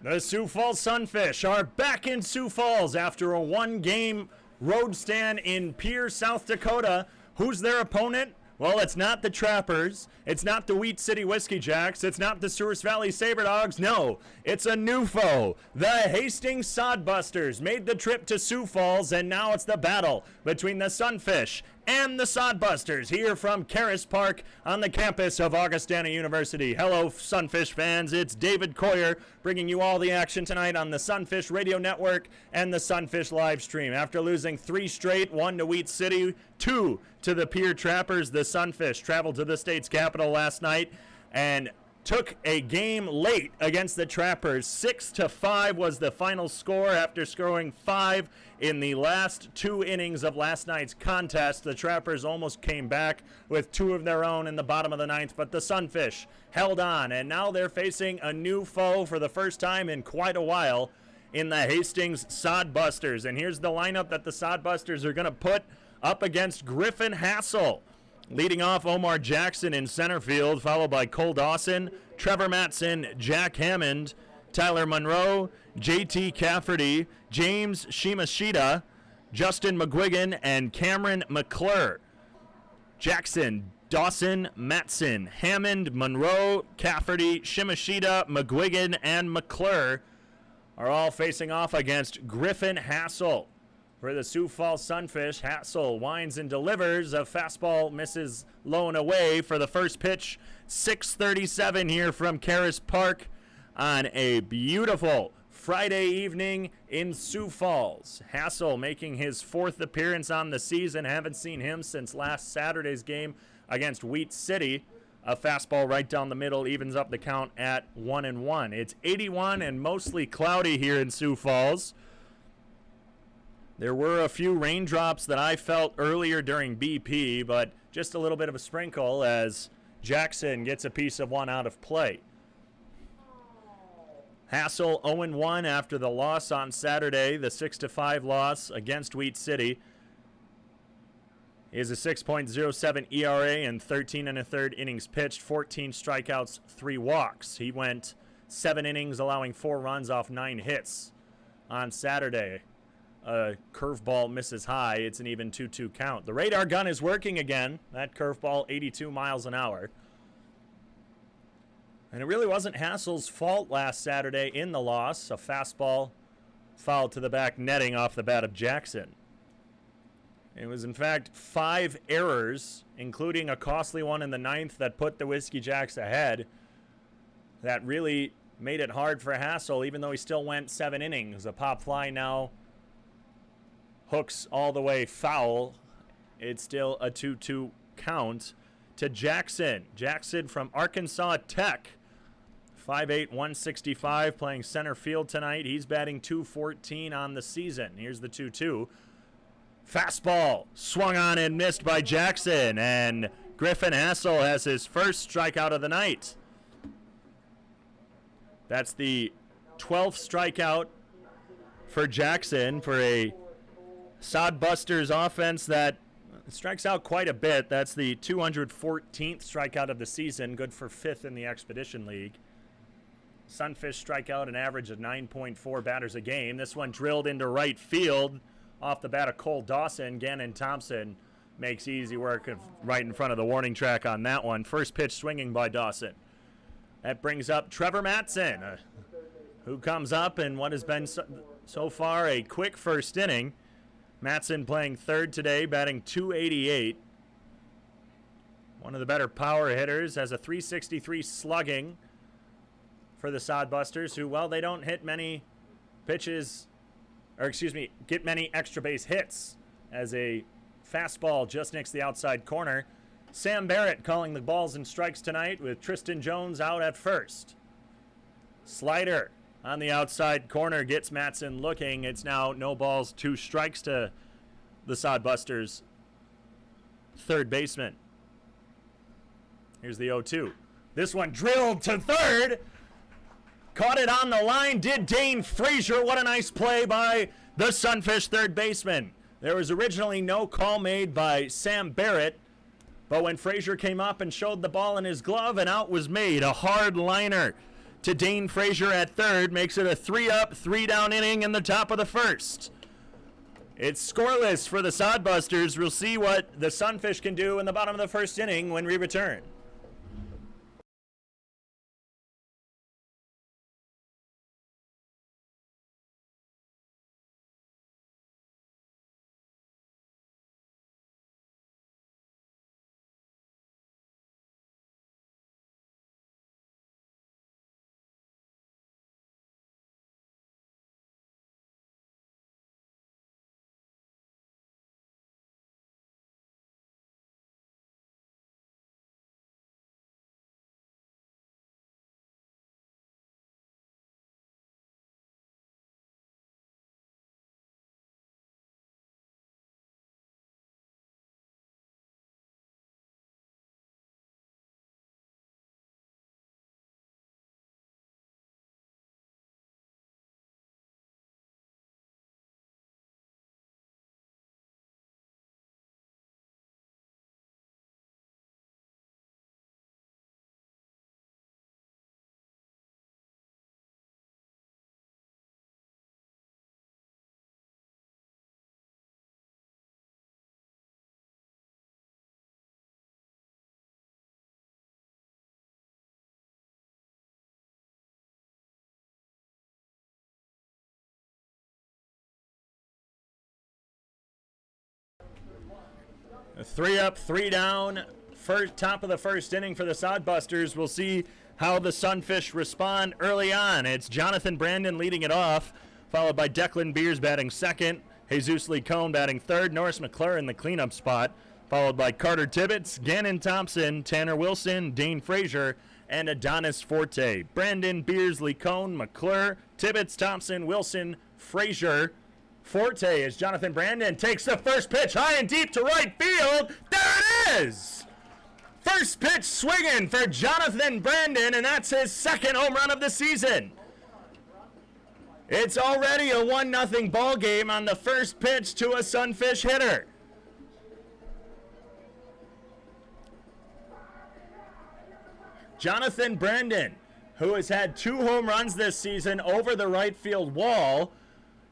The Sioux Falls Sunfish are back in Sioux Falls after a one-game road stand in Pierre, South Dakota. Who's their opponent? Well, it's not the Trappers. It's not the Wheat City Whiskey Jacks. It's not the Sioux Valley Saber Dogs. No, it's a new foe. The Hastings Sodbusters made the trip to Sioux Falls, and now it's the battle between the Sunfish and the Sodbusters here from Karras Park on the campus of Augustana University. Hello, Sunfish fans. It's David Coyer bringing you all the action tonight on the Sunfish Radio Network and the Sunfish live stream. After losing 3 straight, 1 to Wheat City, 2 to the Pierre Trappers, the Sunfish traveled to the state's capital last night and took a game late against the Trappers. 6-5 was the final score after scoring 5 in the last 2 innings of last night's contest. The Trappers almost came back with 2 of their own in the bottom of the 9th, but the Sunfish held on, and now they're facing a new foe for the first time in quite a while in the Hastings Sodbusters. And here's the lineup that the Sodbusters are going to put up against Griffin Hassel. Leading off, Omar Jackson in center field, followed by Cole Dawson, Trevor Matson, Jack Hammond, Tyler Monroe, JT Cafferty, James Shimashita, Justin McGuigan, and Cameron McClure. Jackson, Dawson, Matson, Hammond, Monroe, Cafferty, Shimashita, McGuigan, and McClure are all facing off against Griffin Hassel. For the Sioux Falls Sunfish, Hassel winds and delivers. A fastball misses low and away for the first pitch. 6:37 here from Karras Park on a beautiful Friday evening in Sioux Falls. Hassel making his 4th appearance on the season. Haven't seen him since last Saturday's game against Wheat City. A fastball right down the middle evens up the count at 1-1. It's 81 and mostly cloudy here in Sioux Falls. There were a few raindrops that I felt earlier during BP, but just a little bit of a sprinkle as Jackson gets a piece of one out of play. Hassel 0-1 after the loss on Saturday, the 6-5 loss against Wheat City. He has a 6.07 ERA and 13 1/3 innings pitched, 14 strikeouts, 3 walks. He went 7 innings, allowing 4 runs off 9 hits on Saturday. A curveball misses high. It's an even 2-2 count. The radar gun is working again. That curveball, 82 miles an hour. And it really wasn't Hassel's fault last Saturday in the loss. A fastball fouled to the back netting off the bat of Jackson. It was, in fact, 5 errors, including a costly one in the 9th that put the Whiskey Jacks ahead. That really made it hard for Hassel, even though he still went 7 innings. A pop fly now hooks all the way foul. It's still a 2-2 count to Jackson. Jackson from Arkansas Tech. 5'8", 165, playing center field tonight. He's batting .214 on the season. Here's the 2-2. Fastball swung on and missed by Jackson. And Griffin Hassel has his first strikeout of the night. That's the 12th strikeout for Jackson for a Sodbusters offense that strikes out quite a bit. That's the 214th strikeout of the season, good for 5th in the Expedition League. Sunfish strike out an average of 9.4 batters a game. This one drilled into right field off the bat of Cole Dawson. Gannon Thompson makes easy work of right in front of the warning track on that one. First pitch swinging by Dawson. That brings up Trevor Matson, who comes up in what has been so far a quick first inning. Matson playing third today, batting .288. One of the better power hitters, has a .363 slugging for the Sodbusters, who, well, they don't hit many pitches, or excuse me, get many extra base hits, as a fastball just nicks the outside corner. Sam Barrett calling the balls and strikes tonight with Tristan Jones out at first. Slider on the outside corner gets Matson looking. It's now no balls, 2 strikes to the Sodbusters' third baseman. Here's the 0-2. This one drilled to third. Caught it on the line, did Dane Frazier. What a nice play by the Sunfish third baseman. There was originally no call made by Sam Barrett, but when Frazier came up and showed the ball in his glove, an out was made. A hard liner to Dane Frazier at third. Makes it a 3-up, 3-down inning in the top of the first. It's scoreless for the Sodbusters. We'll see what the Sunfish can do in the bottom of the first inning when we return. A 3-up, 3-down, top of the first inning for the Sodbusters. We'll see how the Sunfish respond early on. It's Jonathan Brandon leading it off, followed by Declan Beers batting second, Jesus Lee Cohn batting third, Norris Mcclure in the cleanup spot, followed by Carter Tibbetts, Gannon Thompson, Tanner Wilson, Dane Frazier, and Adonis Forte. Brandon, Beers, Lee Cohn, McClure, Tibbetts, Thompson, Wilson, Frazier. Forte as Jonathan Brandon takes the first pitch high and deep to right field. There it is! First pitch swinging for Jonathan Brandon, and that's his second home run of the season. It's already a 1-0 ball game on the first pitch to a Sunfish hitter. Jonathan Brandon, who has had 2 home runs this season over the right field wall,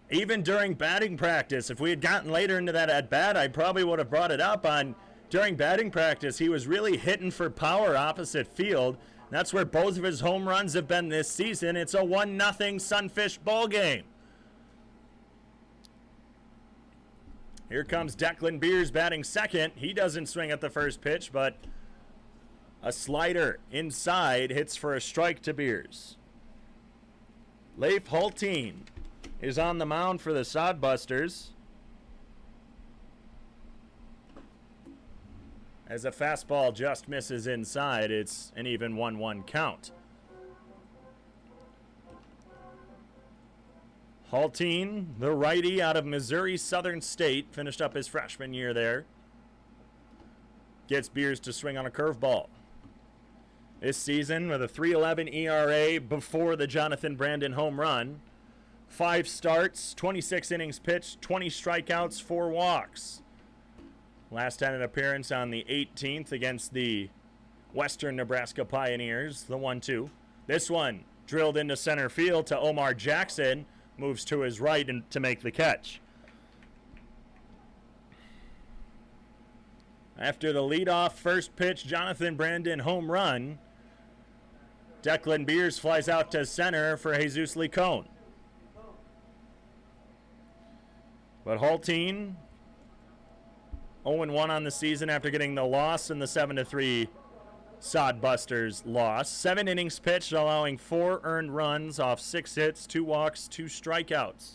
even during batting practice. If we had gotten later into that at bat, I probably would have brought it up on during batting practice. He was really hitting for power opposite field. That's where both of his home runs have been this season. It's a 1-0 Sunfish ball game. Here comes Declan Beers batting second. He doesn't swing at the first pitch, but a slider inside hits for a strike to Beers. Leif Hulteen is on the mound for the Sodbusters as a fastball just misses inside. It's an even 1-1 count. Hulteen, the righty out of Missouri Southern State, finished up his freshman year there. Gets Beers to swing on a curveball. This season with a 3.11 ERA before the Jonathan Brandon home run. 5 starts, 26 innings pitched, 20 strikeouts, 4 walks. Last had an appearance on the 18th against the Western Nebraska Pioneers, the 1-2. This one drilled into center field to Omar Jackson, moves to his right and to make the catch. After the leadoff first pitch Jonathan Brandon home run, Declan Beers flies out to center for Jesus Lee Cohn. But Hulteen, 0-1 on the season after getting the loss in the 7-3 Sodbusters loss. 7 innings pitched, allowing 4 earned runs off 6 hits, 2 walks, 2 strikeouts.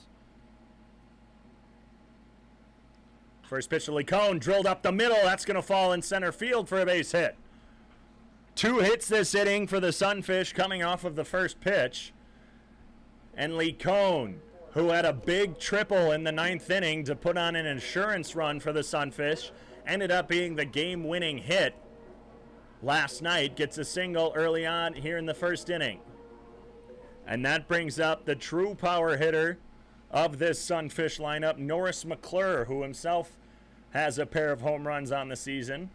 First pitch to Lee Cohn, drilled up the middle. That's going to fall in center field for a base hit. 2 hits this inning for the Sunfish coming off of the first pitch. And Lee Cohn, who had a big triple in the 9th inning to put on an insurance run for the Sunfish, ended up being the game-winning hit last night, gets a single early on here in the first inning. And that brings up the true power hitter of this Sunfish lineup, Norris Mcclure, who himself has a pair of home runs on the season.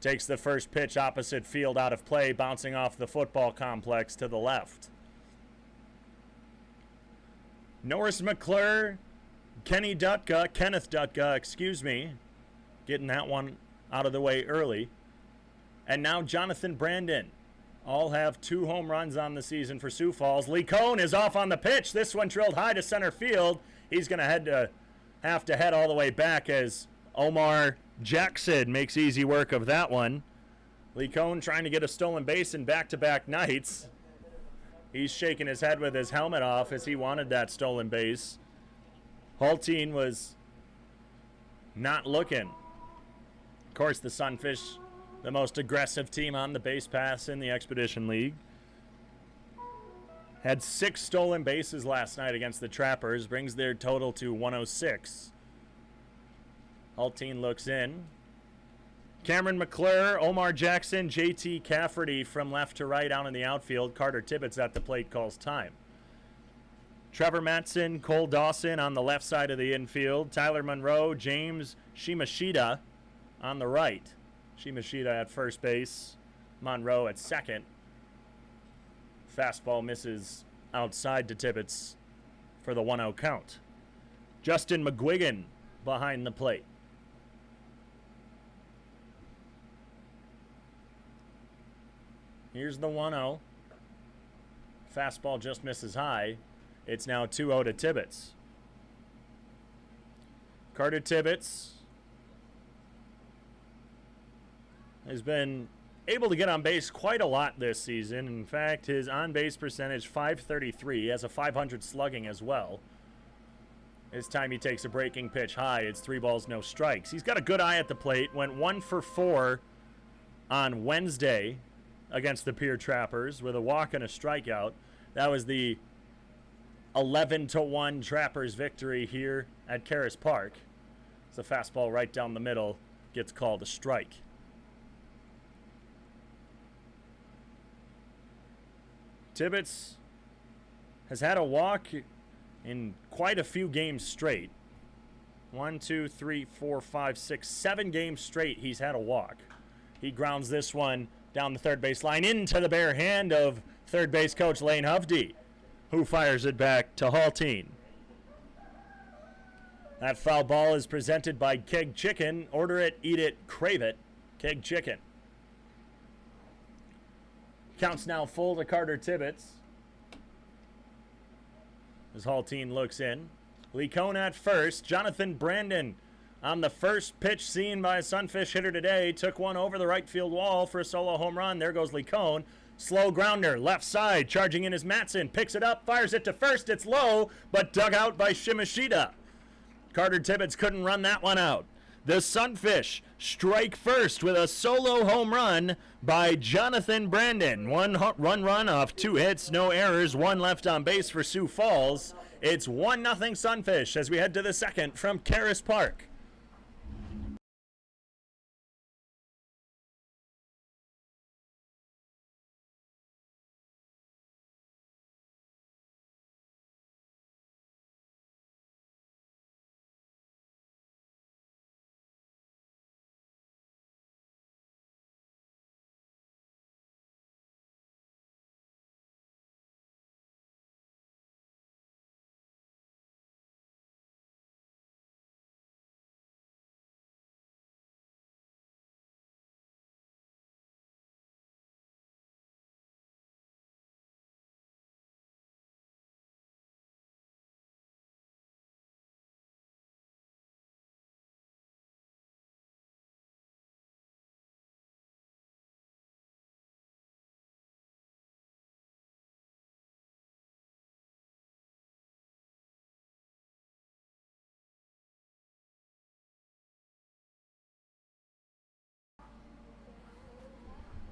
Takes the first pitch opposite field out of play, bouncing off the football complex to the left. Norris Mcclure, Kenneth Dutka, getting that one out of the way early. And now Jonathan Brandon. All have 2 home runs on the season for Sioux Falls. Lee Cohn is off on the pitch. This one drilled high to center field. He's going to have to head all the way back as Omar Jackson makes easy work of that one. Lee Cohn trying to get a stolen base in back-to-back nights. He's shaking his head with his helmet off as he wanted that stolen base. Haltine was not looking. Of course, the Sunfish, the most aggressive team on the base pass in the Expedition League. Had 6 stolen bases last night against the Trappers, brings their total to 106. Haltine looks in. Cameron McClure, Omar Jackson, JT Cafferty from left to right out in the outfield. Carter Tibbetts at the plate calls time. Trevor Matson, Cole Dawson on the left side of the infield. Tyler Monroe, James Shimashita on the right. Shimashita at first base. Monroe at second. Fastball misses outside to Tibbetts for the 1-0 count. Justin McGuigan behind the plate. Here's the 1-0. Fastball just misses high. It's now 2-0 to Tibbetts. Carter Tibbetts has been able to get on base quite a lot this season. In fact, his on-base percentage, .533. He has a .500 slugging as well. This time he takes a breaking pitch high. It's 3 balls, no strikes. He's got a good eye at the plate. Went 1 for 4 on Wednesday against the Pierre Trappers with a walk and a strikeout. That was the 11-1 Trappers victory here at Karras Park. It's a fastball right down the middle, gets called a strike. Tibbetts has had a walk in quite a few games straight. 1, 2, 3, 4, 5, 6, 7 games straight he's had a walk. He grounds this one down the third base line into the bare hand of third base coach Lane Hovde, who fires it back to Haltine. That foul ball is presented by Keg Chicken. Order it, eat it, crave it. Keg Chicken. Counts now full to Carter Tibbetts. As Haltine looks in. Lee Cohn at first. Jonathan Brandon on the first pitch seen by a Sunfish hitter today. Took one over the right field wall for a solo home run. There goes Lee Cohn. Slow grounder, left side. Charging in is Matson. Picks it up, fires it to first. It's low, but dug out by Shimashita. Carter Tibbetts couldn't run that one out. The Sunfish strike first with a solo home run by Jonathan Brandon. One run off 2 hits, no errors, 1 left on base for Sioux Falls. It's 1-0 Sunfish as we head to the second from Karras Park.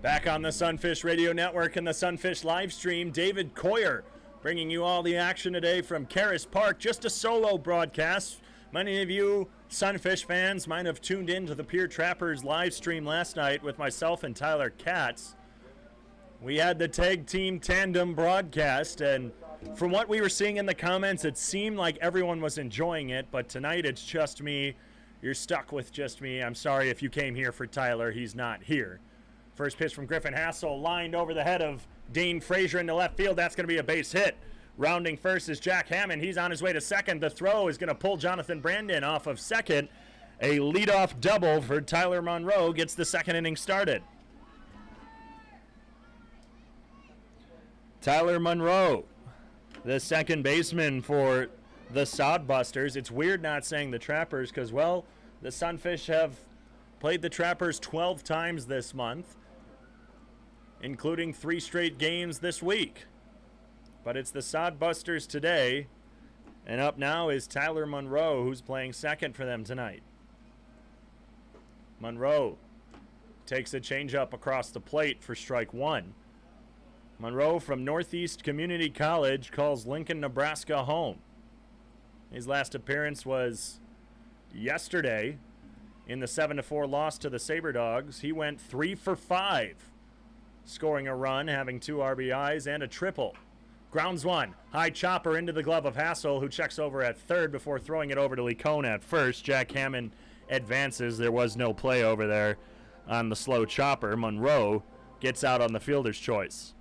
Back on the Sunfish Radio Network and the Sunfish live stream, David Coyer bringing you all the action today from Karras Park. Just a solo broadcast. Many of you Sunfish fans might have tuned in to the Pierre Trappers live stream last night with myself and Tyler Katz. We had the tag team tandem broadcast, and from what we were seeing in the comments, it seemed like everyone was enjoying it, but tonight it's just me you're stuck with just me. I'm sorry if you came here for Tyler. He's not here. First pitch from Griffin Hassel, lined over the head of Dane Frazier into left field. That's going to be a base hit. Rounding first is Jack Hammond. He's on his way to second. The throw is going to pull Jonathan Brandon off of second. A leadoff double for Tyler Monroe gets the second inning started. Tyler Monroe, the second baseman for the Sodbusters. It's weird not saying the Trappers because, well, the Sunfish have played the Trappers 12 times this month, including 3 straight games this week. But it's the Sodbusters today, and up now is Tyler Monroe, who's playing second for them tonight. Monroe takes a changeup across the plate for strike one. Monroe from Northeast Community College calls Lincoln, Nebraska home. His last appearance was yesterday in the 7-4 loss to the SaberDogs. He went 3 for 5, scoring a run, having 2 RBIs and a triple. Grounds one. High chopper into the glove of Hassel, who checks over at third before throwing it over to Lecone at first. Jack Hammond advances. There was no play over there on the slow chopper. Monroe gets out on the fielder's choice.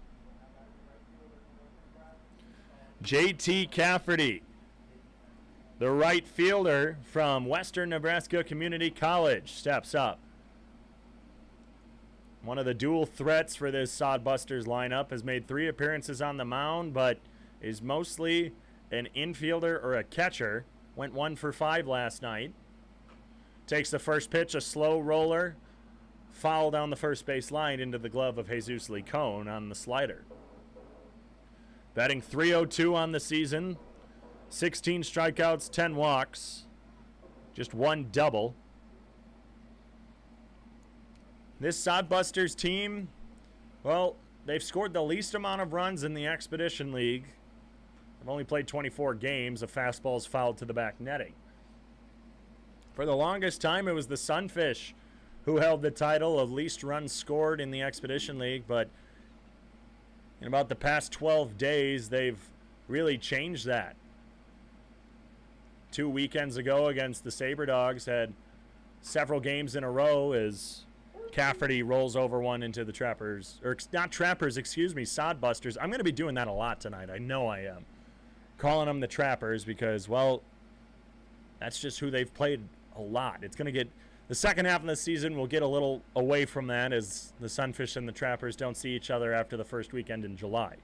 J.T. Cafferty, the right fielder from Western Nebraska Community College, steps up. One of the dual threats for this Sodbusters lineup, has made 3 appearances on the mound, but is mostly an infielder or a catcher. Went 1 for 5 last night. Takes the first pitch, a slow roller, foul down the first base line into the glove of Jesus Lecone on the slider. Batting .302 on the season, 16 strikeouts, 10 walks, just 1 double. This Sodbusters team, well, they've scored the least amount of runs in the Expedition League. They've only played 24 games. A fastball's fouled to the back netting. For the longest time, it was the Sunfish who held the title of least runs scored in the Expedition League, but in about the past 12 days, they've really changed that. 2 weekends ago against the SaberDogs, had several games in a row as Cafferty rolls over one into the Trappers, or not Trappers, excuse me, Sodbusters. I'm going to be doing that a lot tonight. I know I am. Calling them the Trappers because, well, that's just who they've played a lot. It's going to get, the second half of the season will get a little away from that as the Sunfish and the Trappers don't see each other after the first weekend in July.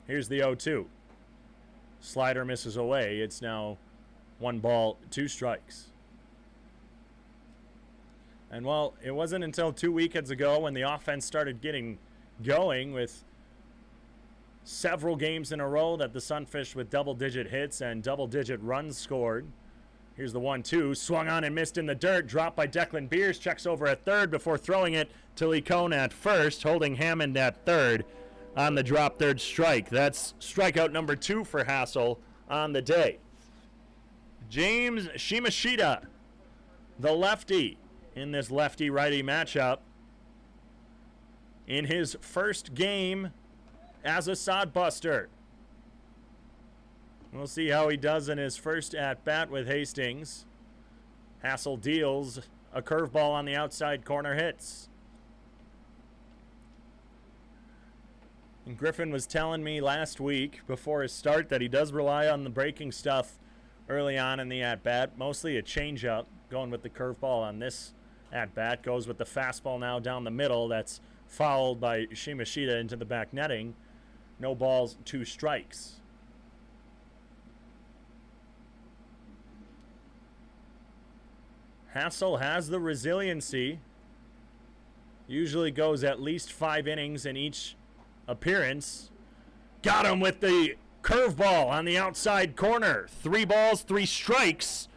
Here's the 0-2. Slider misses away. It's now 1 ball, 2 strikes. And, well, it wasn't until 2 weekends ago when the offense started getting going with several games in a row that the Sunfish with double-digit hits and double-digit runs scored. Here's the 1-2. Swung on and missed in the dirt. Dropped by Declan Beers. Checks over at third before throwing it to Lecone at first, holding Hammond at third on the drop third strike. That's strikeout number 2 for Hassel on the day. James Shimashita, the lefty, in this lefty-righty matchup, in his first game as a Sodbuster. We'll see how he does in his first at-bat with Hastings. Hassel deals a curveball on the outside corner, hits. And Griffin was telling me last week before his start that he does rely on the breaking stuff early on in the at-bat, mostly a changeup, going with the curveball on this at-bat. Goes with the fastball now down the middle. That's fouled by Shimashita into the back netting. No balls, 2 strikes. Hassel has the resiliency. Usually goes at least 5 innings in each appearance. Got him with the curveball on the outside corner. 3 balls, 3 strikes.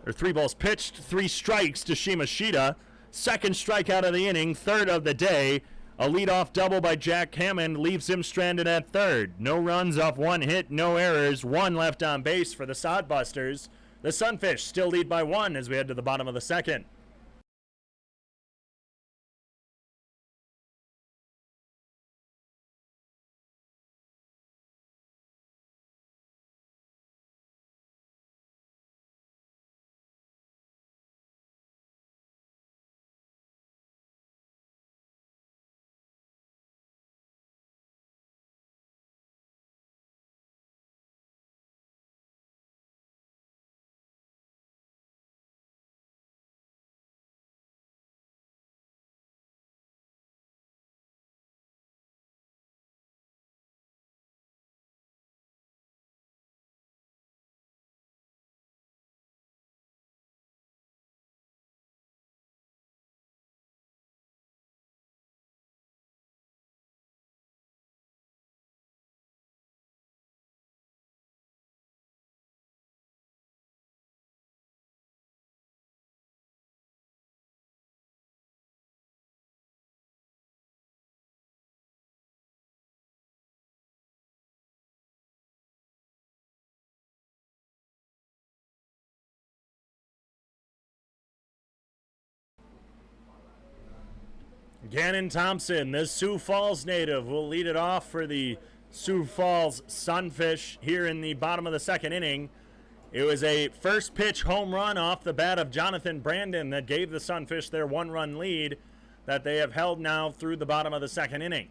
Or 3 balls pitched, 3 strikes to Shimashita. Second strikeout of the inning, third of the day. A leadoff double by Jack Hammond leaves him stranded at third. No runs off 1 hit, no errors, 1 left on base for the Sodbusters. The Sunfish still lead by 1 as we head to the bottom of the second. Gannon Thompson, the Sioux Falls native, will lead it off for the Sioux Falls Sunfish here in the bottom of the second inning. It was a first pitch home run off the bat of Jonathan Brandon that gave the Sunfish their one-run lead that they have held now through the bottom of the second inning.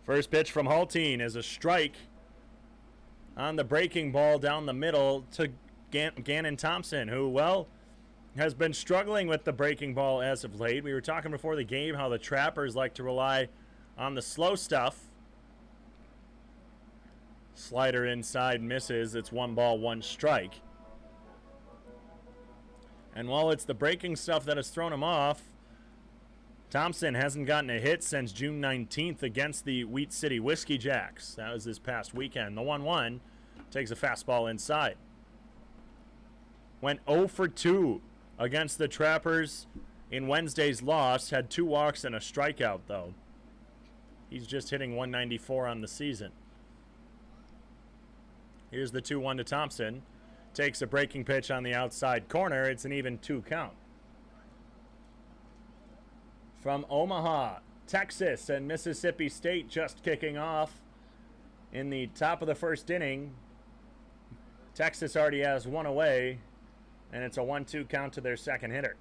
First pitch from Hulteen is a strike on the breaking ball down the middle to Gannon Thompson, who, well, has been struggling with the breaking ball as of late. We were talking before the game how the Trappers like to rely on the slow stuff. Slider inside misses. It's 1-1 strike. And while it's the breaking stuff that has thrown him off, Thompson hasn't gotten a hit since June 19th against the Wheat City Whiskey Jacks. That was this past weekend. The 1-1 takes a fastball inside. Went 0 for 2 against the Trappers in Wednesday's loss. Had 2 walks and a strikeout, though. He's just hitting 194 on the season. Here's the 2-1 to Thompson. Takes a breaking pitch on the outside corner. It's an even 2 count. From Omaha, Texas, and Mississippi State just kicking off in the top of the first inning. Texas already has 1 away, and it's a 1-2 count to their second hitter.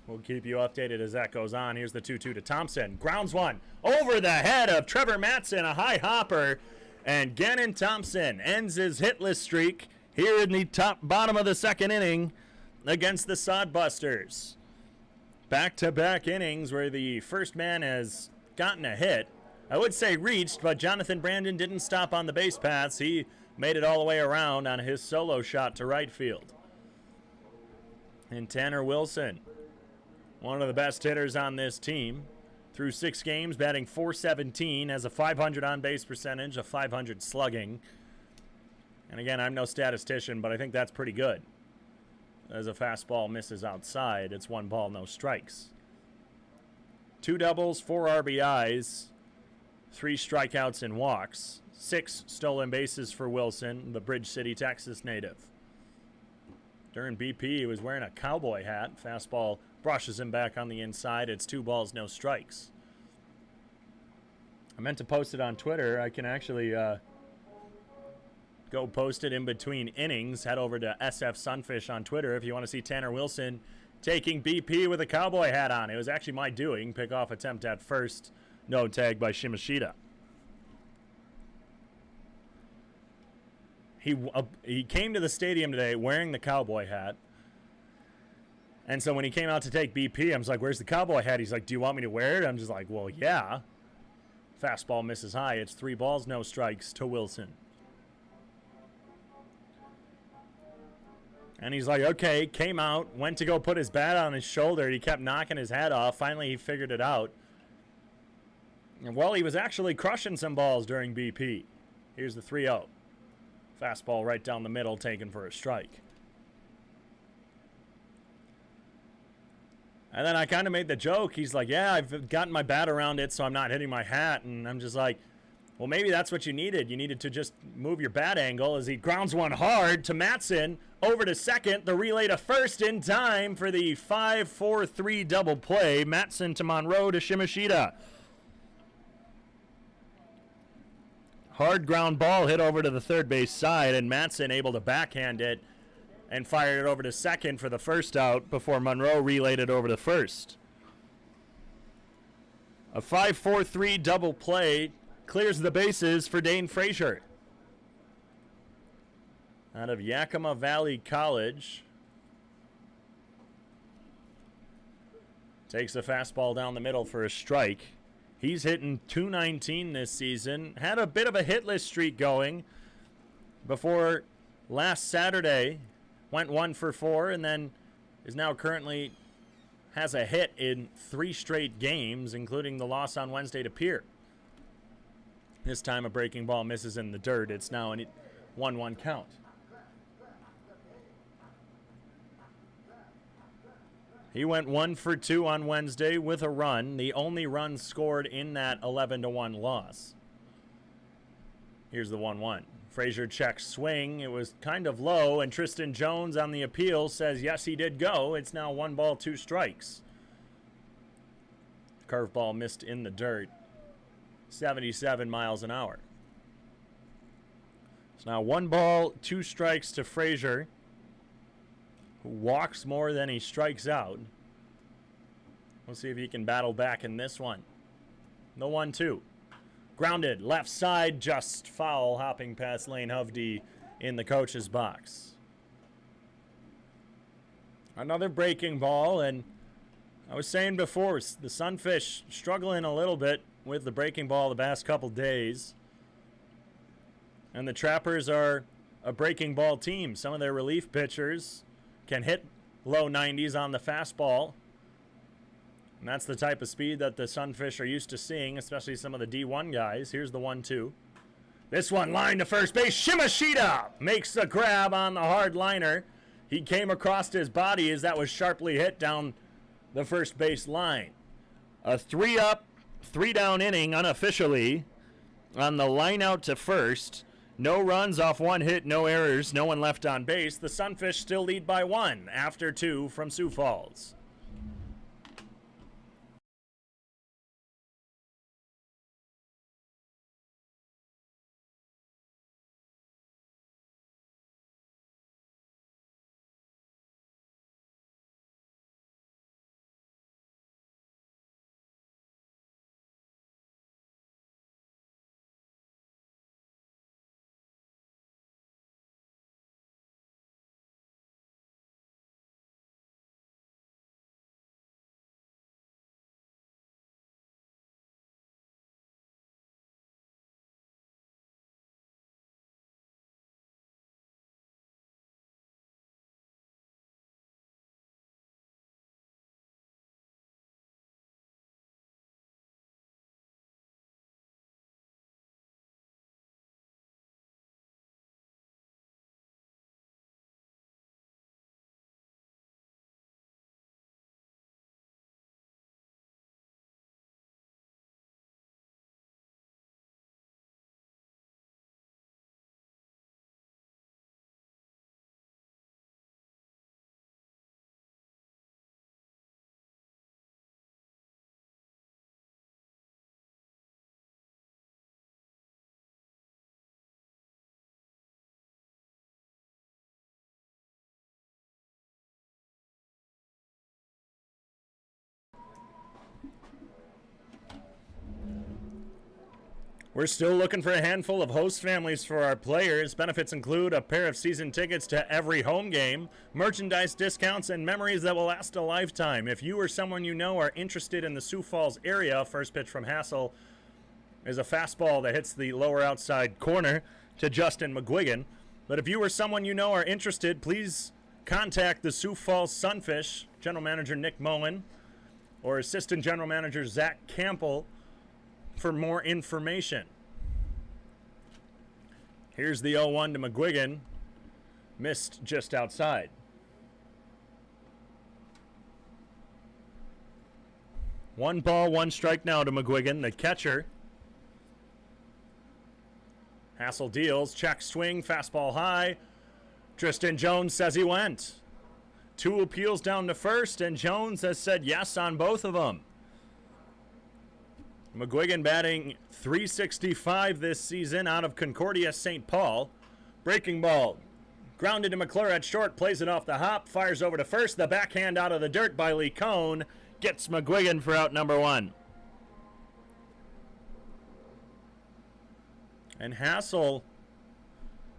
We'll keep you updated as that goes on. Here's the 2-2 to Thompson. Grounds one over the head of Trevor Matson, a high hopper, and Gannon Thompson ends his hitless streak here in the bottom of the second inning against the Sodbusters. Back-to-back innings where the first man has gotten a hit. I would say reached, but Jonathan Brandon didn't stop on the base paths. He made it all the way around on his solo shot to right field. And Tanner Wilson, one of the best hitters on this team, through 6 games, batting .417, has a .500 on-base percentage, a .500 slugging. And again, I'm no statistician, but I think that's pretty good. As a fastball misses outside, it's 1 ball, no strikes. 2 doubles, 4 RBIs, 3 strikeouts and walks, 6 stolen bases for Wilson, the Bridge City, Texas native. During BP, he was wearing a cowboy hat. Fastball brushes him back on the inside. It's 2 balls, no strikes. I meant to post it on Twitter. I can actually go post it in between innings. Head over to SF Sunfish on Twitter if you want to see Tanner Wilson taking BP with a cowboy hat on. It was actually my doing. Pickoff attempt at first. No tag by Shimashita. He came to the stadium today wearing the cowboy hat. And so when he came out to take BP, I'm just like, where's the cowboy hat? He's like, do you want me to wear it? I'm just like, well, yeah. Fastball misses high. It's 3 balls, no strikes to Wilson. And he's like, okay, came out, went to go put his bat on his shoulder. He kept knocking his head off. Finally, he figured it out. And well, he was actually crushing some balls during BP. Here's the 3-0. Fastball right down the middle, taken for a strike. And then I kind of made the joke. He's like, yeah, I've gotten my bat around it, so I'm not hitting my hat. And I'm just like, well, maybe that's what you needed. You needed to just move your bat angle as he grounds one hard to Matson. Over to second. The relay to first in time for the 5-4-3 double play. Matson to Monroe to Shimashita. Hard ground ball hit over to the third base side, and Matson able to backhand it and fired it over to second for the first out before Monroe relayed it over to first. A 5-4-3 double play clears the bases for Dane Frazier. Out of Yakima Valley College. Takes a fastball down the middle for a strike. He's hitting .219 this season. Had a bit of a hitless streak going before last Saturday. Went 1 for 4 and then is now currently has a hit in 3 straight games, including the loss on Wednesday to Pierre. This time a breaking ball misses in the dirt. It's now a 1-1 count. He went 1 for 2 on Wednesday with a run, the only run scored in that 11-1 loss. Here's the 1-1. Frazier checks swing. It was kind of low, and Tristan Jones on the appeal says yes, he did go. It's now 1 ball, 2 strikes. Curveball missed in the dirt. 77 miles an hour. So now 1 ball, 2 strikes to Frazier, who walks more than he strikes out. We'll see if he can battle back in this one. The 1-2. Grounded, left side, just foul, hopping past Lane Hovde in the coach's box. Another breaking ball, and I was saying before, the Sunfish struggling a little bit with the breaking ball the past couple days. And the Trappers are a breaking ball team. Some of their relief pitchers can hit low 90s on the fastball. And that's the type of speed that the Sunfish are used to seeing, especially some of the D1 guys. Here's the 1-2. This one line to first base. Shimashita makes the grab on the hard liner. He came across his body as that was sharply hit down the first base line. A 3-up, 3-down inning unofficially on the line out to first. No runs off 1 hit, no errors, no one left on base. The Sunfish still lead by 1 after 2 from Sioux Falls. We're still looking for a handful of host families for our players. Benefits include a pair of season tickets to every home game, merchandise discounts, and memories that will last a lifetime. If you or someone you know are interested in the Sioux Falls area, first pitch from Hassel is a fastball that hits the lower outside corner to Justin McGuigan. But if you or someone you know are interested, please contact the Sioux Falls Sunfish, General Manager Nick Moen, or Assistant General Manager Zach Campbell, for more information. Here's the 0-1 to McGuigan. Missed just outside. One ball, 1 strike now to McGuigan, the catcher. Hassel deals, check swing, fastball high. Tristan Jones says he went. 2 appeals down to first, and Jones has said yes on both of them. McGuigan batting .365 this season out of Concordia, St. Paul. Breaking ball. Grounded to McClure at short, plays it off the hop, fires over to first. The backhand out of the dirt by Lee Cohn gets McGuigan for out number 1. And Hassel,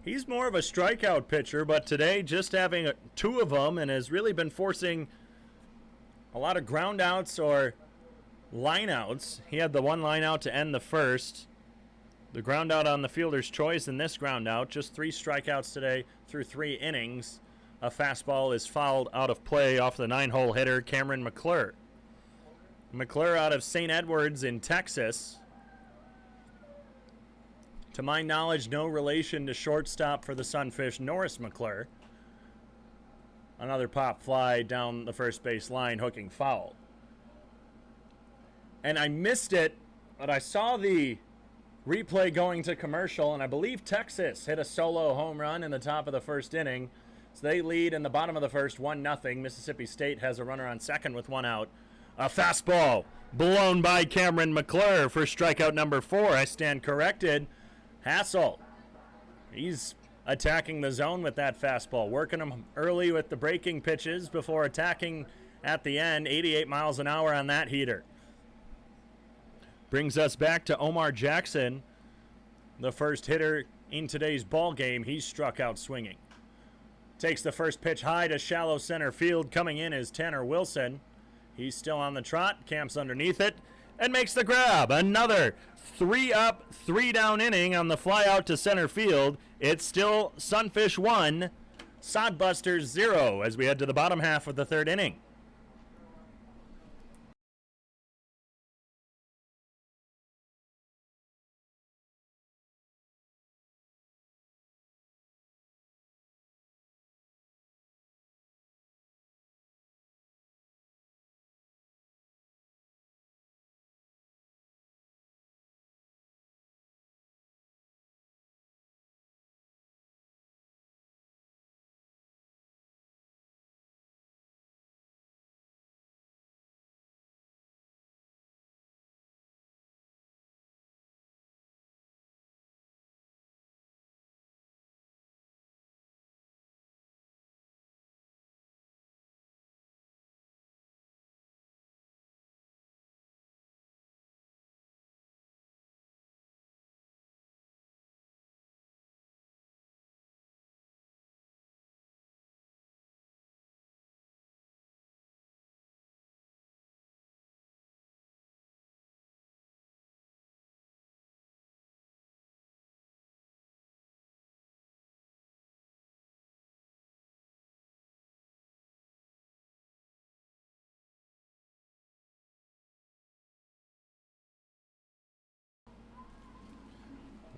he's more of a strikeout pitcher, but today just having 2 of them and has really been forcing a lot of ground outs or lineouts. He had the 1 line out to end the first. The ground out on the fielder's choice in this ground out. Just 3 strikeouts today through 3 innings. A fastball is fouled out of play off the 9-hole hitter, Cameron McClure. McClure out of St. Edwards in Texas. To my knowledge, no relation to shortstop for the Sunfish, Norris Mcclure. Another pop fly down the first base line, hooking foul. And I missed it, but I saw the replay going to commercial, and I believe Texas hit a solo home run in the top of the first inning. So they lead in the bottom of the first, 1-0. Mississippi State has a runner on second with 1 out. A fastball blown by Cameron McClure for strikeout number 4. I stand corrected. Hassel, he's attacking the zone with that fastball, working him early with the breaking pitches before attacking at the end. 88 miles an hour on that heater. Brings us back to Omar Jackson, the first hitter in today's ball game. He's struck out swinging. Takes the first pitch high to shallow center field. Coming in is Tanner Wilson. He's still on the trot, camps underneath it, and makes the grab. Another 3-up, 3-down inning on the fly out to center field. It's still Sunfish 1, Sodbusters 0 as we head to the bottom half of the third inning.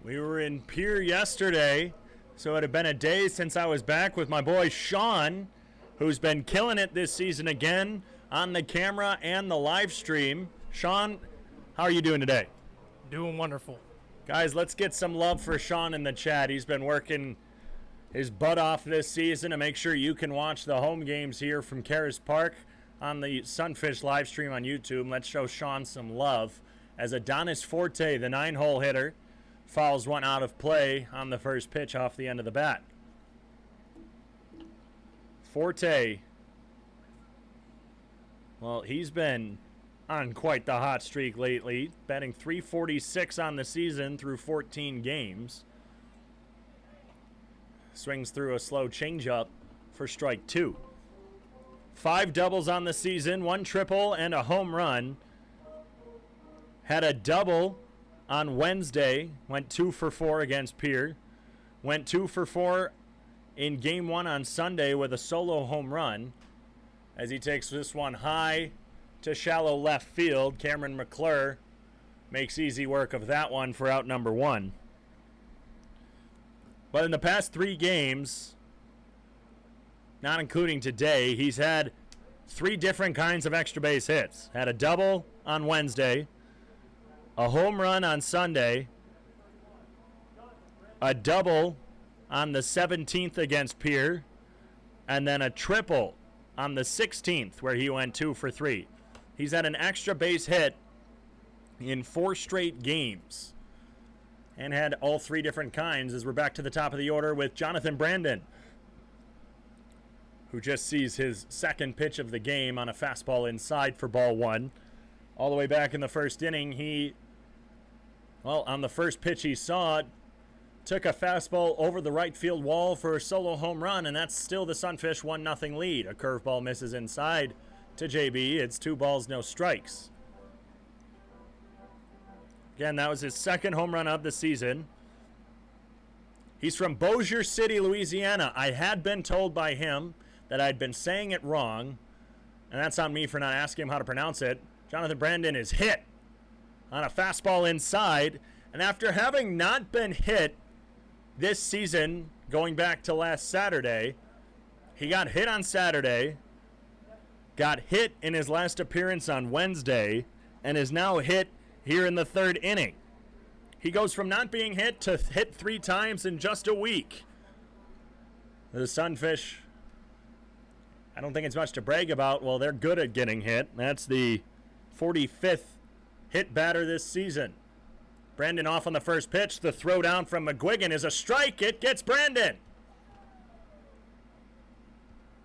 We were in Pierre yesterday, so it had been a day since I was back with my boy Sean, who's been killing it this season again on the camera and the live stream. Sean, how are you doing today? Doing wonderful. Guys, let's get some love for Sean in the chat. He's been working his butt off this season to make sure you can watch the home games here from Karras Park on the Sunfish live stream on YouTube. Let's show Sean some love as Adonis Forte, the 9-hole hitter, fouls one out of play on the first pitch off the end of the bat. Forte, well, he's been on quite the hot streak lately, batting .346 on the season through 14 games. Swings through a slow changeup for strike 2. 5 doubles on the season, 1 triple, and a home run. Had a double on Wednesday, went 2 for 4 against Pierre. Went 2 for 4 in game 1 on Sunday with a solo home run as he takes this one high to shallow left field. Cameron McClure makes easy work of that one for out number 1. But in the past 3 games, not including today, he's had 3 different kinds of extra base hits. Had a double on Wednesday, a home run on Sunday, a double on the 17th against Pierre, and then a triple on the 16th where he went 2 for 3. He's had an extra base hit in 4 straight games and had all 3 different kinds as we're back to the top of the order with Jonathan Brandon, who just sees his second pitch of the game on a fastball inside for ball 1. All the way back in the first inning, on the first pitch he saw, took a fastball over the right field wall for a solo home run, and that's still the Sunfish 1-0 lead. A curveball misses inside to JB. It's 2 balls, no strikes. Again, that was his second home run of the season. He's from Bossier City, Louisiana. I had been told by him that I'd been saying it wrong, and that's on me for not asking him how to pronounce it. Jonathan Brandon is hit on a fastball inside, and after having not been hit this season, going back to last Saturday, he got hit on Saturday, got hit in his last appearance on Wednesday, and is now hit here in the 3rd inning. He goes from not being hit to hit 3 times in just a week. The Sunfish, I don't think it's much to brag about. Well, they're good at getting hit. That's the 45th hit batter this season. Brandon off on the first pitch. The throw down from McGuigan is a strike. It gets Brandon.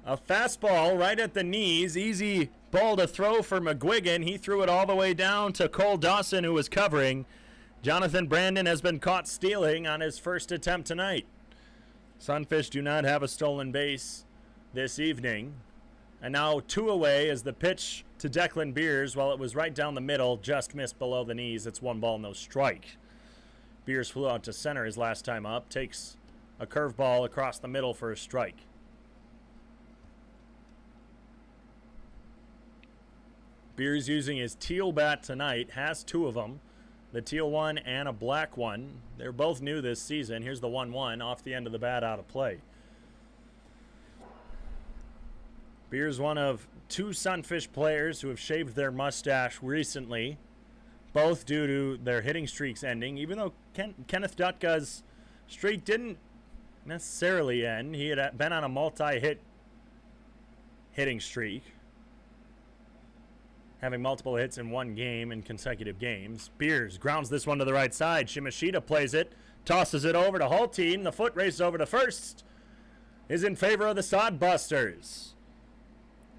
A fastball right at the knees. Easy ball to throw for McGuigan. He threw it all the way down to Cole Dawson, who was covering. Jonathan Brandon has been caught stealing on his first attempt tonight. Sunfish do not have a stolen base this evening. And now 2 away as the pitch to Declan Beers, while it was right down the middle, just missed below the knees. It's 1 ball, no strike. Beers flew out to center his last time up. Takes a curveball across the middle for a strike. Beers using his teal bat tonight. Has 2 of them. The teal one and a black one. They're both new this season. Here's the 1-1 off the end of the bat, out of play. Beers, one of 2 Sunfish players who have shaved their mustache recently, both due to their hitting streaks ending. Even though Kenneth Dutka's streak didn't necessarily end, he had been on a multi-hit hitting streak, having multiple hits in 1 game in consecutive games. Beers grounds this one to the right side. Shimashita plays it, tosses it over to Hulteen. The foot race over to first is in favor of the Sodbusters.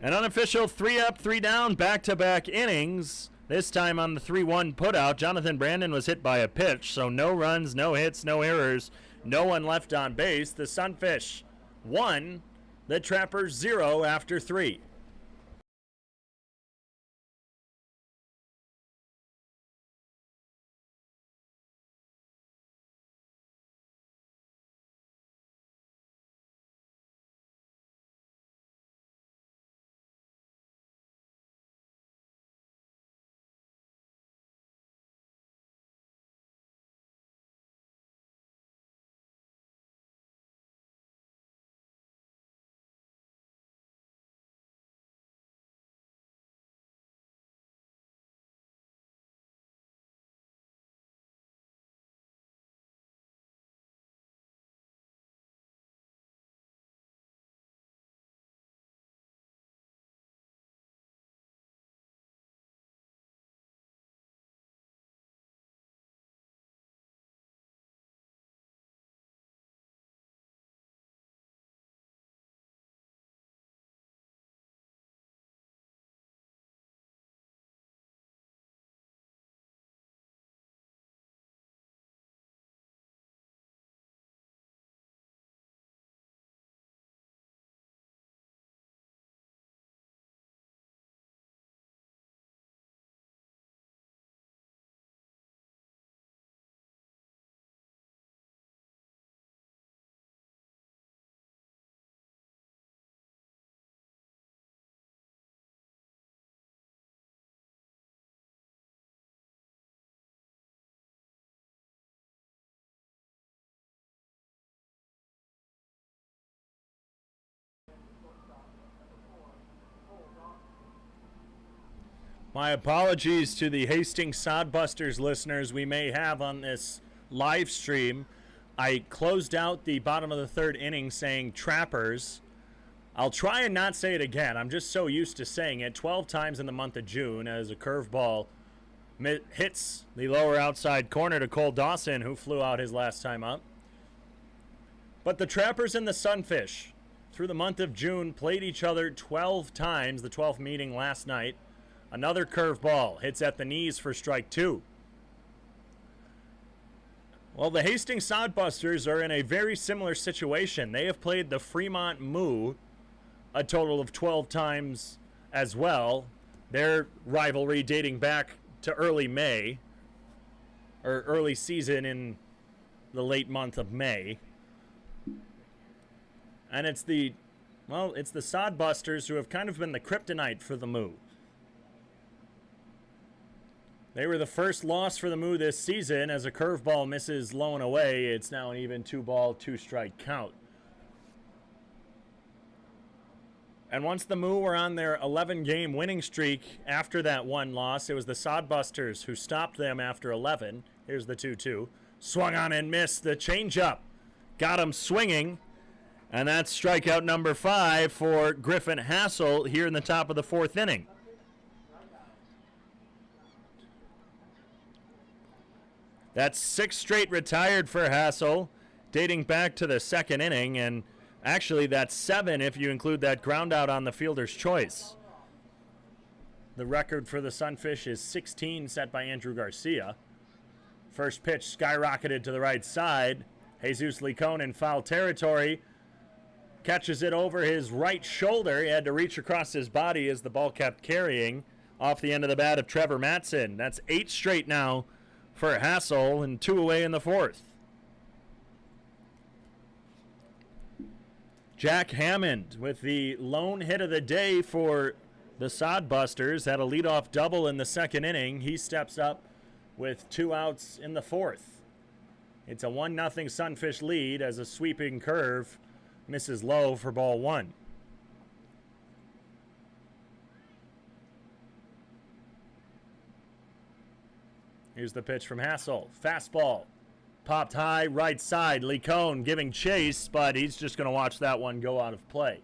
An unofficial 3 up, 3 down, back-to-back innings. This time on the 3-1 putout. Jonathan Brandon was hit by a pitch, so no runs, no hits, no errors, no one left on base. The Sunfish 1, the Trappers 0 after 3. My apologies to the Hastings Sodbusters listeners we may have on this live stream. I closed out the bottom of the 3rd inning saying Trappers. I'll try and not say it again. I'm just so used to saying it 12 times in the month of June as a curveball hits the lower outside corner to Cole Dawson, who flew out his last time up. But the Trappers and the Sunfish, through the month of June, played each other 12 times, the 12th meeting last night. Another curveball hits at the knees for strike 2. Well, the Hastings Sodbusters are in a very similar situation. They have played the Fremont Moo a total of 12 times as well. Their rivalry dating back to early May, or early season in the late month of May. And it's the Sodbusters who have kind of been the kryptonite for the Moo. They were the first loss for the Moo this season as a curveball misses low and away. It's now an even 2-ball, 2-strike count. And once the Moo were on their 11-game winning streak after that one loss, it was the Sodbusters who stopped them after 11. Here's the 2-2. Swung on and missed the changeup. Got him swinging. And that's strikeout number 5 for Griffin Hassel here in the top of the 4th inning. That's 6 straight retired for Hassel, dating back to the second inning, and actually that's 7 if you include that ground out on the fielder's choice. The record for the Sunfish is 16, set by Andrew Garcia. First pitch skyrocketed to the right side. Jesus Licon in foul territory. Catches it over his right shoulder. He had to reach across his body as the ball kept carrying off the end of the bat of Trevor Matson. That's 8 straight now for Hassel and 2 away in the 4th. Jack Hammond with the lone hit of the day for the Sodbusters. Had a leadoff double in the second inning. He steps up with 2 outs in the 4th. It's a 1-0 Sunfish lead as a sweeping curve misses low for ball 1. Here's the pitch from Hassel. Fastball. Popped high, right side. Licon giving chase, but he's just going to watch that one go out of play.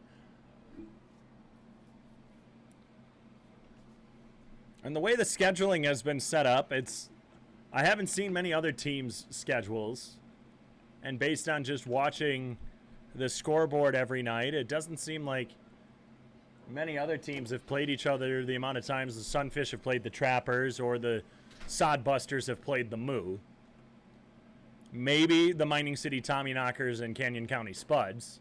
And the way the scheduling has been set up, I haven't seen many other teams' schedules. And based on just watching the scoreboard every night, it doesn't seem like many other teams have played each other the amount of times the Sunfish have played the Trappers or the Sodbusters have played the Moo. Maybe the Mining City Tommyknockers and Canyon County Spuds.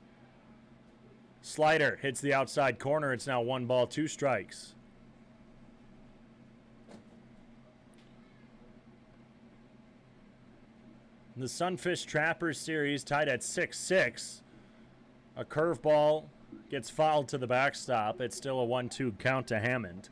Slider hits the outside corner. It's now 1 ball, 2 strikes. The Sunfish Trappers series tied at 6-6. A curveball gets fouled to the backstop. It's still a 1-2 count to Hammond.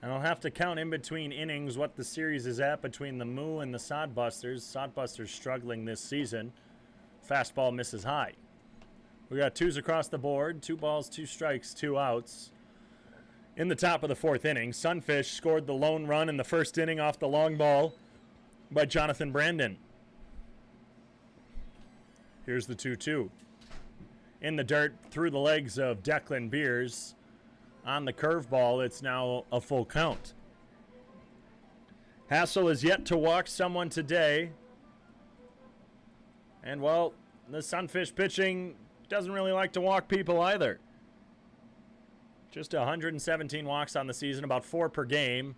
And I'll have to count in between innings what the series is at between the Moo and the Sodbusters. Sodbusters struggling this season. Fastball misses high. We got 2s across the board. 2 balls, 2 strikes, 2 outs. In the top of the 4th inning, Sunfish scored the lone run in the first inning off the long ball by Jonathan Brandon. Here's the 2-2. In the dirt, through the legs of Declan Beers. On the curveball, it's now a full count. Hassel is yet to walk someone today. And, well, the Sunfish pitching doesn't really like to walk people either. Just 117 walks on the season, about 4 per game.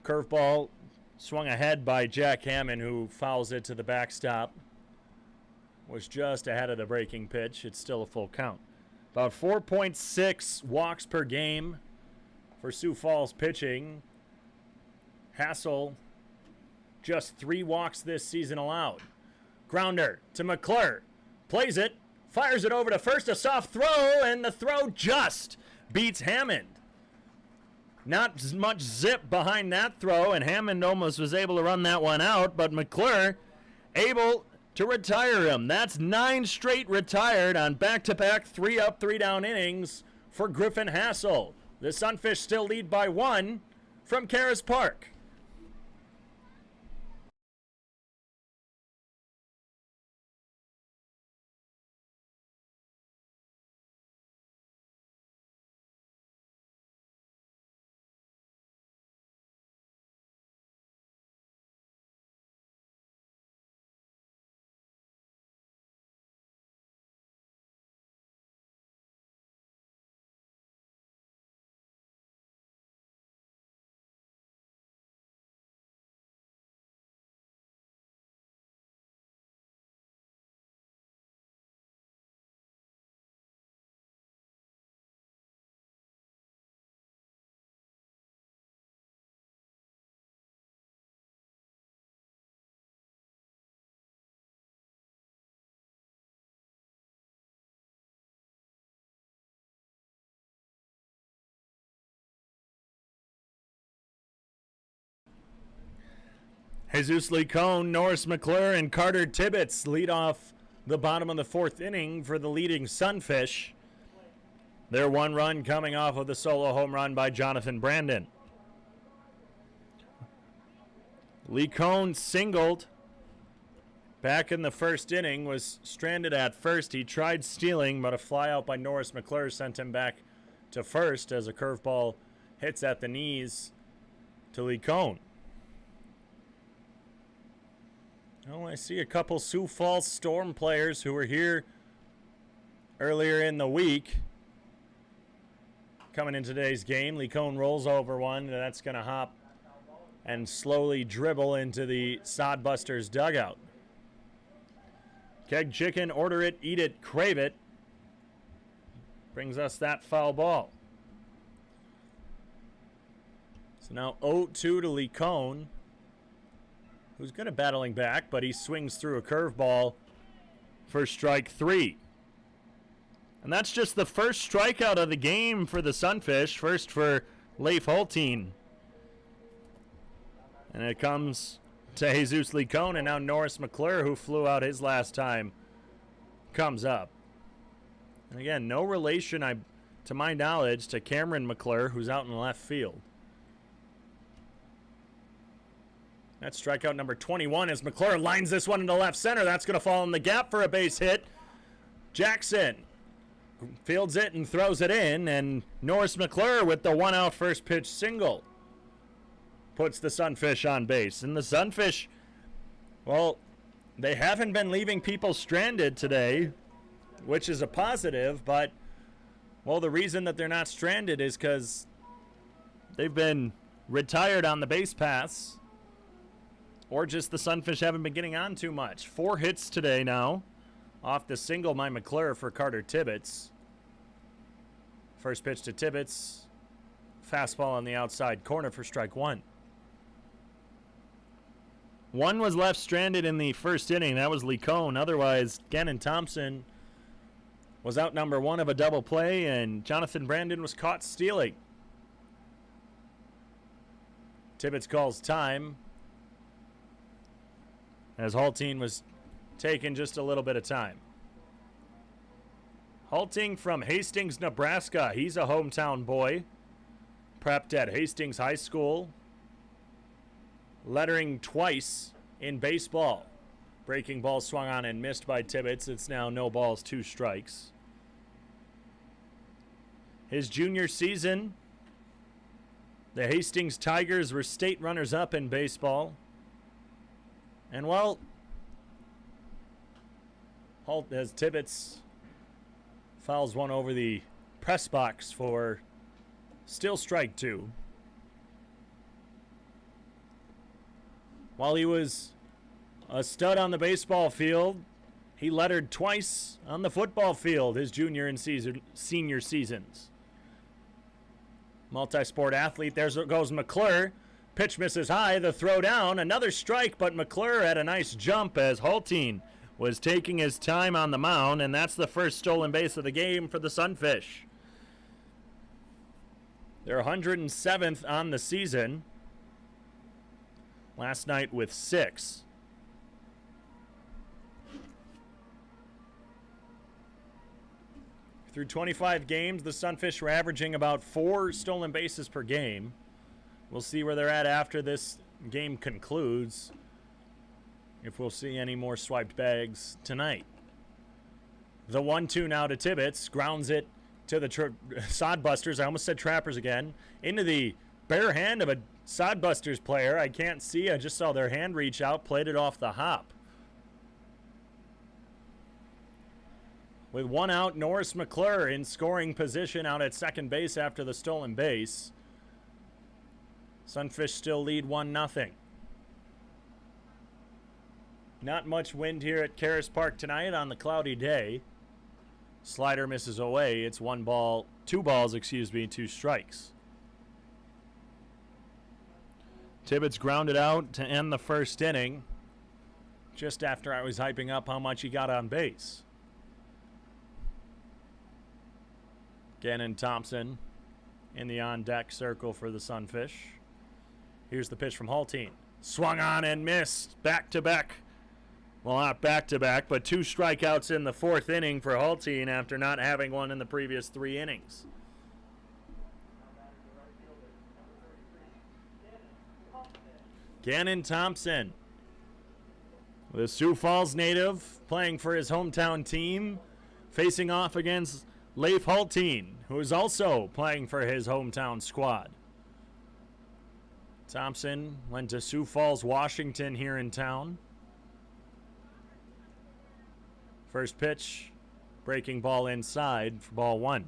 Curveball swung ahead by Jack Hammond, who fouls it to the backstop. Was just ahead of the breaking pitch. It's still a full count. About 4.6 walks per game for Sioux Falls pitching. Hassel, just 3 walks this season allowed. Grounder to Mcclure. Plays it. Fires it over to first. A soft throw, and the throw just beats Hammond. Not much zip behind that throw, and Hammond almost was able to run that one out, but Mcclure able to retire him. That's 9 straight retired on back-to-back 3-up, 3-down innings for Griffin Hassel. The Sunfish still lead by 1 from Karras Park. Jesus Licon, Norris Mcclure, and Carter Tibbetts lead off the bottom of the 4th inning for the leading Sunfish. Their 1 run coming off of the solo home run by Jonathan Brandon. Licon singled back in the first inning, was stranded at first. He tried stealing, but a fly out by Norris Mcclure sent him back to first as a curveball hits at the knees to Licone. Oh, I see a couple Sioux Falls Storm players who were here earlier in the week coming in today's game. Licone rolls over one, and that's going to hop and slowly dribble into the Sodbusters dugout. Keg chicken, order it, eat it, crave it. Brings us that foul ball. So now 0-2 to Licone, who's good at battling back, but he swings through a curveball for strike 3. And that's just the first strikeout of the game for the Sunfish. First for Leif Hulteen. And it comes to Jesus Licone, and now Norris Mcclure, who flew out his last time, comes up. And again, no relation, to my knowledge, to Cameron Mcclure, who's out in left field. That's strikeout number 21 as Mcclure lines this one into left center. That's going to fall in the gap for a base hit. Jackson fields it and throws it in, and Norris Mcclure with the one-out first pitch single puts the Sunfish on base. And the Sunfish, well, they haven't been leaving people stranded today, which is a positive, but, well, the reason that they're not stranded is because they've been retired on the base paths, or just the Sunfish haven't been getting on too much. 4 hits today now off the single by Mcclure for Carter Tibbetts. First pitch to Tibbetts. Fastball on the outside corner for strike 1. One was left stranded in the first inning. That was Licone. Otherwise, Gannon Thompson was out number 1 of a double play, and Jonathan Brandon was caught stealing. Tibbetts calls time, as Hulteen was taking just a little bit of time. Hulteen from Hastings, Nebraska. He's a hometown boy. Prepped at Hastings High School. Lettering twice in baseball. Breaking ball swung on and missed by Tibbetts. It's now no balls, 2 strikes. His junior season, the Hastings Tigers were state runners-up in baseball. And, well, as Tibbetts fouls one over the press box for still strike 2. While he was a stud on the baseball field, he lettered twice on the football field his junior and senior seasons. Multi-sport athlete. There goes Mcclure. Pitch misses high, the throw down, another strike, but Mcclure had a nice jump as Hulteen was taking his time on the mound, and that's the first stolen base of the game for the Sunfish. They're 107th on the season. Last night with 6. Through 25 games, the Sunfish were averaging about 4 stolen bases per game. We'll see where they're at after this game concludes, if we'll see any more swiped bags tonight. The 1-2 now to Tibbetts. Grounds it to the Sodbusters. I almost said Trappers again. Into the bare hand of a Sodbusters player. I can't see. I just saw their hand reach out. Played it off the hop. With 1 out, Norris Mcclure in scoring position out at second base after the stolen base. Sunfish still lead 1-0. Not much wind here at Karras Park tonight on the cloudy day. Slider misses away. It's 2 balls, 2 strikes. Tibbetts grounded out to end the first inning, just after I was hyping up how much he got on base. Gannon Thompson in the on-deck circle for the Sunfish. Here's the pitch from Hulteen. Swung on and missed. Back-to-back. Well, not back-to-back, but 2 strikeouts in the 4th inning for Hulteen after not having one in the previous 3 innings. Gannon Thompson The Sioux Falls native playing for his hometown team, facing off against Leif Hulteen, who is also playing for his hometown squad. Thompson went to Sioux Falls, Washington here in town. First pitch, breaking ball inside for ball one.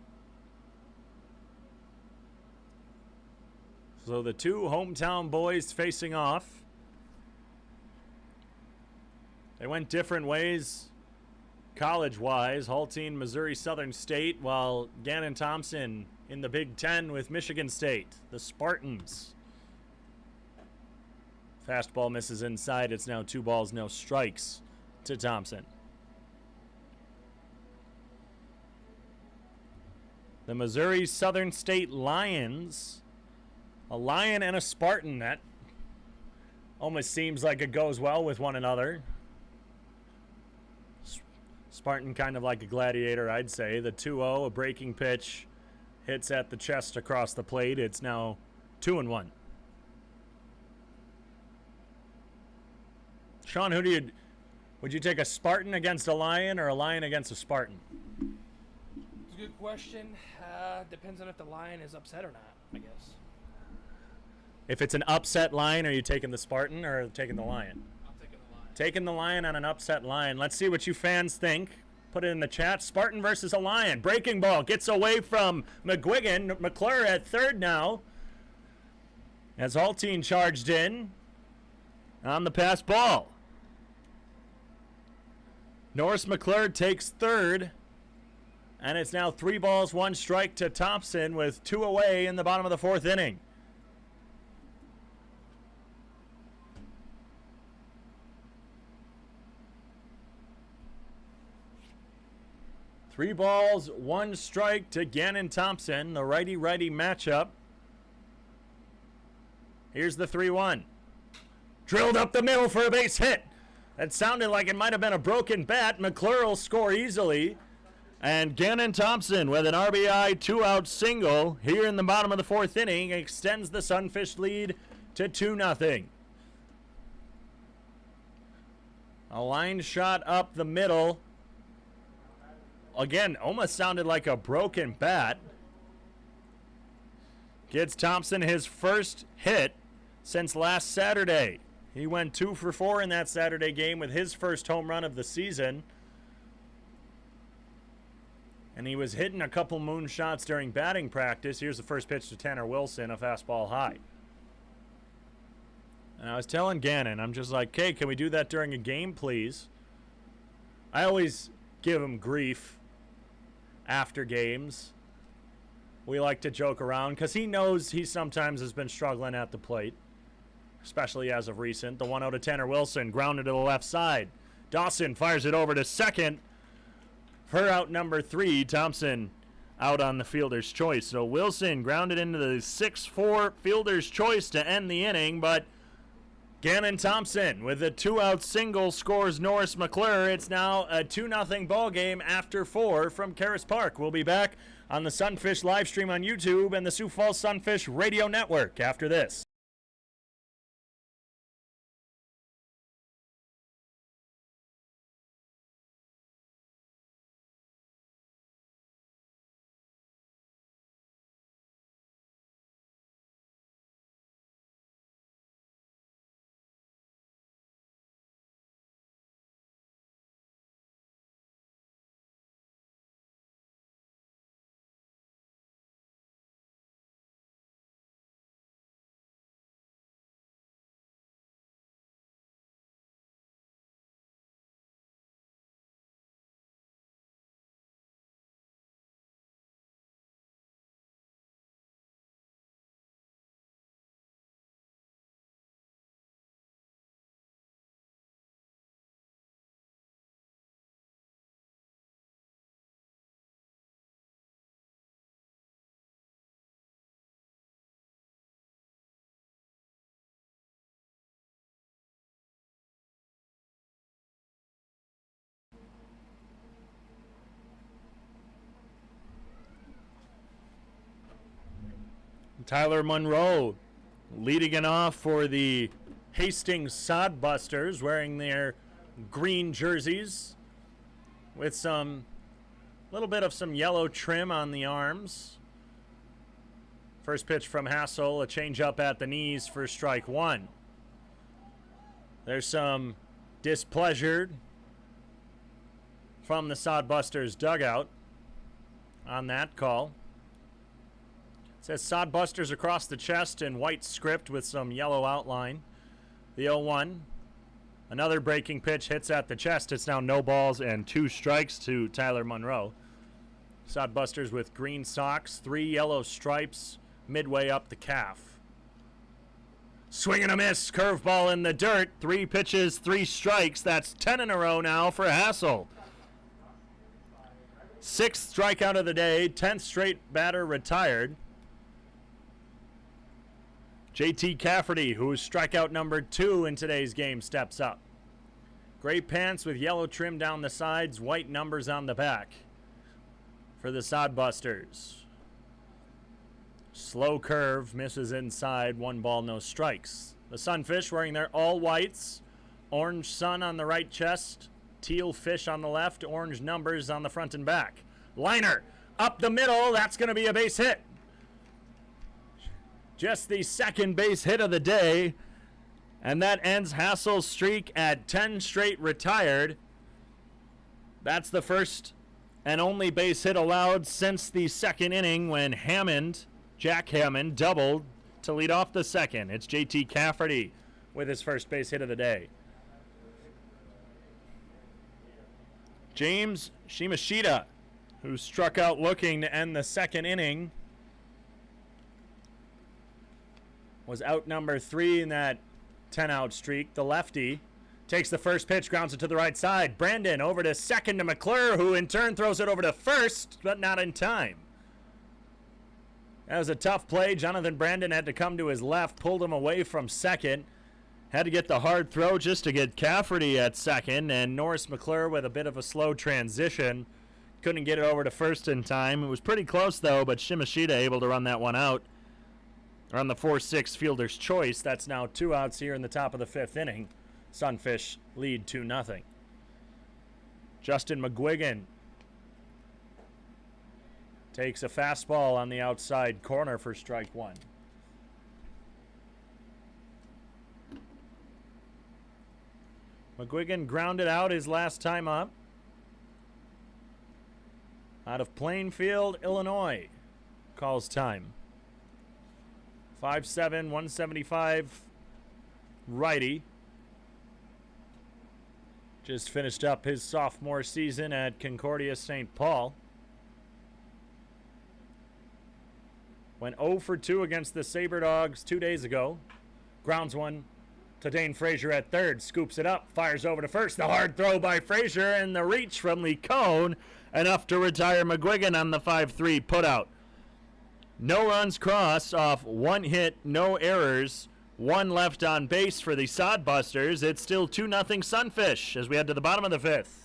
So the two hometown boys facing off. They went different ways college-wise. Hulteen, Missouri Southern State, while Gannon Thompson in the Big Ten with Michigan State, the Spartans. Fastball misses inside. It's now 2 balls, no strikes to Thompson. The Missouri Southern State Lions, a Lion and a Spartan. That almost seems like it goes well with one another. Spartan kind of like a gladiator, I'd say. The 2-0, a breaking pitch, hits at the chest across the plate. It's now 2-1. Sean, would you take a Spartan against a Lion or a Lion against a Spartan? It's a good question. Depends on if the Lion is upset or not, I guess. If it's an upset Lion, are you taking the Spartan or taking the Lion? I'm taking the Lion. Taking the Lion on an upset Lion. Let's see what you fans think. Put it in the chat. Spartan versus a Lion. Breaking ball gets away from McGuigan. McClure at third now. As Hulteen charged in on the pass ball. Norris Mcclure takes third. And it's now 3 balls, 1 strike to Thompson with 2 away in the bottom of the 4th inning. Three balls, 1 strike to Gannon Thompson, the righty-righty matchup. Here's the 3-1. Drilled up the middle for a base hit. That sounded like it might have been a broken bat. McClure will score easily. And Gannon Thompson with an RBI 2-out single here in the bottom of the 4th inning extends the Sunfish lead to 2-0. A line shot up the middle. Again, almost sounded like a broken bat. Gets Thompson his first hit since last Saturday. He went 2 for 4 in that Saturday game with his first home run of the season. And he was hitting a couple moonshots during batting practice. Here's the first pitch to Tanner Wilson, a fastball high. And I was telling Gannon, I'm just like, hey, can we do that during a game, please? I always give him grief after games. We like to joke around because he knows he sometimes has been struggling at the plate, especially as of recent. The 1-0 to Tanner Wilson, grounded to the left side. Dawson fires it over to second. For out number 3, Thompson out on the fielder's choice. So Wilson grounded into the 6-4 fielder's choice to end the inning, but Gannon Thompson with a 2-out single scores Norris Mcclure. It's now a 2-0 ball game after 4 from Karras Park. We'll be back on the Sunfish live stream on YouTube and the Sioux Falls Sunfish Radio Network after this. Tyler Monroe leading it off for the Hastings Sodbusters, wearing their green jerseys with some little bit of some yellow trim on the arms. First pitch from Hassel, a changeup at the knees for strike one. There's some displeasure from the Sodbusters dugout on that call. It says Sodbusters across the chest in white script with some yellow outline. The 0-1. Another breaking pitch hits at the chest. It's now no balls and 2 strikes to Tyler Monroe. Sodbusters with green socks, 3 yellow stripes midway up the calf. Swing and a miss, curveball in the dirt. 3 pitches, 3 strikes. That's 10 in a row now for Hassel. 6th strikeout of the day, 10th straight batter retired. JT Cafferty, who is strikeout number 2 in today's game, steps up. Gray pants with yellow trim down the sides, white numbers on the back for the Sodbusters. Slow curve, misses inside, 1 ball, no strikes. The Sunfish wearing their all whites, orange sun on the right chest, teal fish on the left, orange numbers on the front and back. Liner up the middle, that's going to be a base hit. Just the 2nd base hit of the day, and that ends Hassel's streak at 10 straight retired. That's the first and only base hit allowed since the 2nd inning when Jack Hammond doubled to lead off the 2nd. It's JT Cafferty with his first base hit of the day. James Shimashita, who struck out looking to end the 2nd inning, was out number 3 in that 10-out streak. The lefty takes the first pitch, grounds it to the right side. Brandon over to second to Mcclure, who in turn throws it over to first, but not in time. That was a tough play. Jonathan Brandon had to come to his left, pulled him away from second. Had to get the hard throw just to get Cafferty at second, and Norris Mcclure with a bit of a slow transition. Couldn't get it over to first in time. It was pretty close, though, but Shimashita able to run that one out. On the 4-6 fielder's choice, that's now 2 outs here in the top of the 5th inning. Sunfish lead 2-0. Justin McGuigan takes a fastball on the outside corner for strike 1. McGuigan grounded out his last time up. Out of Plainfield, Illinois. Calls time. 5'7", 175 righty. Just finished up his sophomore season at Concordia St. Paul. Went 0 for 2 against the Sabre Dogs 2 days ago. Grounds one to Dane Frazier at third. Scoops it up. Fires over to first. The hard throw by Frazier and the reach from Lee Cone. Enough to retire McGuigan on the 5-3 putout. No runs crossed off 1 hit, no errors. 1 left on base for the Sodbusters. It's still 2-0 Sunfish as we head to the bottom of the 5th.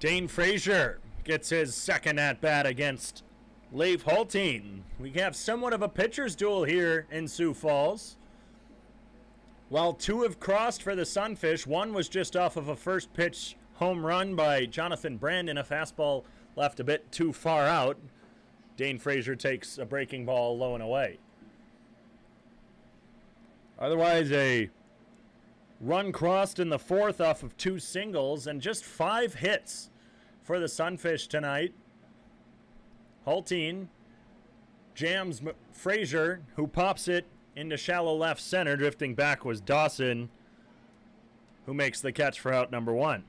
Dane Frazier gets his second at-bat against Leif Hulteen. We have somewhat of a pitcher's duel here in Sioux Falls. While two have crossed for the Sunfish, one was just off of a first pitch home run by Jonathan Brandon. A fastball left a bit too far out. Dane Frazier takes a breaking ball low and away. Otherwise, a run crossed in the fourth off of two singles and just 5 hits for the Sunfish tonight. Hulteen jams Frazier, who pops it into shallow left center. Drifting back was Dawson, who makes the catch for out number 1.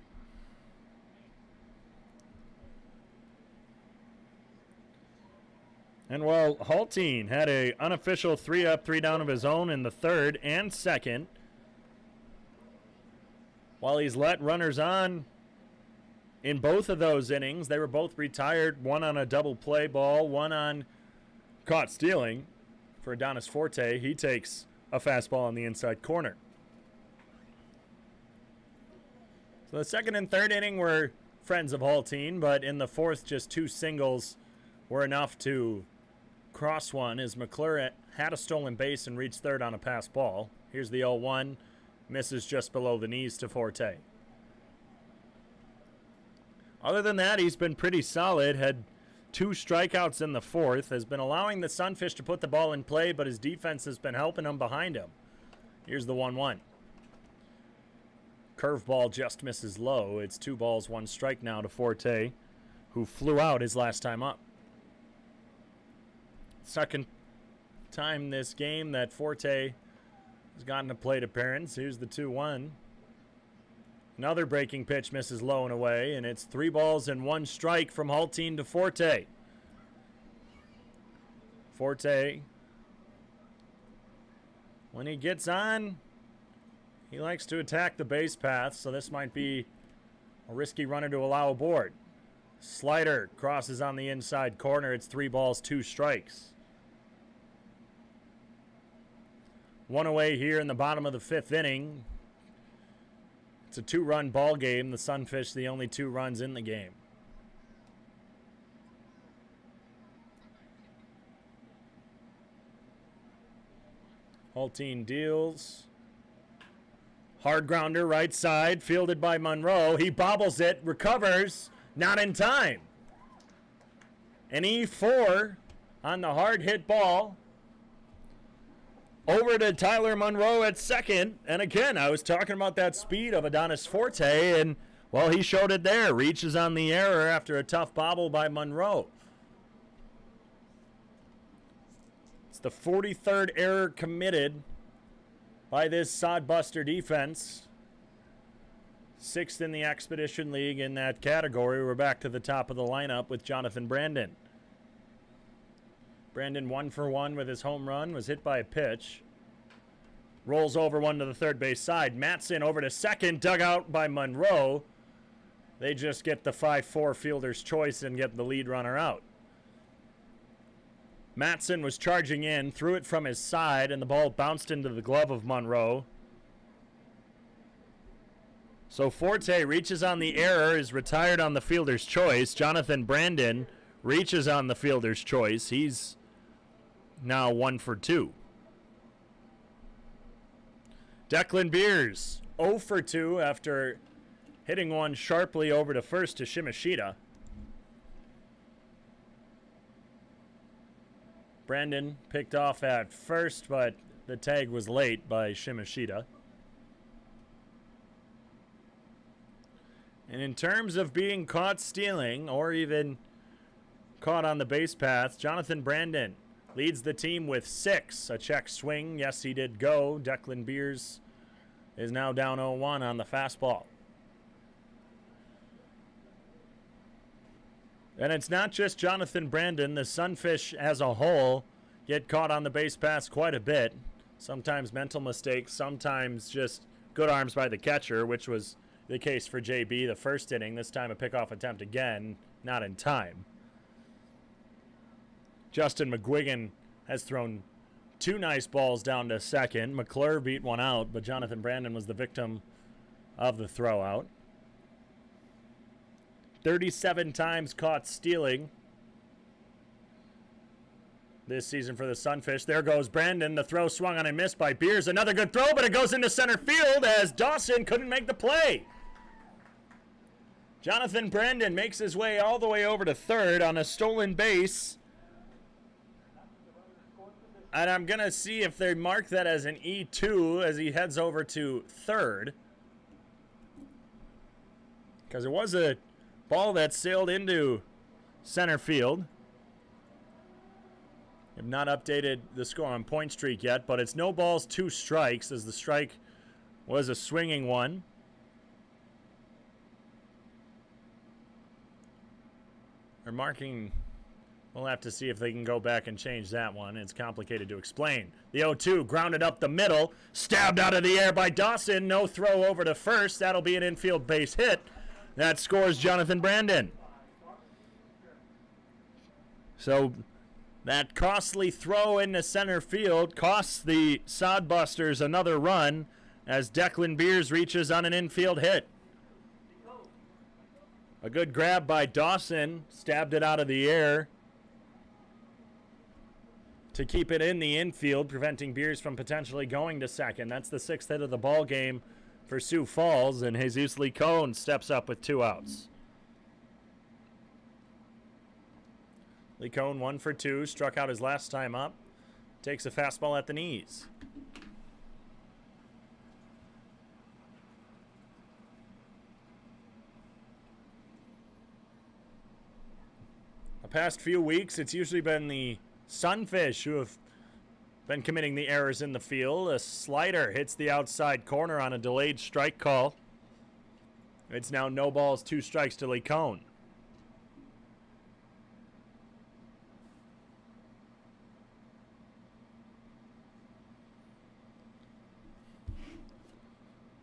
And while Hulteen had an unofficial 3-up, 3-down of his own in the third and second, while he's let runners on in both of those innings, they were both retired, one on a double play ball, one on caught stealing for Adonis Forte. He takes a fastball on the inside corner. So the second and third inning were friends of Hulteen, but in the fourth, just 2 singles were enough to cross one as Mcclure had a stolen base and reached third on a pass ball. Here's the 0-1. Misses just below the knees to Forte. Other than that, he's been pretty solid. Had 2 strikeouts in the fourth. Has been allowing the Sunfish to put the ball in play, but his defense has been helping him behind him. Here's the 1-1. Curveball just misses low. It's 2 balls, 1 strike now to Forte, who flew out his last time up. Second time this game that Forte has gotten a plate appearance. Here's the 2-1. Another breaking pitch misses low and away, and it's 3 balls and 1 strike from Hulteen to Forte. Forte, when he gets on, he likes to attack the base path, so this might be a risky runner to allow aboard. Slider crosses on the inside corner. It's 3 balls, 2 strikes. 1 away here in the bottom of the 5th inning. It's a 2-run ball game. The Sunfish, the only 2 runs in the game. Hulteen deals. Hard grounder right side, fielded by Monroe. He bobbles it, recovers, not in time. An E4 on the hard hit ball. Over to Tyler Monroe at second. And again, I was talking about that speed of Adonis Forte, and, well, he showed it there. Reaches on the error after a tough bobble by Monroe. It's the 43rd error committed by this Sodbuster defense. 6th in the Expedition League in that category. We're back to the top of the lineup with Jonathan Brandon. Brandon 1 for 1 with his home run, was hit by a pitch. Rolls over one to the third base side. Matson over to second, dug out by Monroe. They just get the 5-4 fielder's choice and get the lead runner out. Matson was charging in, threw it from his side, and the ball bounced into the glove of Monroe. So Forte reaches on the error, is retired on the fielder's choice. Jonathan Brandon reaches on the fielder's choice. He's now 1 for 2. Declan Beers 0 for 2 after hitting one sharply over to first to Shimashita. Brandon picked off at first, but the tag was late by Shimashita. And in terms of being caught stealing or even caught on the base path, Jonathan Brandon leads the team with 6. A check swing. Yes, he did go. Declan Beers is now down 0-1 on the fastball. And it's not just Jonathan Brandon. The Sunfish as a whole get caught on the base paths quite a bit. Sometimes mental mistakes, sometimes just good arms by the catcher, which was the case for JB the first inning. This time a pickoff attempt again, not in time. Justin McGuigan has thrown 2 nice balls down to second. McClure beat one out, but Jonathan Brandon was the victim of the throw out. 37 times caught stealing this season for the Sunfish. There goes Brandon. The throw swung on and missed by Beers. Another good throw, but it goes into center field as Dawson couldn't make the play. Jonathan Brandon makes his way all the way over to third on a stolen base. And I'm going to see if they mark that as an E2 as he heads over to third. Because it was a ball that sailed into center field. I've not updated the score on Point Streak yet, but it's no balls, 2 strikes, as the strike was a swinging one. They're marking. We'll have to see if they can go back and change that one. It's complicated to explain. The 0-2 grounded up the middle, stabbed out of the air by Dawson. No throw over to first. That'll be an infield base hit. That scores Jonathan Brandon. So that costly throw into center field costs the Sodbusters another run as Declan Beers reaches on an infield hit. A good grab by Dawson, stabbed it out of the air to keep it in the infield, preventing Beers from potentially going to second. That's the 6th hit of the ball game for Sioux Falls, and Jesus Licone steps up with 2 outs. Licone 1 for 2, struck out his last time up, takes a fastball at the knees. The past few weeks, it's usually been the Sunfish who have been committing the errors in the field. A slider hits the outside corner on a delayed strike call. It's now no balls, 2 strikes to Licone.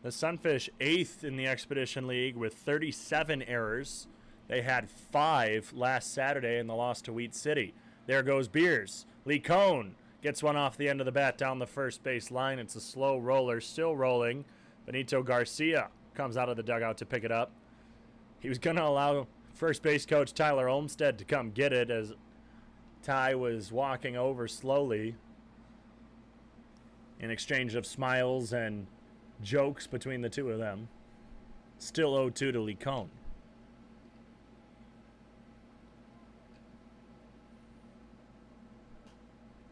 The Sunfish 8th in the Expedition League with 37 errors. They had 5 last Saturday in the loss to Wheat City. There goes Beers. Licone gets one off the end of the bat down the first base line. It's a slow roller, still rolling. Benito Garcia comes out of the dugout to pick it up. He was going to allow first base coach Tyler Olmstead to come get it as Ty was walking over slowly. In exchange of smiles and jokes between the two of them. Still 0-2 to Licone.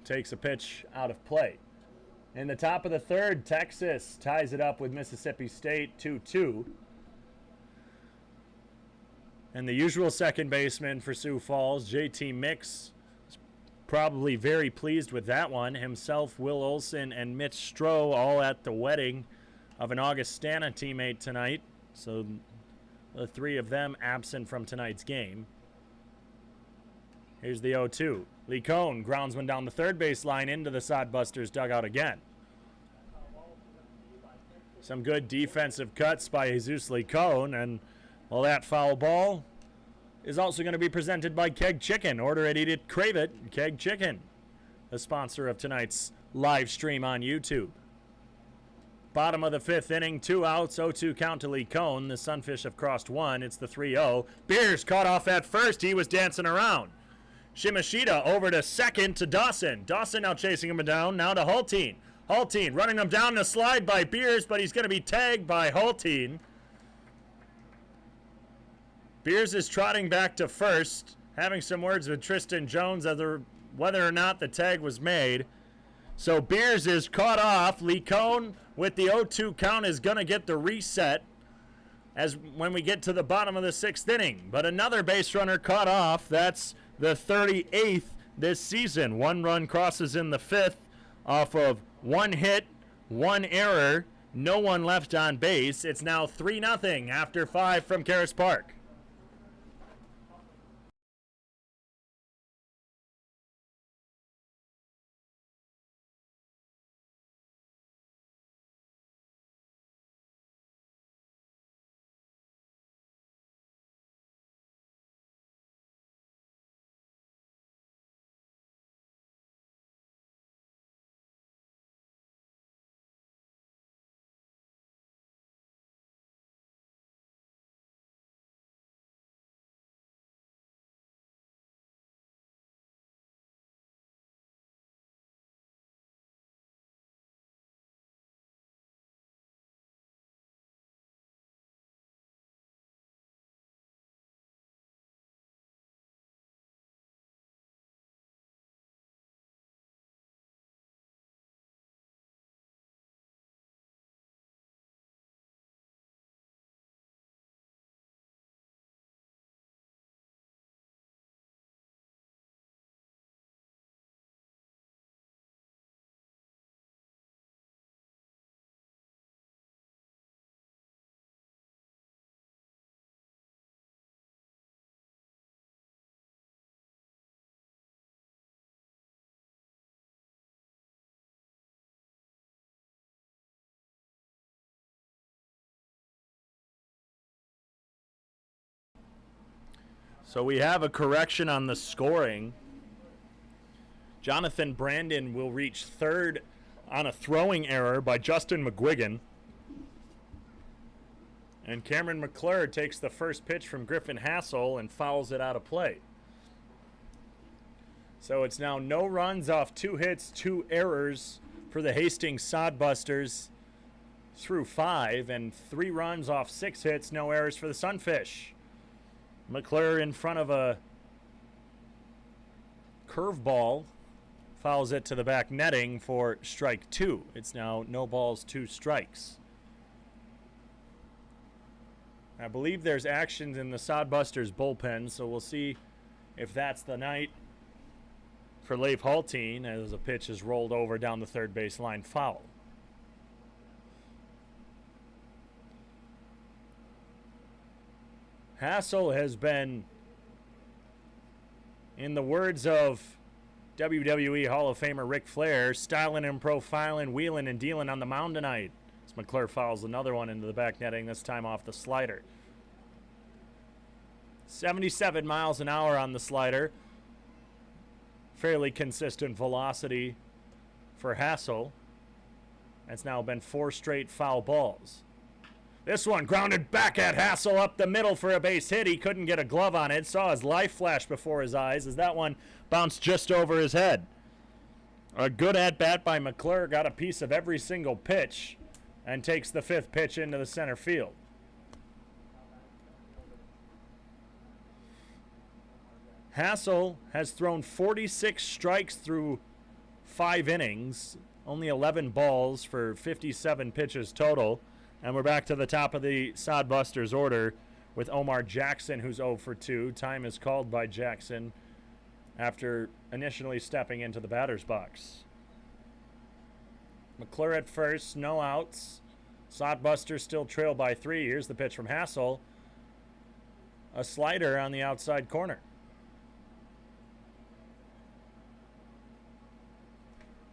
Takes a pitch out of play. In the top of the 3rd, Texas ties it up with Mississippi State 2-2. And the usual second baseman for Sioux Falls, JT Mix, is probably very pleased with that one. Himself, Will Olson, and Mitch Stroh all at the wedding of an Augustana teammate tonight. So the 3 of them absent from tonight's game. Here's the 0-2. Licone grounds one down the third base line into the Sodbusters dugout again. Some good defensive cuts by Jesus Licone, and well, that foul ball is also going to be presented by Keg Chicken. Order it, eat it, crave it. Keg Chicken, the sponsor of tonight's live stream on YouTube. Bottom of the 5th inning, 2 outs, 0-2 count to Licone. The Sunfish have crossed 1. It's the 3-0. Beers caught off at first. He was dancing around. Shimashita over to second to Dawson. Dawson now chasing him down. Now to Hulteen. Hulteen running him down the slide by Beers, but he's going to be tagged by Hulteen. Beers is trotting back to first, having some words with Tristan Jones as to whether or not the tag was made. So Beers is caught off. Licone with the 0-2 count is going to get the reset as when we get to the bottom of the 6th inning. But another base runner caught off. That's the 38th this season. 1 run crosses in the 5th off of 1 hit, 1 error, no one left on base. It's now 3-0 after 5 from Karras Park. So we have a correction on the scoring. Jonathan Brandon will reach third on a throwing error by Justin McGuigan. And Cameron McClure takes the first pitch from Griffin Hassel and fouls it out of play. So it's now no runs off 2 hits, 2 errors for the Hastings Sodbusters through 5, and 3 runs off 6 hits, no errors for the Sunfish. McClure in front of a curveball, fouls it to the back netting for strike 2. It's now no balls, 2 strikes. I believe there's actions in the Sodbusters bullpen, so we'll see if that's the night for Leif Haltine as a pitch is rolled over down the third base line, foul. Hassel has been, in the words of WWE Hall of Famer Ric Flair, styling and profiling, wheeling and dealing on the mound tonight. As McClure fouls another one into the back netting, this time off the slider. 77 miles an hour on the slider. Fairly consistent velocity for Hassel. It's now been 4 straight foul balls. This one grounded back at Hassel up the middle for a base hit. He couldn't get a glove on it. Saw his life flash before his eyes as that one bounced just over his head. A good at-bat by McClure. Got a piece of every single pitch and takes the 5th pitch into the center field. Hassel has thrown 46 strikes through 5 innings. Only 11 balls for 57 pitches total. And we're back to the top of the Sodbusters order with Omar Jackson, who's 0 for 2. Time is called by Jackson after initially stepping into the batter's box. McClure at first, no outs. Sodbusters still trail by 3. Here's the pitch from Hassel. A slider on the outside corner.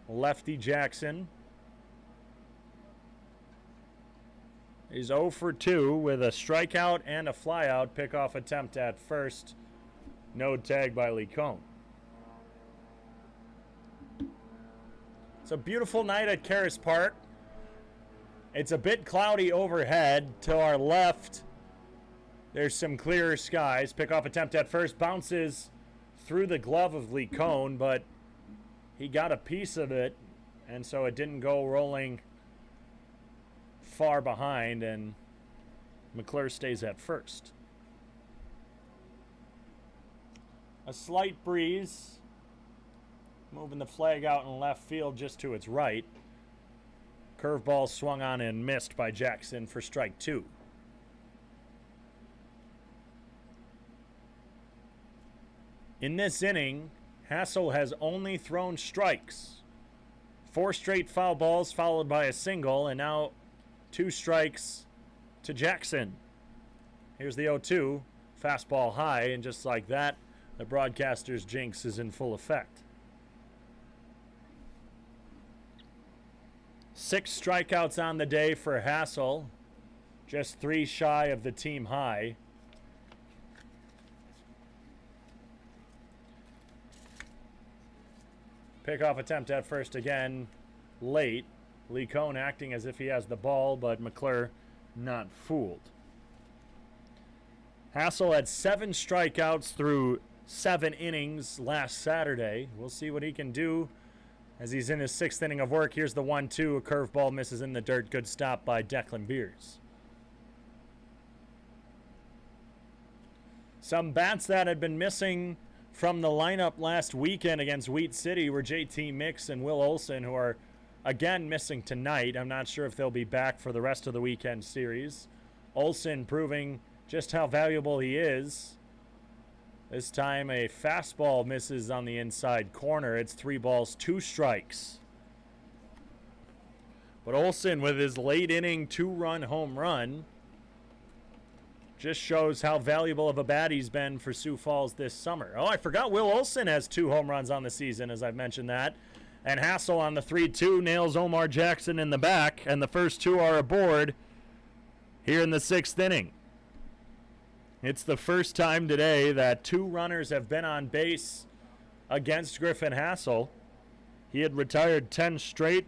Lefty Jackson. He's 0 for 2 with a strikeout and a flyout. Pickoff attempt at first. No tag by Lee Cohn. It's a beautiful night at Karras Park. It's a bit cloudy overhead. To our left, there's some clearer skies. Pickoff attempt at first. Bounces through the glove of Lee Cohn, but he got a piece of it, and so it didn't go rolling far behind, and McClure stays at first. A slight breeze, moving the flag out in left field just to its right. Curveball swung on and missed by Jackson for strike 2. In this inning, Hassel has only thrown strikes. 4 straight foul balls followed by a single, and now 2 strikes to Jackson. Here's the 0-2, fastball high, and just like that, the broadcaster's jinx is in full effect. 6 strikeouts on the day for Hassel, just 3 shy of the team high. Pickoff attempt at first again, late. Lee Cohn acting as if he has the ball, but McClure not fooled. Hassel had 7 strikeouts through 7 innings last Saturday. We'll see what he can do as he's in his 6th inning of work. Here's the 1-2. A curveball misses in the dirt. Good stop by Declan Beers. Some bats that had been missing from the lineup last weekend against Wheat City were JT Mix and Will Olson, who are again missing tonight. I'm not sure if they'll be back for the rest of the weekend series. Olson proving just how valuable he is. This time a fastball misses on the inside corner. It's 3 balls, 2 strikes. But Olson with his late inning 2-run home run just shows how valuable of a bat he's been for Sioux Falls this summer. Oh, I forgot Will Olson has 2 home runs on the season, as I've mentioned that. And Hassel on the 3-2 nails Omar Jackson in the back, and the first 2 are aboard here in the 6th inning. It's the first time today that 2 runners have been on base against Griffin Hassel. He had retired 10 straight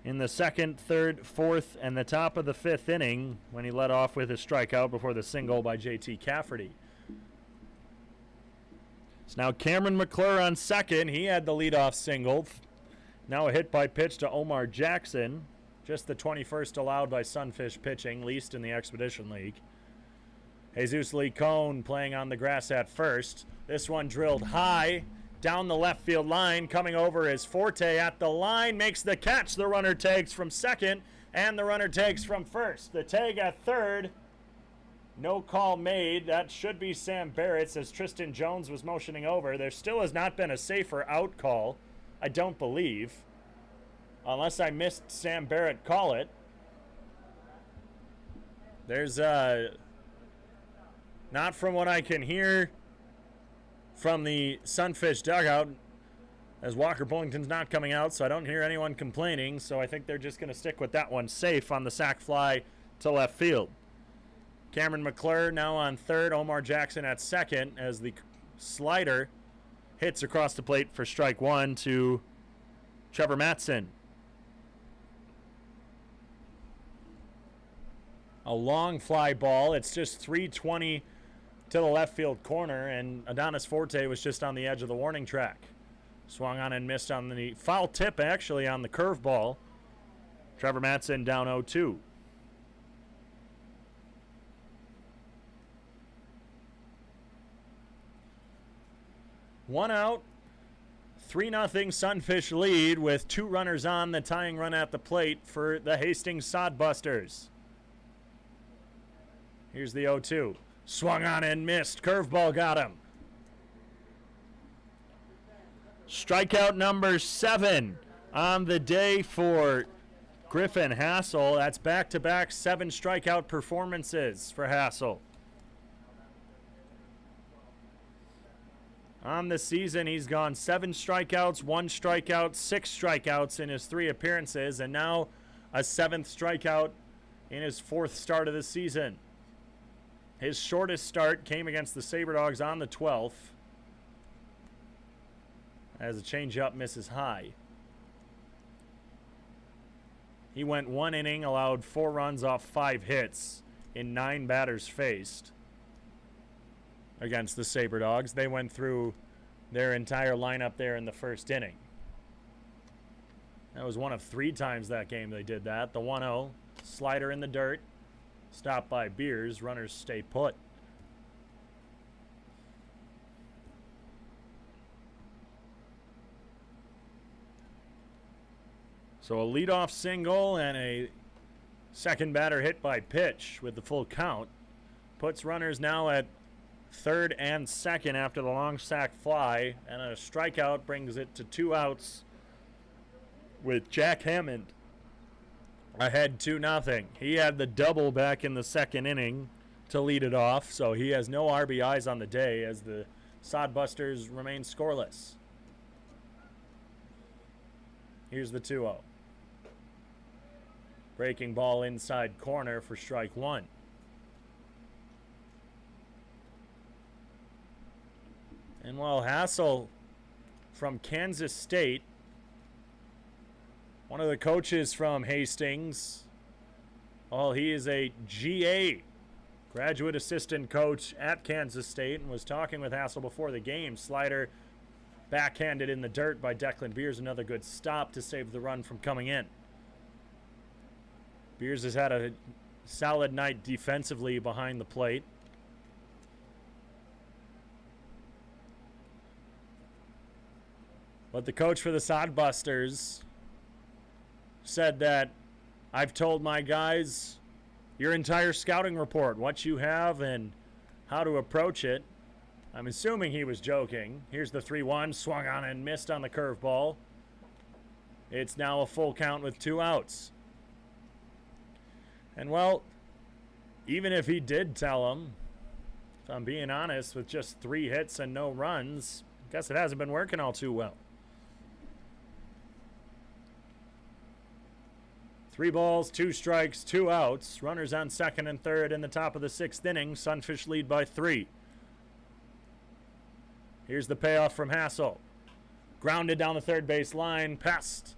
in the 2nd, 3rd, 4th, and the top of the 5th inning when he led off with a strikeout before the single by J.T. Cafferty. So now Cameron McClure on second. He had the leadoff single. Now a hit by pitch to Omar Jackson. Just the 21st allowed by Sunfish pitching, least in the Expedition League. Jesus Lee Cone playing on the grass at first. This one drilled high down the left field line. Coming over is Forte at the line. Makes the catch. The runner tags from second, and the runner tags from first. The tag at third. No call made. That should be Sam Barrett's as Tristan Jones was motioning over. There still has not been a safer out call, I don't believe. Unless I missed Sam Barrett call it. There's not from what I can hear from the Sunfish dugout, as Walker Bullington's not coming out, so I don't hear anyone complaining. So I think they're just going to stick with that one safe on the sac fly to left field. Cameron McClure now on third, Omar Jackson at second as the slider hits across the plate for strike one to Trevor Mattson. A long fly ball. It's just 320 to the left field corner, and Adonis Forte was just on the edge of the warning track. Swung on and missed on the foul tip, actually, on the curveball. Trevor Mattson down 0-2. One out, 3-0 Sunfish lead with 2 runners on, the tying run at the plate for the Hastings Sodbusters. Here's the 0-2. Swung on and missed. Curveball got him. Strikeout number 7 on the day for Griffin Hassel. That's back-to-back 7 strikeout performances for Hassel. On the season, he's gone 7 strikeouts, 1 strikeout, 6 strikeouts in his 3 appearances, and now a 7th strikeout in his 4th start of the season. His shortest start came against the SaberDogs on the 12th, as a changeup misses high. He went 1 inning, allowed 4 runs off 5 hits in 9 batters faced against the SaberDogs. They went through their entire lineup there in the first inning. That was one of 3 times that game they did that. The 1-0, slider in the dirt, stopped by Beers, runners stay put. So a leadoff single and a second batter hit by pitch with the full count puts runners now at third and second after the long sac fly, and a strikeout brings it to 2 outs with Jack Hammond ahead 2-0. He had the double back in the 2nd inning to lead it off, so he has no RBIs on the day as the Sodbusters remain scoreless. Here's the 2-0. Breaking ball inside corner for strike 1. And while Hassel from Kansas State, one of the coaches from Hastings, well, he is a GA, graduate assistant coach at Kansas State, and was talking with Hassel before the game. Slider backhanded in the dirt by Declan Beers, another good stop to save the run from coming in. Beers has had a solid night defensively behind the plate. But the coach for the Sodbusters said that, "I've told my guys your entire scouting report, what you have and how to approach it." I'm assuming he was joking. Here's the 3-1, swung on and missed on the curveball. It's now a full count with 2 outs. And well, even if he did tell him, if I'm being honest, with just 3 hits and no runs, I guess it hasn't been working all too well. 3 balls, 2 strikes, 2 outs. Runners on second and third in the top of the 6th inning. Sunfish lead by 3. Here's the payoff from Hassel. Grounded down the third base line, past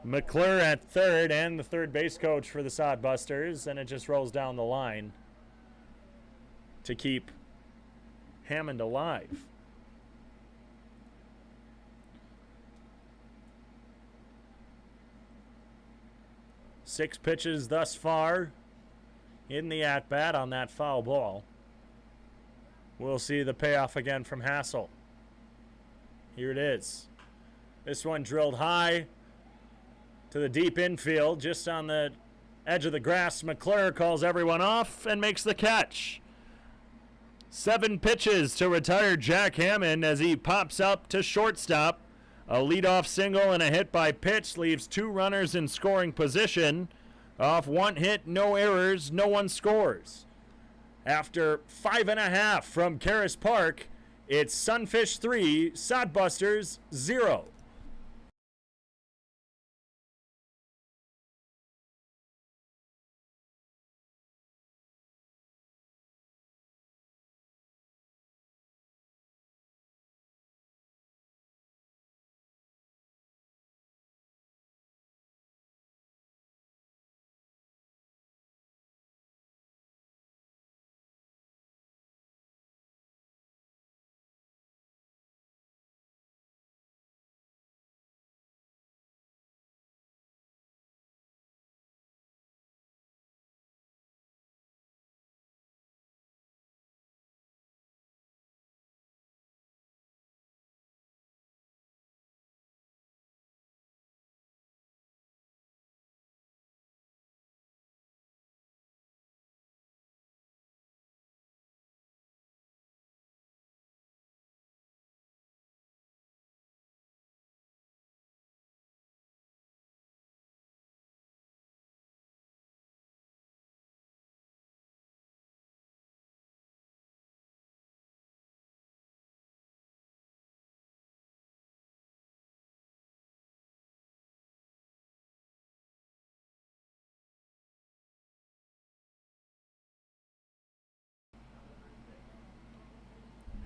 McClure at third and the third base coach for the Sodbusters, and it just rolls down the line to keep Hammond alive. Six pitches thus far in the at-bat on that foul ball. We'll see the payoff again from Hassel. Here it is. This one drilled high to the deep infield, just on the edge of the grass. McClure calls everyone off and makes the catch. 7 pitches to retired Jack Hammond as he pops up to shortstop. A leadoff single and a hit by pitch leaves 2 runners in scoring position. Off 1 hit, no errors, no one scores. After 5.5 from Karras Park, it's Sunfish 3, Sodbusters 0.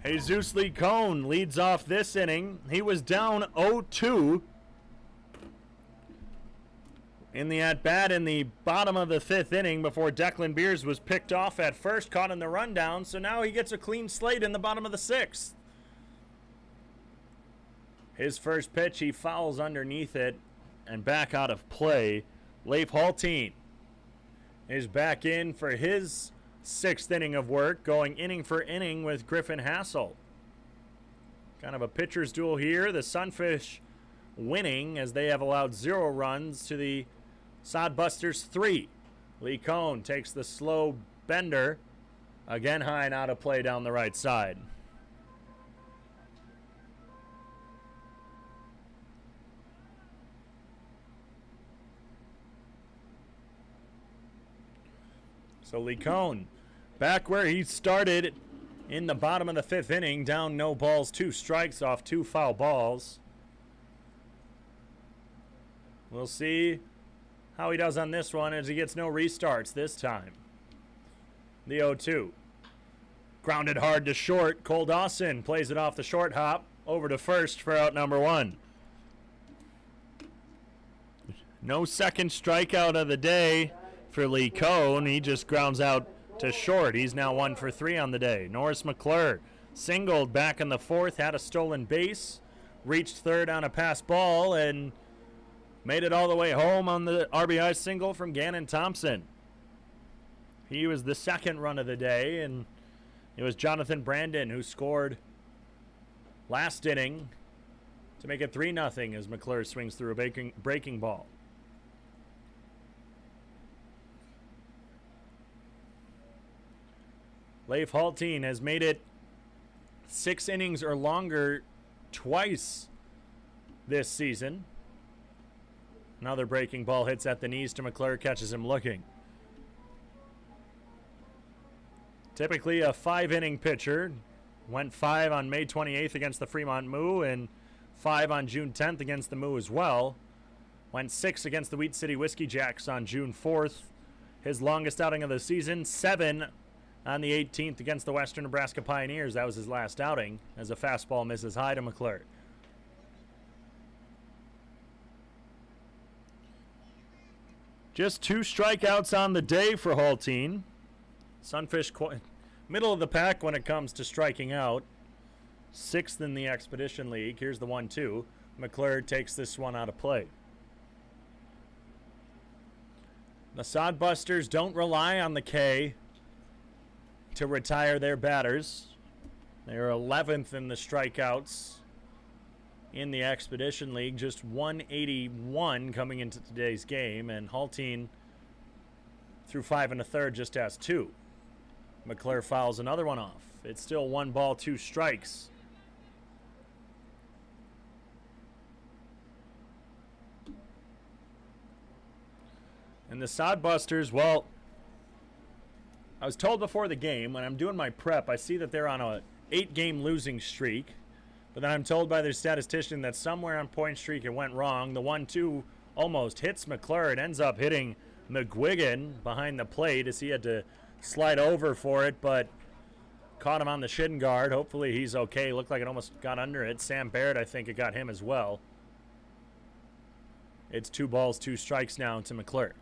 Jesus Lee Cone leads off this inning. He was down 0-2 in the at-bat in the bottom of the 5th inning before Declan Beers was picked off at first, caught in the rundown. So now he gets a clean slate in the bottom of the 6th. His first pitch, he fouls underneath it and back out of play. Leif Haltine is back in for his 6th inning of work, going inning for inning with Griffin Hassel. Kind of a pitcher's duel here. The Sunfish winning as they have allowed 0 runs to the Sodbusters 3. Lee Cone takes the slow bender, again high and out of play down the right side. So Lee Cone back where he started in the bottom of the 5th inning, down no balls, 2 strikes off 2 foul balls. We'll see how he does on this one as he gets no restarts this time. The 0-2. Grounded hard to short. Cole Dawson plays it off the short hop over to first for out number 1. No second strikeout of the day for Lee Cone. He just grounds out to short. He's now 1 for 3 on the day. Norris Mcclure singled back in the 4th, had a stolen base, reached third on a pass ball, and made it all the way home on the RBI single from Gannon Thompson. He was the 2nd run of the day, and it was Jonathan Brandon who scored last inning to make it 3-0 as McClure swings through a breaking ball. Leif Haltine has made it 6 innings or longer twice this season. Another breaking ball hits at the knees to McClure, catches him looking. Typically a 5-inning pitcher. Went 5 on May 28th against the Fremont Moo and 5 on June 10th against the Moo as well. Went 6 against the Wheat City Whiskey Jacks on June 4th. His longest outing of the season, 7 on the 18th against the Western Nebraska Pioneers. That was his last outing as a fastball misses high to Mcclure. Just 2 strikeouts on the day for Hulteen. Sunfish, middle of the pack when it comes to striking out. 6th in the Expedition League. Here's the 1-2. Mcclure takes this one out of play. The Sodbusters don't rely on the K to retire their batters. They're 11th in the strikeouts in the Expedition League, just 181 coming into today's game, and Hulteen through 5 1/3 just has 2. Mcclure fouls another one off. It's still 1 ball, 2 strikes. And the Sodbusters, well, I was told before the game, when I'm doing my prep, I see that they're on a 8-game losing streak. But then I'm told by their statistician that somewhere on point streak it went wrong. The 1-2 almost hits Mcclure. It ends up hitting McGuigan behind the plate as he had to slide over for it, but caught him on the shin guard. Hopefully he's okay. Looked like it almost got under it. Sam Baird, I think it got him as well. It's 2 balls, 2 strikes now to Mcclure.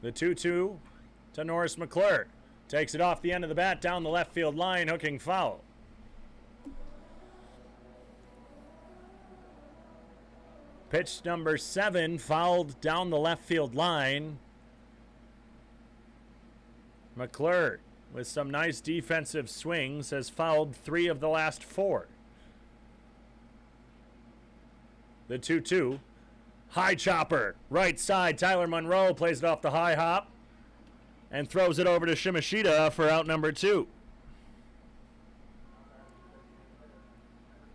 The 2-2 to Norris Mcclure. Takes it off the end of the bat down the left field line, hooking foul. Pitch number 7 fouled down the left field line. Mcclure, with some nice defensive swings, has fouled 3 of the last 4. The 2-2. High chopper, right side. Tyler Monroe plays it off the high hop and throws it over to Shimashita for out number 2.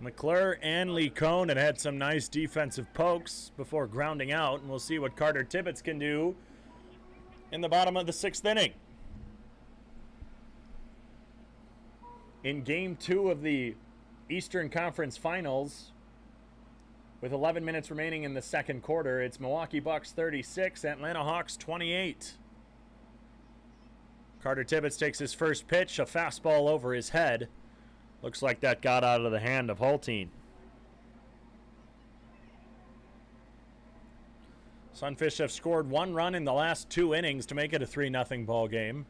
Mcclure and Lee Cohn had some nice defensive pokes before grounding out, and we'll see what Carter Tibbetts can do in the bottom of the 6th inning. In Game 2 of the Eastern Conference Finals, with 11 minutes remaining in the second quarter, it's Milwaukee Bucks 36, Atlanta Hawks 28. Carter Tibbetts takes his first pitch, a fastball over his head. Looks like that got out of the hand of Hulteen. Sunfish have scored 1 run in the last 2 innings to make it a 3-0 ball game.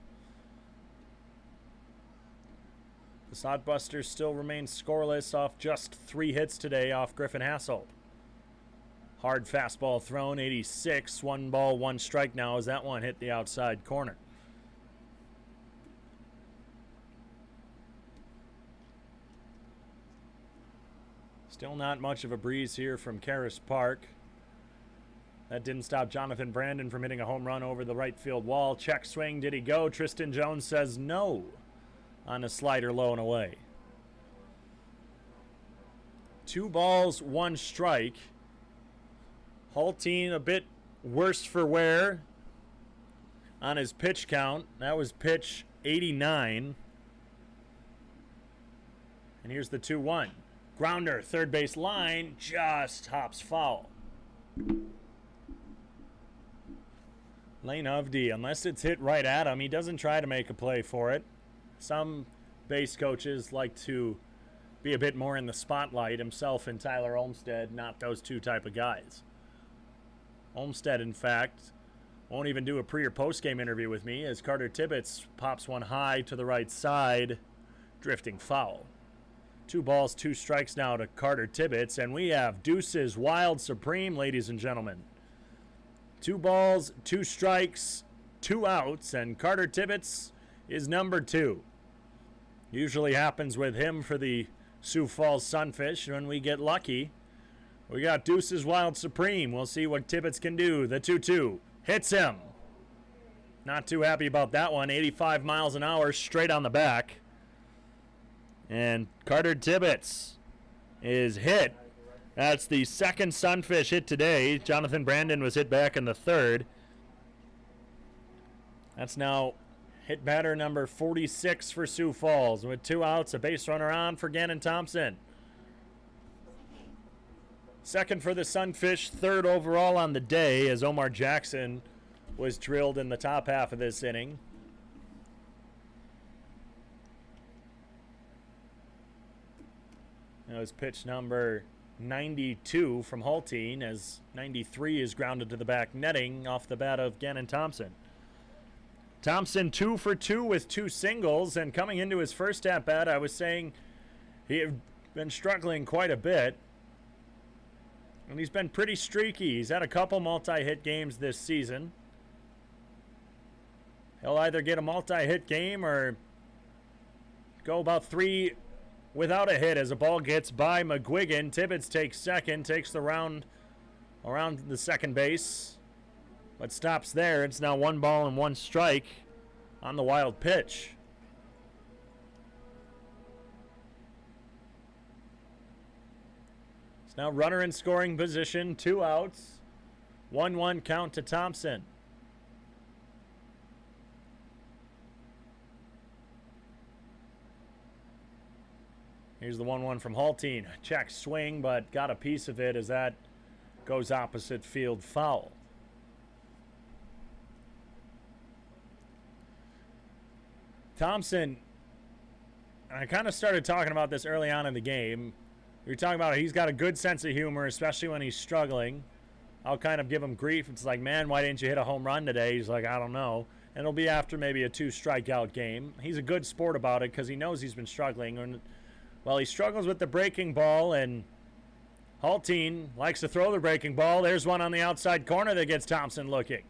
The Sodbusters still remain scoreless off just 3 hits today off Griffin Hasselt. Hard fastball thrown, 86. 1 ball, 1 strike now as that one hit the outside corner. Still not much of a breeze here from Karras Park. That didn't stop Jonathan Brandon from hitting a home run over the right field wall. Check swing, did he go? Tristan Jones says no on a slider low and away. 2 balls, 1 strike. Hulteen a bit worse for wear on his pitch count. That was pitch 89. And here's the 2-1. Grounder, third base line, just hops foul. Lane Hovde, unless it's hit right at him, he doesn't try to make a play for it. Some base coaches like to be a bit more in the spotlight. Himself and Tyler Olmstead, not those 2 type of guys. Olmstead, in fact, won't even do a pre- or post-game interview with me as Carter Tibbetts pops one high to the right side, drifting foul. 2 balls, 2 strikes now to Carter Tibbetts, and we have Deuces Wild Supreme, ladies and gentlemen. 2 balls, 2 strikes, 2 outs, and Carter Tibbetts is number 2. Usually happens with him for the Sioux Falls Sunfish when we get lucky. We got Deuces Wild Supreme. We'll see what Tibbetts can do. The 2-2 hits him. Not too happy about that one. 85 miles an hour straight on the back. And Carter Tibbetts is hit. That's the 2nd Sunfish hit today. Jonathan Brandon was hit back in the 3rd. That's now Hit batter number 46 for Sioux Falls. With 2 outs, a base runner on for Gannon Thompson. Second for the Sunfish, third overall on the day as Omar Jackson was drilled in the top half of this inning. That was pitch number 92 from Hulteen as 93 is grounded to the back netting off the bat of Gannon Thompson. Thompson 2 for 2 with 2 singles, and coming into his first at bat, I was saying he had been struggling quite a bit. And he's been pretty streaky. He's had a couple multi-hit games this season. He'll either get a multi-hit game or go about 3 without a hit as a ball gets by McGuigan. Tibbetts takes second, takes the round around the second base, but stops there. It's now 1 ball and 1 strike on the wild pitch. It's now runner in scoring position, 2 outs, 1-1 count to Thompson. Here's the 1-1 from Hulteen. Check swing, but got a piece of it as that goes opposite field foul. Thompson, I kind of started talking about this early on in the game. We were talking about he's got a good sense of humor, especially when he's struggling. I'll kind of give him grief. It's like, man, why didn't you hit a home run today? He's like, I don't know. And it'll be after maybe a 2-strikeout game. He's a good sport about it because he knows he's been struggling. And, well, he struggles with the breaking ball, and Hulteen likes to throw the breaking ball. There's one on the outside corner that gets Thompson looking.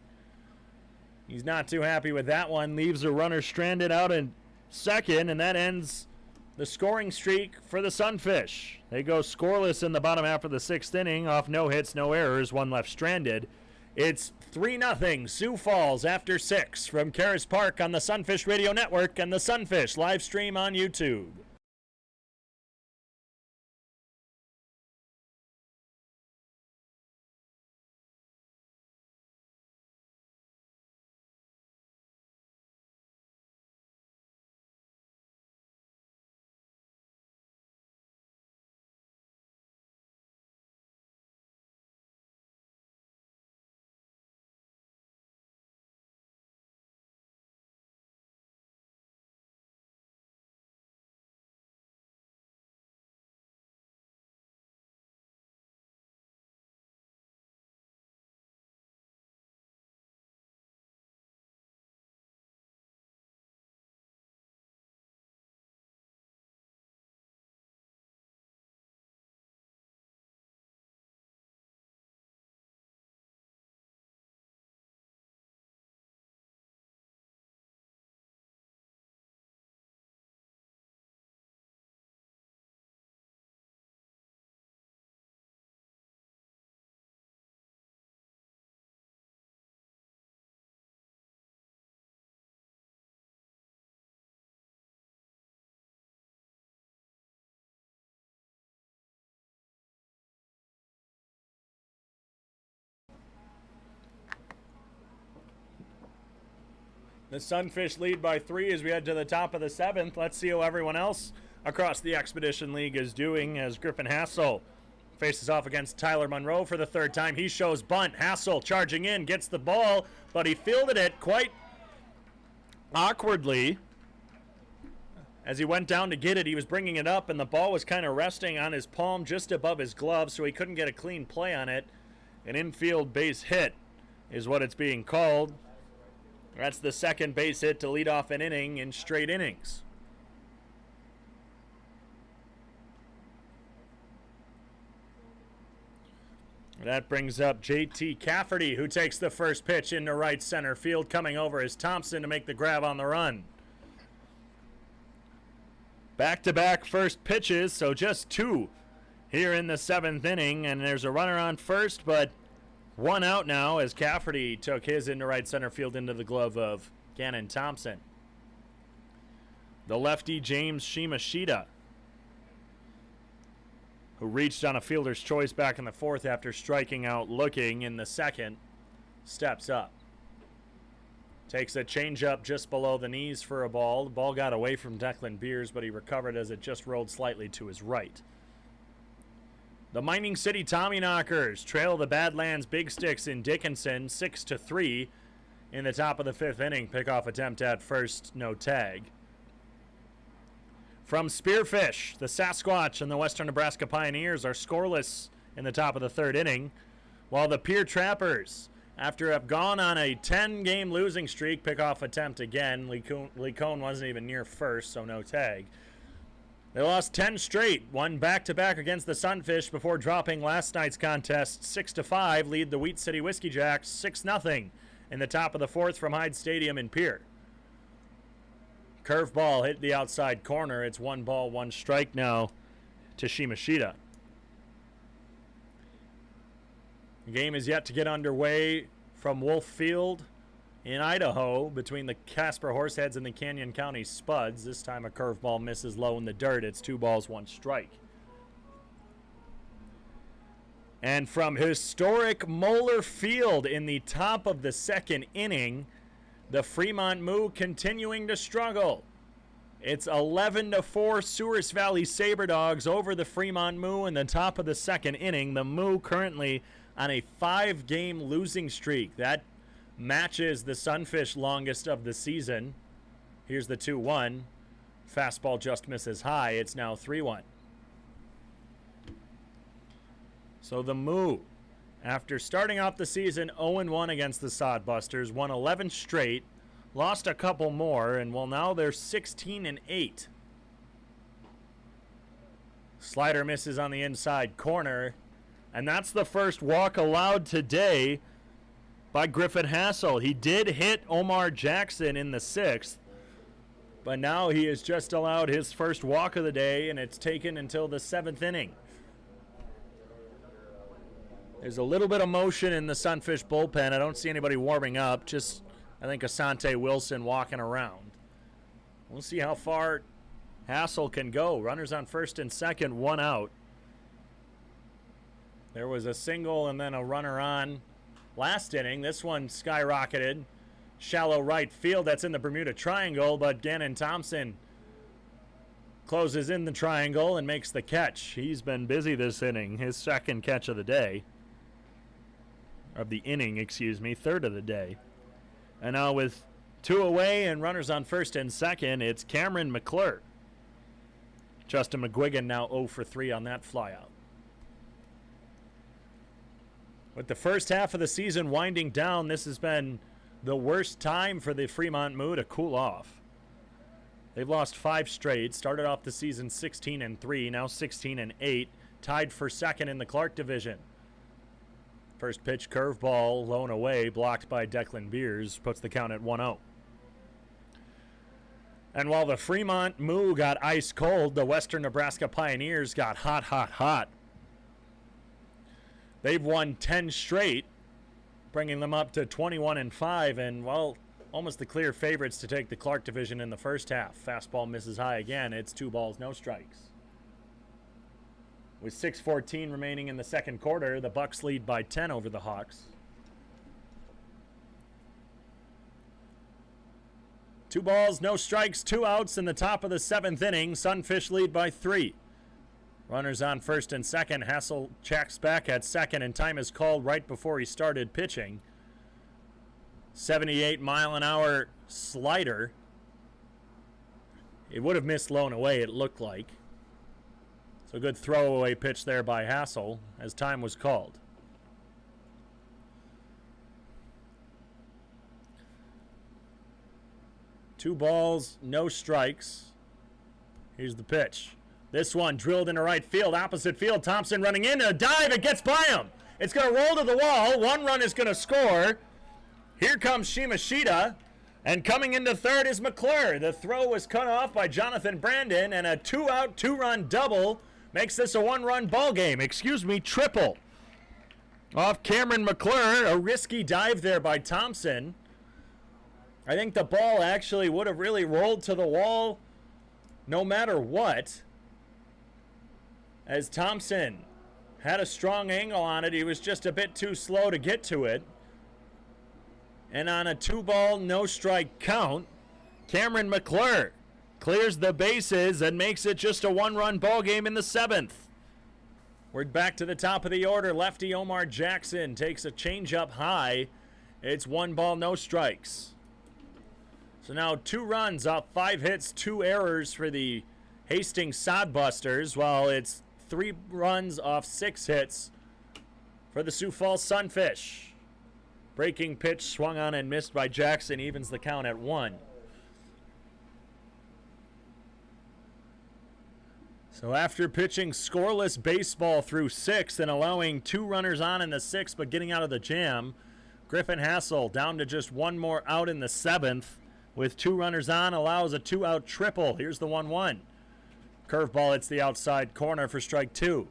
He's not too happy with that one. Leaves a runner stranded out in second, and that ends the scoring streak for the Sunfish. They go scoreless in the bottom half of the 6th inning off no hits, no errors, 1 left stranded. It's 3-0 Sioux Falls after 6 from Karras Park on the Sunfish Radio Network and the Sunfish live stream on YouTube. The Sunfish lead by 3 as we head to the top of the 7th. Let's see how everyone else across the Expedition League is doing as Griffin Hassel faces off against Tyler Monroe for the 3rd time. He shows bunt. Hassel charging in, gets the ball, but he fielded it quite awkwardly. As he went down to get it, he was bringing it up, and the ball was kind of resting on his palm just above his glove, so he couldn't get a clean play on it. An infield base hit is what it's being called. That's the 2nd base hit to lead off an inning in straight innings. That brings up JT Cafferty, who takes the first pitch into right center field. Coming over is Thompson to make the grab on the run. Back-to-back first pitches, so just 2 here in the 7th inning. And there's a runner on first, but 1 out now as Cafferty took his into right center field into the glove of Gannon Thompson. The lefty James Shimashita, who reached on a fielder's choice back in the 4th after striking out looking in the 2nd, steps up. Takes a changeup just below the knees for a ball. The ball got away from Declan Beers, but he recovered as it just rolled slightly to his right. The Mining City Tommyknockers trail the Badlands Big Sticks in Dickinson 6-3 in the top of the 5th inning. Pickoff attempt at first, no tag. From Spearfish, the Sasquatch and the Western Nebraska Pioneers are scoreless in the top of the 3rd inning, while the Pierre Trappers, after have gone on a 10-game losing streak, pickoff attempt again. Lee Cohn wasn't even near first, so no tag. They lost 10 straight, won back-to-back against the Sunfish before dropping last night's contest 6-5, lead the Wheat City Whiskey Jacks 6-0 in the top of the 4th from Hyde Stadium in Pierre. Curveball hit the outside corner. It's 1 ball, 1 strike now to Shimashita. The game is yet to get underway from Wolf Field in Idaho between the Casper Horseheads and the Canyon County Spuds. This time a curveball misses low in the dirt. It's 2 balls, 1 strike. And from historic Moeller Field in the top of the 2nd inning, the Fremont Moo continuing to struggle. It's 11-4 Sewers Valley Saberdogs over the Fremont Moo in the top of the 2nd inning. The Moo currently on a 5-game losing streak. That matches the Sunfish longest of the season. Here's the 2-1. Fastball just misses high. It's now 3-1. So the Moo, after starting off the season 0-1 against the Sodbusters, won 11 straight, lost a couple more, and well, now they're 16-8. Slider misses on the inside corner, and that's the first walk allowed today by Griffin Hassel. He did hit Omar Jackson in the 6th, but now he has just allowed his first walk of the day, and it's taken until the 7th inning. There's a little bit of motion in the Sunfish bullpen. I don't see anybody warming up, just I think Asante Wilson walking around. We'll see how far Hassel can go. Runners on 1st and 2nd, 1 out. There was a single and then a runner on last inning. This one skyrocketed. Shallow right field. That's in the Bermuda Triangle, but Gannon Thompson closes in the triangle and makes the catch. He's been busy this inning. His 2nd catch of the day. Of the inning, excuse me. 3rd of the day. And now with 2 away and runners on 1st and 2nd, it's Cameron McClure. Justin McGuigan now 0 for 3 on that flyout. With the first half of the season winding down, this has been the worst time for the Fremont Moo to cool off. They've lost 5 straight, started off the season 16-3, now 16-8, tied for 2nd in the Clark division. First pitch curveball, low and away, blocked by Declan Beers, puts the count at 1-0. And while the Fremont Moo got ice cold, the Western Nebraska Pioneers got hot, hot, hot. They've won 10 straight, bringing them up to 21-5, and, well, almost the clear favorites to take the Clark division in the first half. Fastball misses high again. It's 2 balls, no strikes. With 6:14 remaining in the 2nd quarter, the Bucks lead by 10 over the Hawks. 2 balls, no strikes, 2 outs in the top of the 7th inning. Sunfish lead by 3. Runners on 1st and 2nd. Hassel checks back at 2nd, and time is called right before he started pitching. 78-mile-an-hour slider. It would have missed low and away, it looked like. So a good throwaway pitch there by Hassel as time was called. Two balls, no strikes. Here's the pitch. This one drilled into right field, opposite field. Thompson running in, a dive, it gets by him. It's going to roll to the wall. 1 run is going to score. Here comes Shimashita, and coming into 3rd is McClure. The throw was cut off by Jonathan Brandon, and a 2-out, 2-run double makes this a 1-run ball game. Excuse me, triple. Off Cameron McClure, a risky dive there by Thompson. I think the ball actually would have really rolled to the wall no matter what, as Thompson had a strong angle on it. He was just a bit too slow to get to it. And on a 2-ball, no-strike count, Cameron McClure clears the bases and makes it just a 1-run ball game in the 7th. We're back to the top of the order. Lefty Omar Jackson takes a changeup high. It's 1 ball, no strikes. So now 2 runs off 5 hits, 2 errors for the Hastings Sodbusters, while it's 3 runs off 6 hits for the Sioux Falls Sunfish. Breaking pitch swung on and missed by Jackson evens the count at 1. So after pitching scoreless baseball through 6 and allowing 2 runners on in the 6th but getting out of the jam, Griffin Hassel down to just 1 more out in the 7th with 2 runners on, allows a 2-out triple. Here's the 1-1. Curveball hits the outside corner for strike 2.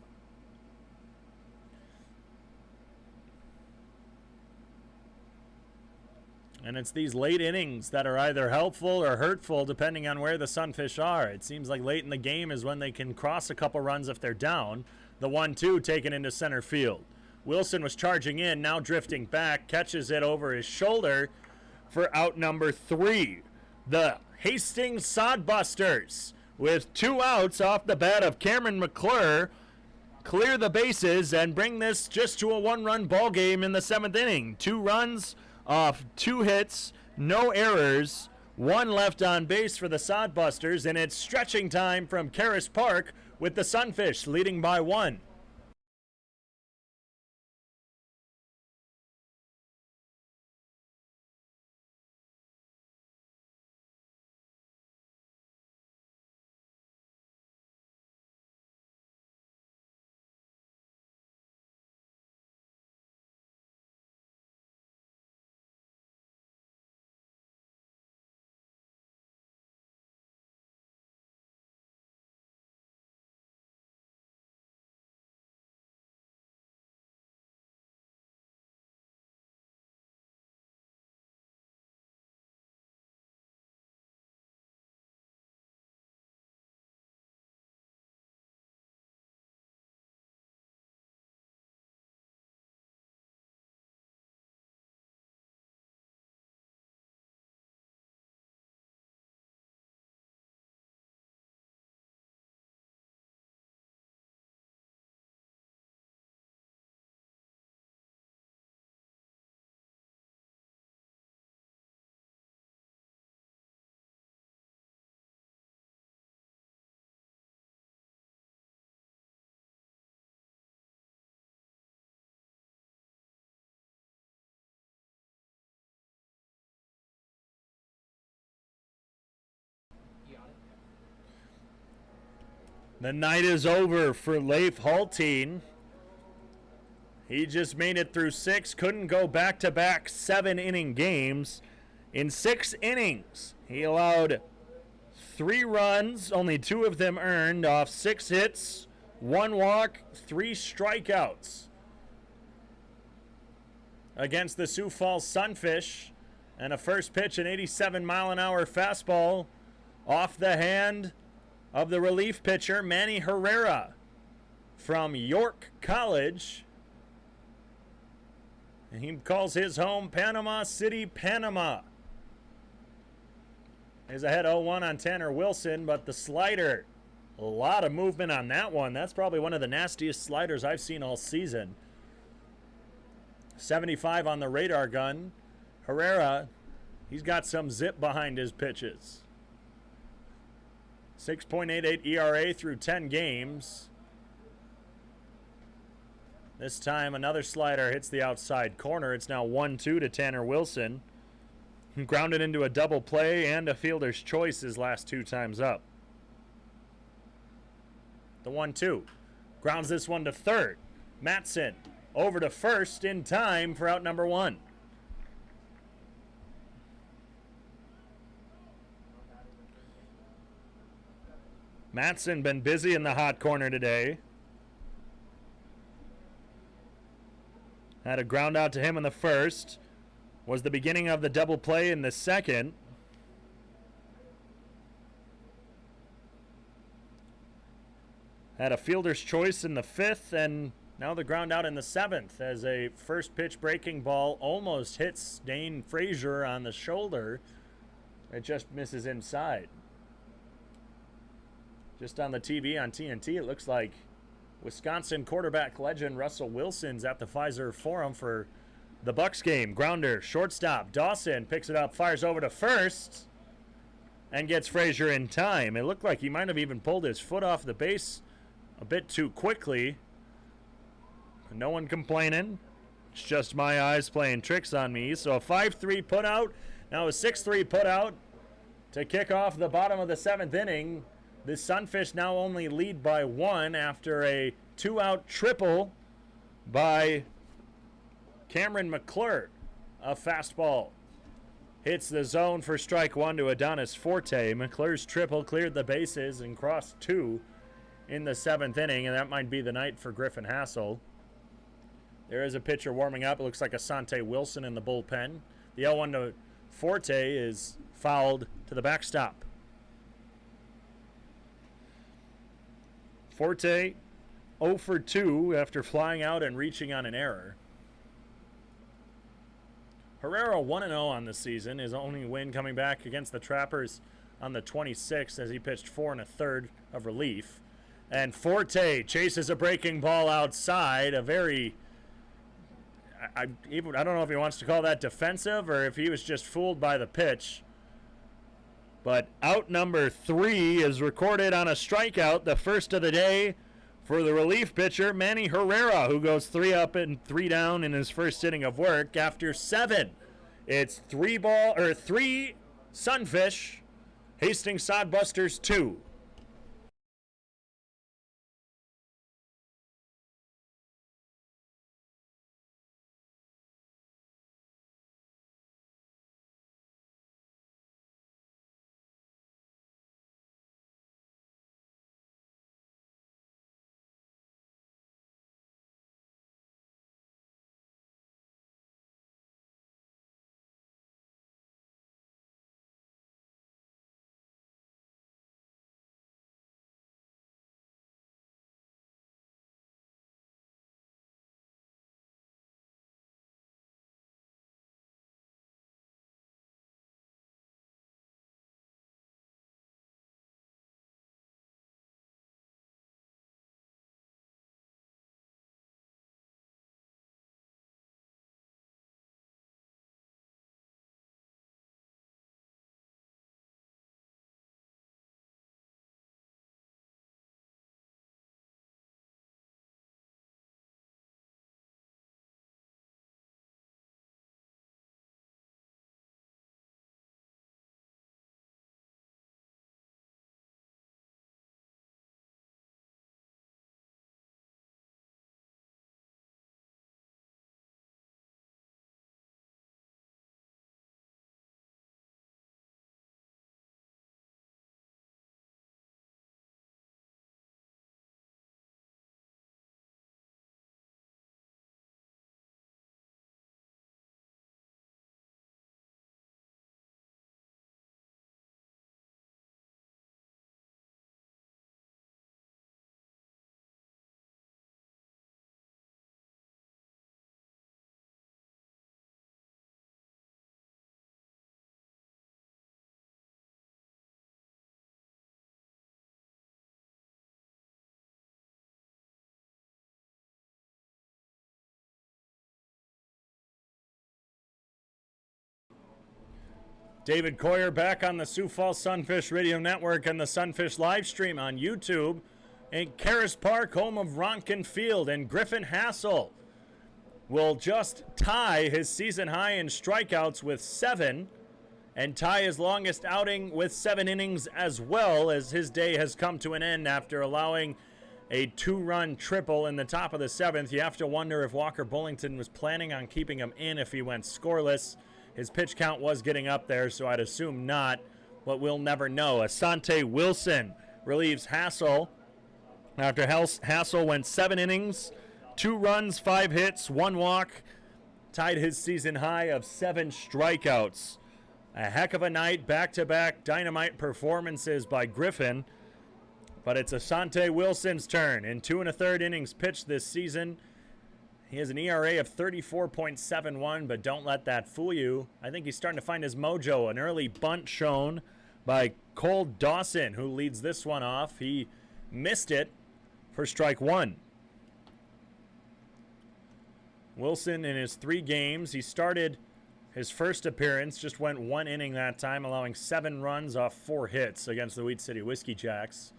And it's these late innings that are either helpful or hurtful depending on where the Sunfish are. It seems like late in the game is when they can cross a couple runs if they're down. The 1-2 taken into center field. Wilson was charging in, now drifting back, catches it over his shoulder for out number 3. The Hastings Sodbusters, with 2 outs off the bat of Cameron McClure, clear the bases and bring this just to a 1-run ball game in the 7th inning. 2 runs off 2 hits, no errors, 1 left on base for the Sodbusters, and it's stretching time from Karras Park with the Sunfish leading by 1. The night is over for Leif Hulteen. He just made it through 6, couldn't go back-to-back 7-inning games. In 6 innings, he allowed 3 runs, only 2 of them earned, off 6 hits, 1 walk, 3 strikeouts against the Sioux Falls Sunfish. And a first pitch, an 87-mile-an-hour fastball off the hand of the relief pitcher, Manny Herrera from York College. And he calls his home Panama City, Panama. He's ahead 0-1 on Tanner Wilson, but the slider, a lot of movement on that one. That's probably one of the nastiest sliders I've seen all season. 75 on the radar gun. Herrera, he's got some zip behind his pitches. 6.88 ERA through 10 games. This time another slider hits the outside corner. It's now 1-2 to Tanner Wilson. Grounded into a double play and a fielder's choice his last 2 times up. The 1-2. Grounds this one to third. Matson over to first in time for out number 1. Matson been busy in the hot corner today. Had a ground out to him in the first. Was the beginning of the double play in the second. Had a fielder's choice in the 5th, and Now the ground out in the 7th as a first pitch breaking ball almost hits Dane Frazier on the shoulder. It just misses inside. Just on the TV on TNT, it looks like Wisconsin quarterback legend Russell Wilson's at the Pfizer Forum for the Bucks game. Grounder, shortstop, Dawson picks it up, fires over to first, and gets Frazier in time. It looked like he might have even pulled his foot off the base a bit too quickly. No one complaining. It's just my eyes playing tricks on me. So a 5-3 putout, now a 6-3 putout to kick off the bottom of the 7th inning. The Sunfish now only lead by 1 after a 2-out triple by Cameron McClure. A fastball hits the zone for strike 1 to Adonis Forte. McClure's triple cleared the bases and crossed 2 in the 7th inning, and that might be the night for Griffin Hassel. There is a pitcher warming up. It looks like Asante Wilson in the bullpen. The 0-1 to Forte is fouled to the backstop. Forte 0 for 2 after flying out and reaching on an error. Herrera 1-0 on the season. His only win coming back against the Trappers on the 26th as he pitched 4 1/3 of relief. And Forte chases a breaking ball outside. A very, I don't know if he wants to call that defensive or if he was just fooled by the pitch. But out number 3 is recorded on a strikeout, the first of the day for the relief pitcher, Manny Herrera, who goes 3 up and 3 down in his first inning of work after 7. It's 3 Sunfish, Hastings Sodbusters 2. David Coyer back on the Sioux Falls Sunfish Radio Network and the Sunfish live stream on YouTube. And Karras Park, home of Ronken Field, and Griffin Hassel will just tie his season high in strikeouts with 7 and tie his longest outing with 7 innings as well, as his day has come to an end after allowing a 2-run triple in the top of the 7th. You have to wonder if Walker Bullington was planning on keeping him in if he went scoreless. His pitch count was getting up there, so I'd assume not, but we'll never know. Asante Wilson relieves Hassel after Hassel went 7 innings, 2 runs, 5 hits, 1 walk, tied his season high of 7 strikeouts. A heck of a night, back-to-back dynamite performances by Griffin, but it's Asante Wilson's turn. In 2 1/3 innings pitched this season, He has an ERA of 34.71, but don't let that fool you. I think he's starting to find his mojo. An early bunt shown by Cole Dawson, who leads this one off. He missed it for strike one. Wilson in his 3 games, he started his first appearance, just went 1 inning that time, allowing 7 runs off 4 hits against the Wheat City Whiskey Jacks.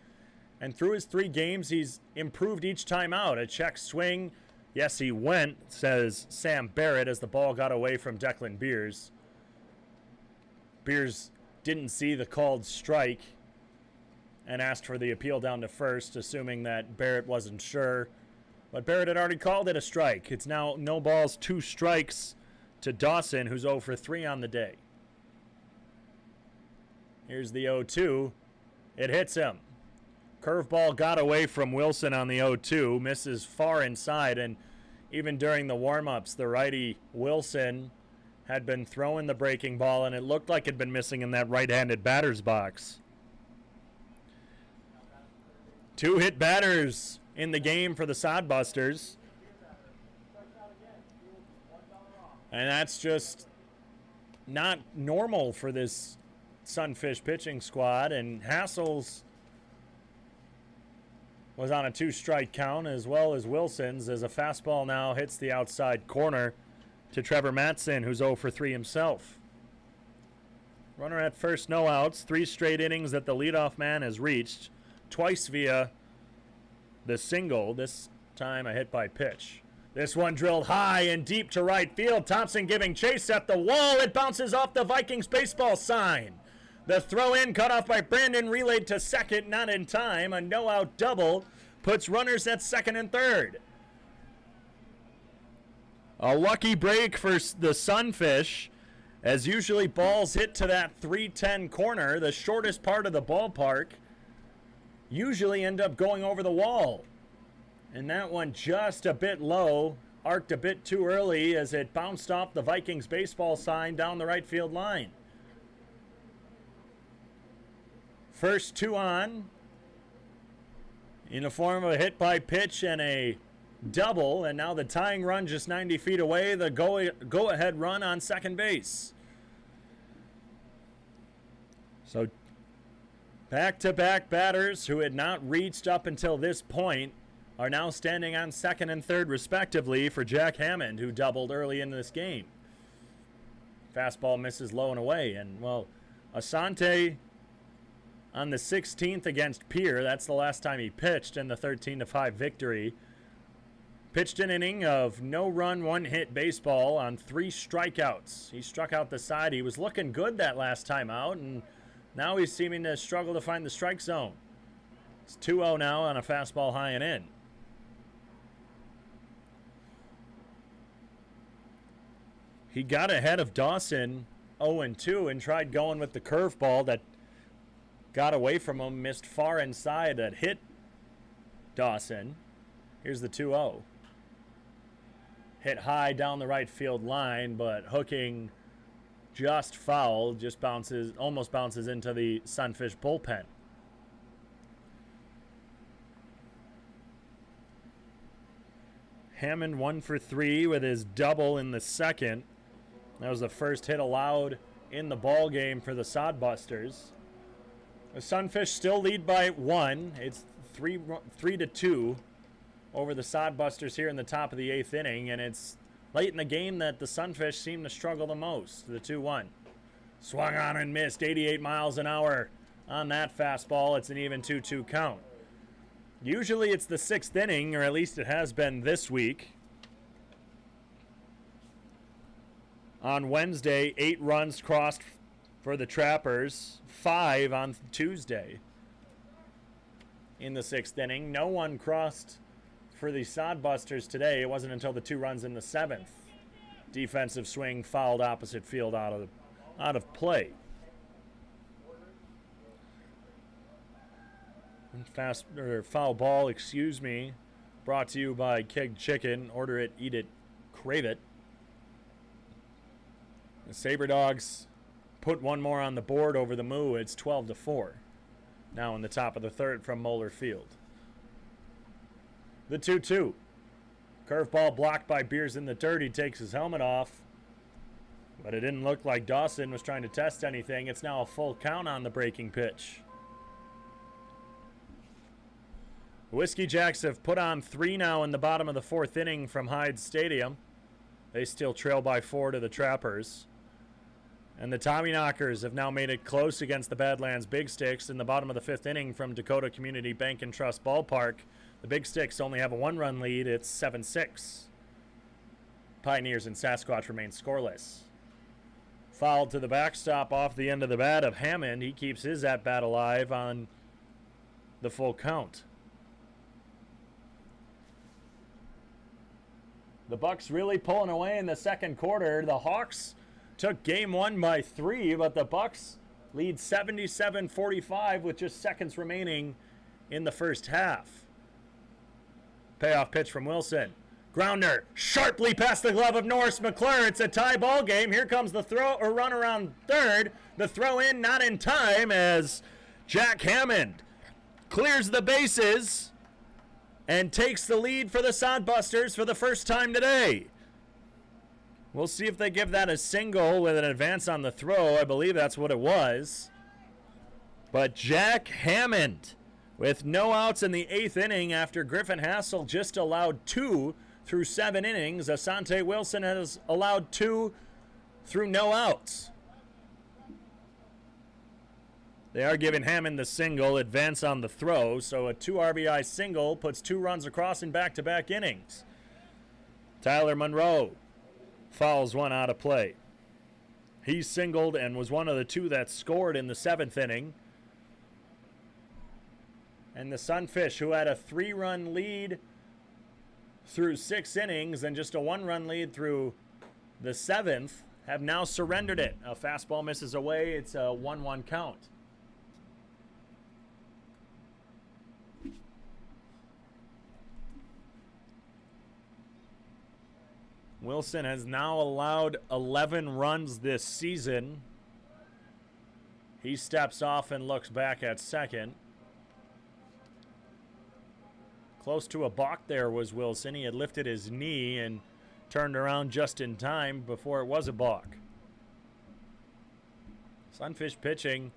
And through his 3 games, he's improved each time out. A check swing. Yes, he went, says Sam Barrett, as the ball got away from Declan Beers. Beers didn't see the called strike and asked for the appeal down to first, assuming that Barrett wasn't sure. But Barrett had already called it a strike. It's now no balls, 2 strikes to Dawson, who's 0 for 3 on the day. Here's the 0-2. It hits him. Curveball got away from Wilson on the 0-2, misses far inside, and even during the warm-ups, the righty Wilson had been throwing the breaking ball, and it looked like it had been missing in that right-handed batter's box. 2 hit batters in the game for the Sodbusters. And that's just not normal for this Sunfish pitching squad, and Hassel's was on a 2-strike count, as well as Wilson's, as a fastball now hits the outside corner to Trevor Mattson, who's 0 for 3 himself. Runner at first, no outs. 3 straight innings that the leadoff man has reached, twice via the single, this time a hit by pitch. This one drilled high and deep to right field. Thompson giving chase at the wall. It bounces off the Vikings baseball sign. The throw-in cut off by Brandon, relayed to second, not in time. A no-out double puts runners at second and third. A lucky break for the Sunfish, as usually balls hit to that 310 corner, the shortest part of the ballpark, usually end up going over the wall. And that one just a bit low, arced a bit too early as it bounced off the Vikings baseball sign down the right field line. First 2 on, in the form of a hit by pitch and a double, and now the tying run just 90 feet away, the go-ahead run on second base. So back-to-back batters who had not reached up until this point are now standing on second and third respectively for Jack Hammond, who doubled early in this game. Fastball misses low and away, and well, Asante on the 16th against Pierre, that's the last time he pitched in the 13-5 victory. Pitched an inning of no-run, one-hit baseball on 3 strikeouts. He struck out the side. He was looking good that last time out, and now he's seeming to struggle to find the strike zone. It's 2-0 now on a fastball high and in. He got ahead of Dawson 0-2 and tried going with the curveball that got away from him, missed far inside, that hit Dawson. Here's the 2-0. Hit high down the right field line, but hooking just foul, just bounces, almost bounces into the Sunfish bullpen. Hammond 1 for 3 with his double in the second. That was the first hit allowed in the ball game for the Sodbusters. The Sunfish still lead by 1. It's 3-2 over the Sodbusters here in the top of the 8th inning, and it's late in the game that the Sunfish seem to struggle the most. The 2-1. Swung on and missed, 88 miles an hour on that fastball. It's an even 2-2 count. Usually it's the 6th inning, or at least it has been this week. On Wednesday, 8 runs crossed for the Trappers, 5 on Tuesday. In the 6th inning, no one crossed for the Sodbusters today. It wasn't until the 2 runs in the 7th. Defensive swing fouled opposite field out of play. Foul ball, excuse me, brought to you by Keg Chicken. Order it, eat it, crave it. The Sabre Dogs put one more on the board over the Moo. It's 12-4. Now in the top of the 3rd from Moeller Field. The 2-2. Curveball blocked by Beers in the dirt. He takes his helmet off. But it didn't look like Dawson was trying to test anything. It's now a full count on the breaking pitch. The Whiskey Jacks have put on 3 now in the bottom of the 4th inning from Hyde Stadium. They still trail by 4 to the Trappers. And the Tommyknockers have now made it close against the Badlands Big Sticks in the bottom of the 5th inning from Dakota Community Bank and Trust Ballpark. The Big Sticks only have a 1-run lead. It's 7-6. Pioneers and Sasquatch remain scoreless. Foul to the backstop off the end of the bat of Hammond. He keeps his at-bat alive on the full count. The Bucks really pulling away in the second quarter. The Hawks took game 1 by 3, but the Bucks lead 77-45 with just seconds remaining in the first half. Payoff pitch from Wilson. Grounder sharply past the glove of Norris Mcclure. It's a tie ball game. Here comes the throw or run around third. The throw in not in time as Jack Hammond clears the bases and takes the lead for the Sodbusters for the first time today. We'll see if they give that a single with an advance on the throw. I believe that's what it was. But Jack Hammond with no outs in the 8th inning after Griffin Hassel just allowed 2 through 7 innings. Asante Wilson has allowed 2 through no outs. They are giving Hammond the single, advance on the throw, so a 2 RBI single puts 2 runs across in back-to-back innings. Tyler Monroe fouls 1 out of play. He singled and was one of the 2 that scored in the 7th inning. And the Sunfish, who had a 3-run lead through 6 innings and just a 1-run lead through the 7th, have now surrendered it. A fastball misses away. It's a 1-1 count. Wilson has now allowed 11 runs this season. He steps off and looks back at second. Close to a balk there was Wilson. He had lifted his knee and turned around just in time before it was a balk. Sunfish pitching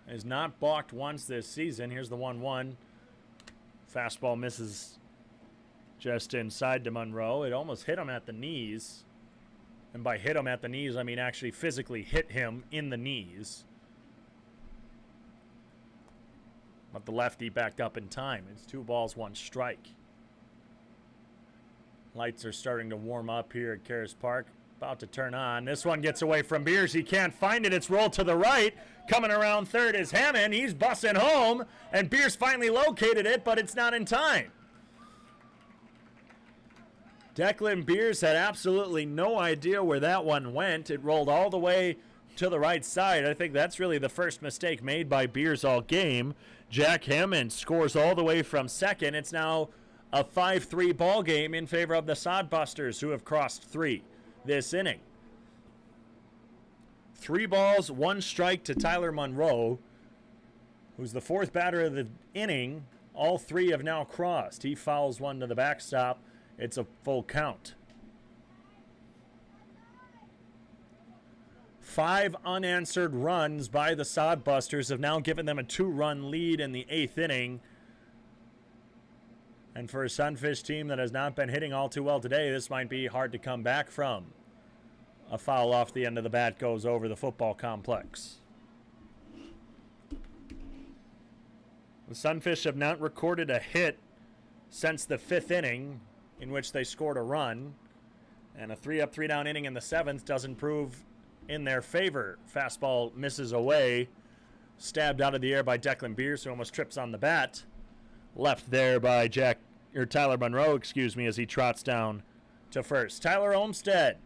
has not balked once this season. Here's the 1-1. Fastball misses just inside to Monroe. It almost hit him at the knees. And by hit him at the knees, I mean actually physically hit him in the knees. But the lefty backed up in time. It's 2 balls, 1 strike. Lights are starting to warm up here at Karras Park. About to turn on. This one gets away from Beers. He can't find it. It's rolled to the right. Coming around third is Hammond. He's bussing home. And Beers finally located it, but it's not in time. Declan Beers had absolutely no idea where that one went. It rolled all the way to the right side. I think that's really the first mistake made by Beers all game. Jack Hammond scores all the way from second. It's now a 5-3 ball game in favor of the Sodbusters, who have crossed 3 this inning. 3 balls, 1 strike to Tyler Monroe, who's the 4th batter of the inning. All 3 have now crossed. He fouls 1 to the backstop. It's a full count. 5 unanswered runs by the Sodbusters have now given them a 2-run lead in the 8th inning. And for a Sunfish team that has not been hitting all too well today, this might be hard to come back from. A foul off the end of the bat goes over the football complex. The Sunfish have not recorded a hit since the 5th inning, in which they scored a run. And a 3-up, 3-down inning in the 7th doesn't prove in their favor. Fastball misses away. Stabbed out of the air by Declan Beers, who almost trips on the bat. Left there by Tyler Monroe, as he trots down to first. Tyler Olmstead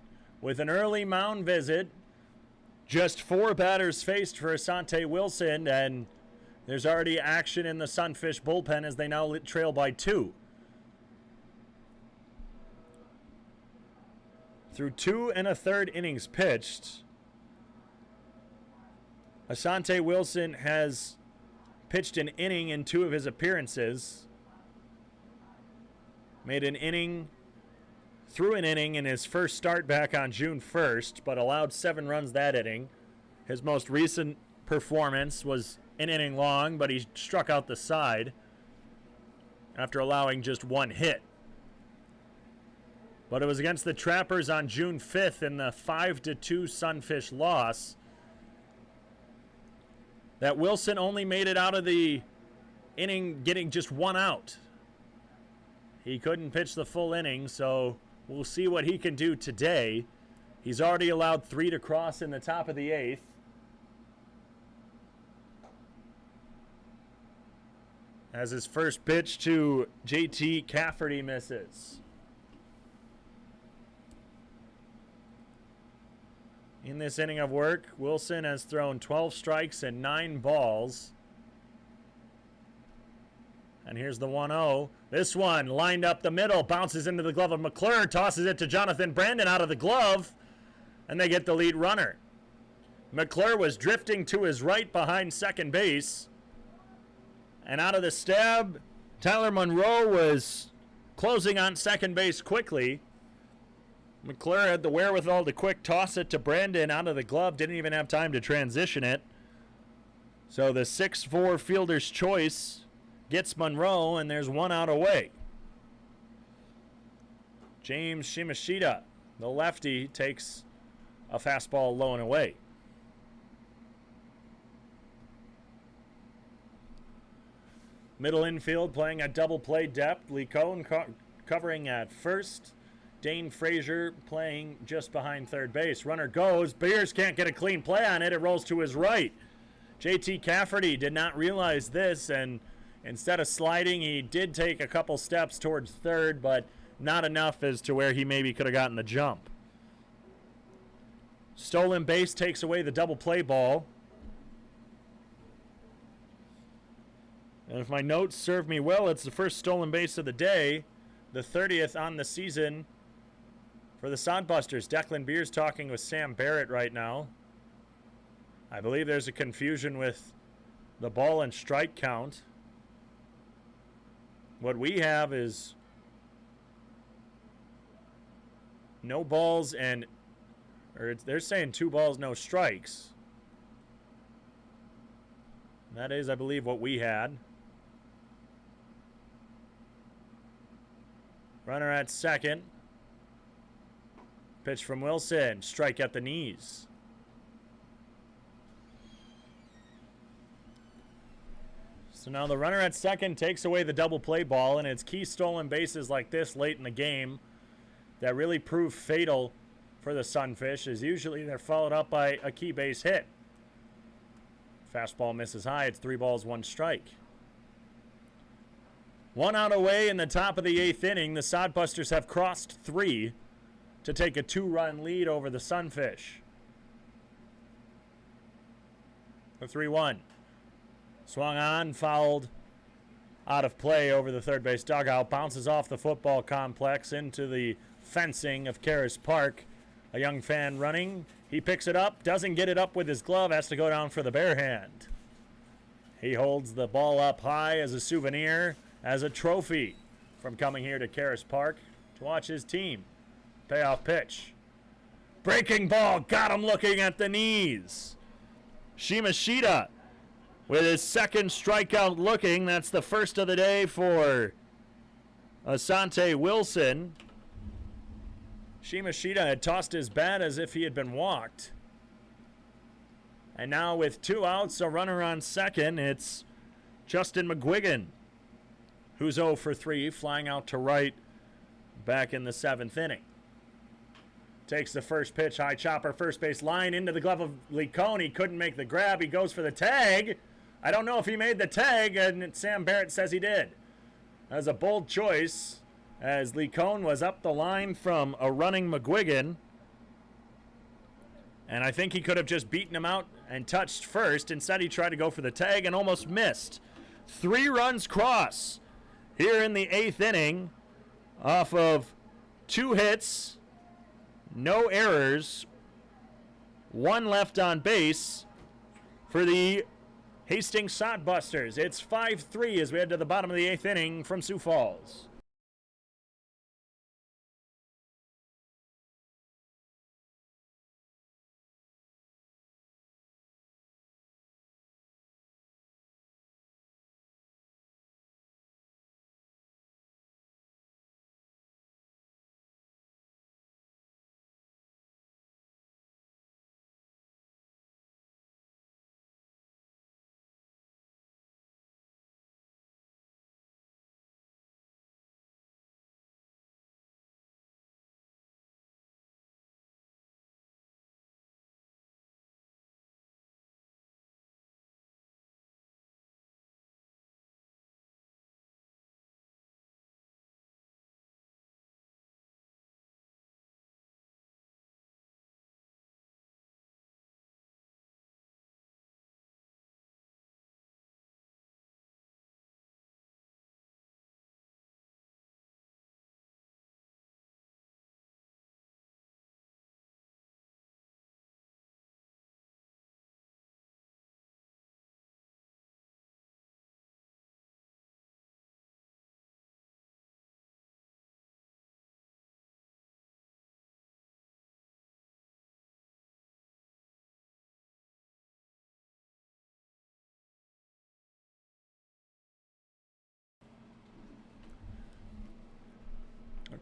with an early mound visit. Just 4 batters faced for Asante Wilson, and there's already action in the Sunfish bullpen as they now trail by 2. Through 2 1/3 innings pitched, Asante Wilson has pitched an inning in 2 of his appearances. Made an inning, threw an inning in his first start back on June 1st, but allowed 7 runs that inning. His most recent performance was an inning long, but he struck out the side after allowing just 1 hit. But it was against the Trappers on June 5th in the 5-2 Sunfish loss that Wilson only made it out of the inning getting just 1 out. He couldn't pitch the full inning, so we'll see what he can do today. He's already allowed 3 to cross in the top of the 8th. As his first pitch to JT Cafferty misses. In this inning of work, Wilson has thrown 12 strikes and 9 balls. And here's the 1-0. This one lined up the middle, bounces into the glove of Mcclure, tosses it to Jonathan Brandon out of the glove, and they get the lead runner. Mcclure was drifting to his right behind second base. And out of the stab, Tyler Monroe was closing on second base quickly. Mcclure had the wherewithal to quick toss it to Brandon out of the glove. Didn't even have time to transition it. So the 6'4 fielder's choice gets Monroe, and there's 1 out away. James Shimashita, the lefty, takes a fastball low and away. Middle infield playing at double play depth. Lee Cohn covering at first. Dane Frazier playing just behind third base. Runner goes. Beers can't get a clean play on it. It rolls to his right. JT Cafferty did not realize this, and instead of sliding, he did take a couple steps towards third, but not enough as to where he maybe could have gotten the jump. Stolen base takes away the double play ball. And if my notes serve me well, it's the first stolen base of the day, the 30th on the season for the Sodbusters. Declan Beers talking with Sam Barrett right now. I believe there's a confusion with the ball and strike count. What we have is no balls and, they're saying 2 balls, no strikes. That is, I believe, what we had. Runner at second. Pitch from Wilson. Strike at the knees. So now the runner at second takes away the double play ball, and it's key stolen bases like this late in the game that really prove fatal for the Sunfish, as usually they're followed up by a key base hit. Fastball misses high. It's 3 balls, 1 strike. 1 out away in the top of the 8th inning. The Sodbusters have crossed 3 to take a 2-run lead over the Sunfish. The 3-1. Swung on, fouled out of play over the third base dugout. Bounces off the football complex into the fencing of Karras Park. A young fan running. He picks it up, doesn't get it up with his glove, has to go down for the bare hand. He holds the ball up high as a souvenir, as a trophy from coming here to Karras Park to watch his team. Payoff pitch. Breaking ball, got him looking at the knees. Shimashita with his second strikeout looking. That's the first of the day for Asante Wilson. Shimashita had tossed his bat as if he had been walked. And now with 2 outs, a runner on second, it's Justin McGuigan, who's 0 for 3, flying out to right back in the 7th inning. Takes the first pitch, high chopper, first base line into the glove of Lee Cohn. He couldn't make the grab. He goes for the tag. I don't know if he made the tag, and Sam Barrett says he did. That was a bold choice, as Lee Cohn was up the line from a running McGuigan. And I think he could have just beaten him out and touched first. Instead, he tried to go for the tag and almost missed. 3 runs cross here in the 8th inning off of 2 hits, no errors, 1 left on base for the Hastings Sodbusters. It's 5-3 as we head to the bottom of the 8th inning from Sioux Falls.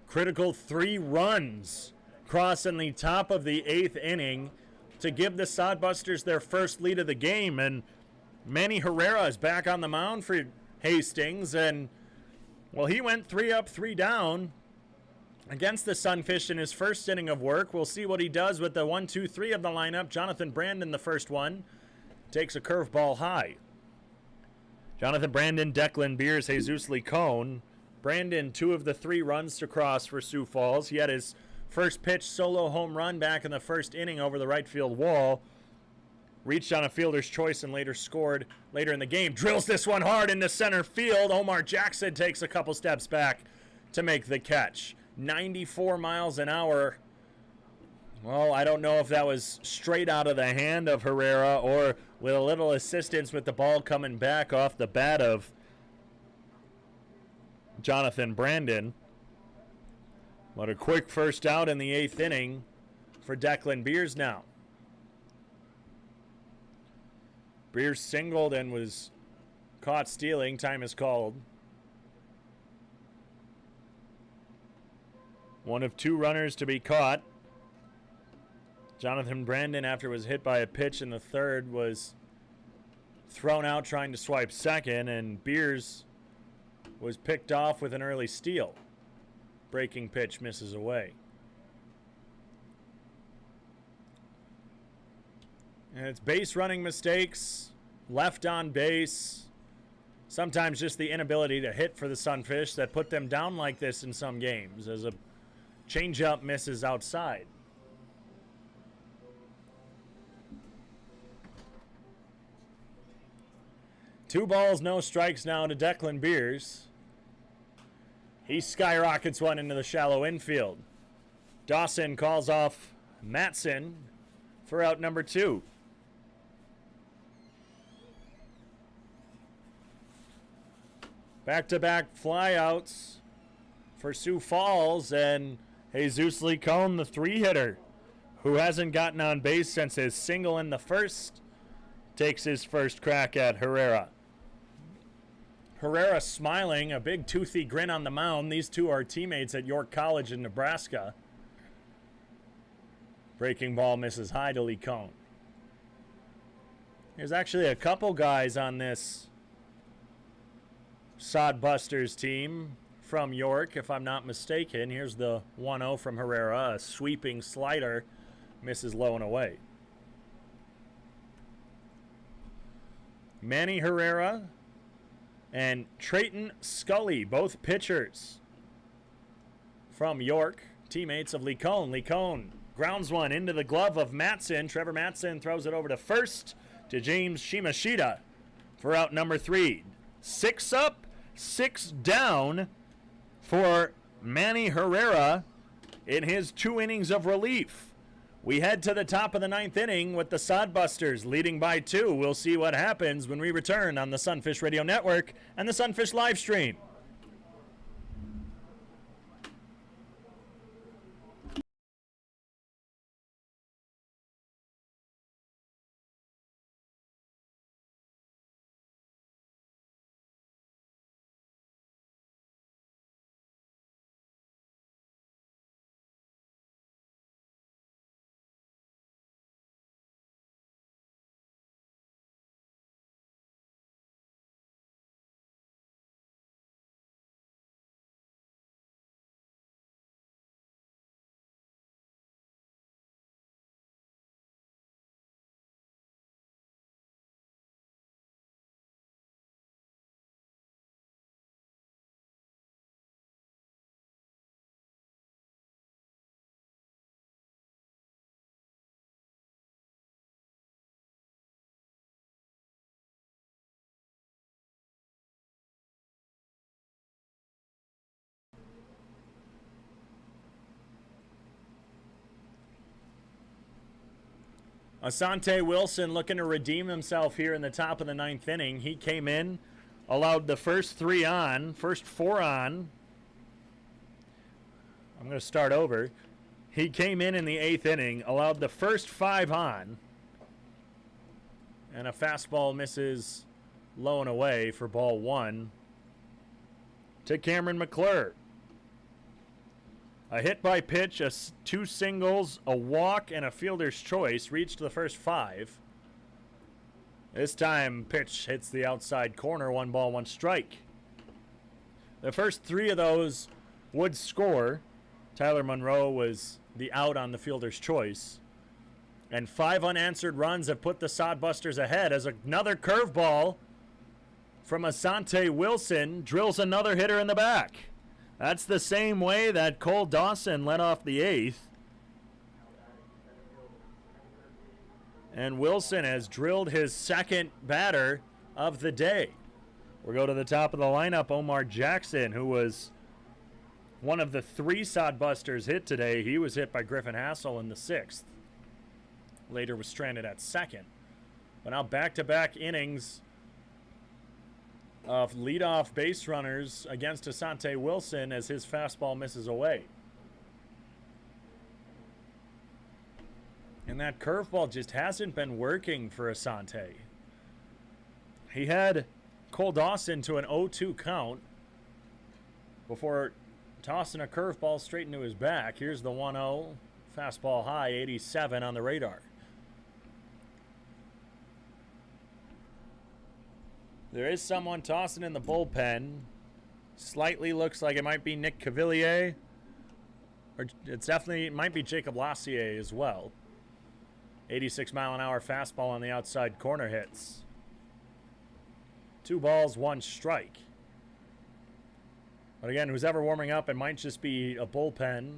Critical 3 runs crossing the top of the 8th inning to give the Sodbusters their first lead of the game. And Manny Herrera is back on the mound for Hastings. And, well, he went 3 up, 3 down against the Sunfish in his first inning of work. We'll see what he does with the 1, 2, 3 of the lineup. Jonathan Brandon, the first one, takes a curveball high. Jonathan Brandon, Declan Beers, Jesus Licone. Brandon, 2 of the 3 runs to cross for Sioux Falls. He had his first pitch solo home run back in the first inning over the right field wall. Reached on a fielder's choice and later scored later in the game. Drills this one hard into center field. Omar Jackson takes a couple steps back to make the catch. 94 miles an hour. Well, I don't know if that was straight out of the hand of Herrera or with a little assistance with the ball coming back off the bat of Jonathan Brandon. But a quick first out in the 8th inning for Declan Beers now. Beers singled and was caught stealing. Time is called. 1 of 2 runners to be caught. Jonathan Brandon, after it was hit by a pitch in the 3rd, was thrown out trying to swipe second, and Beers was picked off with an early steal. Breaking pitch misses away. And it's base running mistakes, left on base, sometimes just the inability to hit for the Sunfish that put them down like this in some games as a changeup misses outside. Two balls, no strikes now to Declan Beers. He skyrockets one into the shallow infield. Dawson calls off Matson for out number 2. Back-to-back flyouts for Sioux Falls, and Jesus Licone, the 3-hitter, who hasn't gotten on base since his single in the first, takes his first crack at Herrera. Herrera smiling, a big toothy grin on the mound. These two are teammates at York College in Nebraska. Breaking ball misses high to Licone. There's actually a couple guys on this Sodbusters team from York, if I'm not mistaken. Here's the 1-0 from Herrera. A sweeping slider misses low and away. Manny Herrera and Trayton Scully, both pitchers from York, teammates of Licone. Licone grounds one into the glove of Matson. Trevor Matson throws it over to first to James Shimashita for out number 3. 6 up, 6 down for Manny Herrera in his 2 innings of relief. We head to the top of the 9th inning with the Sodbusters leading by 2. We'll see what happens when we return on the Sunfish Radio Network and the Sunfish live stream. Asante Wilson looking to redeem himself here in the top of the 9th inning. He came in, allowed the first 4 on. I'm going to start over. He came in the 8th inning, allowed the first 5 on, and a fastball misses low and away for ball 1 to Cameron McClure. A hit by pitch, two singles, a walk, and a fielder's choice reached the first 5. This time, pitch hits the outside corner, 1 ball, 1 strike. The first 3 of those would score. Tyler Monroe was the out on the fielder's choice. And 5 unanswered runs have put the Sodbusters ahead as another curveball from Asante Wilson drills another hitter in the back. That's the same way that Cole Dawson led off the 8th. And Wilson has drilled his second batter of the day. We'll go to the top of the lineup, Omar Jackson, who was one of the 3 Sodbusters hit today. He was hit by Griffin Hassel in the 6th. Later was stranded at second. But now back-to-back innings of leadoff base runners against Asante Wilson as his fastball misses away. And that curveball just hasn't been working for Asante. He had Cole Dawson to an 0-2 count before tossing a curveball straight into his back. Here's the 1-0. Fastball high, 87 on the radar. There is someone tossing in the bullpen. Slightly looks like it might be Nick Cavalier. Or it might be Jacob Lassier as well. 86-mile-an-hour fastball on the outside corner hits. 2 balls, 1 strike. But again, who's ever warming up, it might just be a bullpen.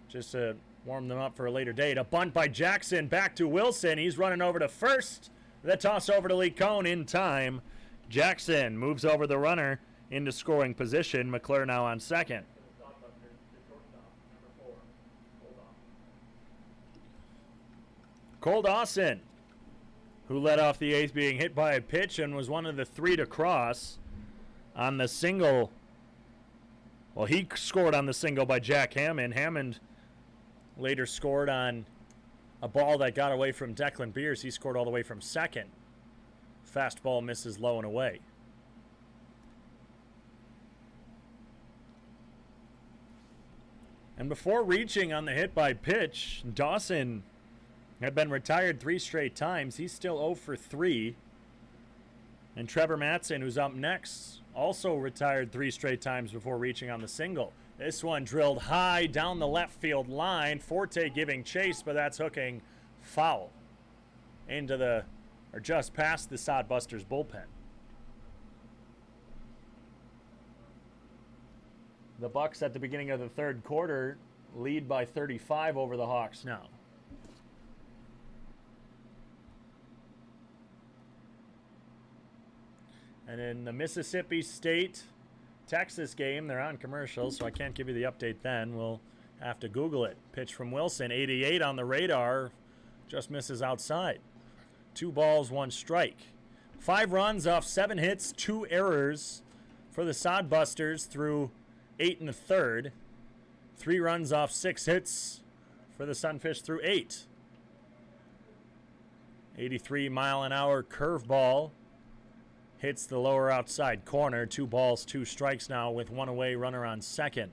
Just to warm them up for a later date. A bunt by Jackson, back to Wilson. He's running over to first. The toss over to Lee Cone in time. Jackson moves over the runner into scoring position. Mcclure now on second. Cole Dawson, who led off the 8th, being hit by a pitch and was one of the 3 to cross on the single. Well, he scored on the single by Jack Hammond. Hammond later scored on a ball that got away from Declan Beers. He scored all the way from second. Fastball misses low and away. And before reaching on the hit by pitch, Dawson had been retired 3 straight times. He's still 0 for 3. And Trevor Matson, who's up next, also retired 3 straight times before reaching on the single. This one drilled high down the left field line. Forte giving chase, but that's hooking foul into the, or just past the Sodbusters bullpen. The Bucks at the beginning of the 3rd quarter lead by 35 over the Hawks now. And in the Mississippi State Texas game, they're on commercial, so I can't give you the update then. We'll have to Google it. Pitch from Wilson, 88 on the radar, just misses outside. 2 balls, 1 strike. 5 runs off 7 hits, 2 errors for the Sodbusters through 8 in the 3rd. 3 runs off 6 hits for the Sunfish through 8. 83-mile-an-hour curveball hits the lower outside corner. 2 balls, 2 strikes now with 1 away, runner on second.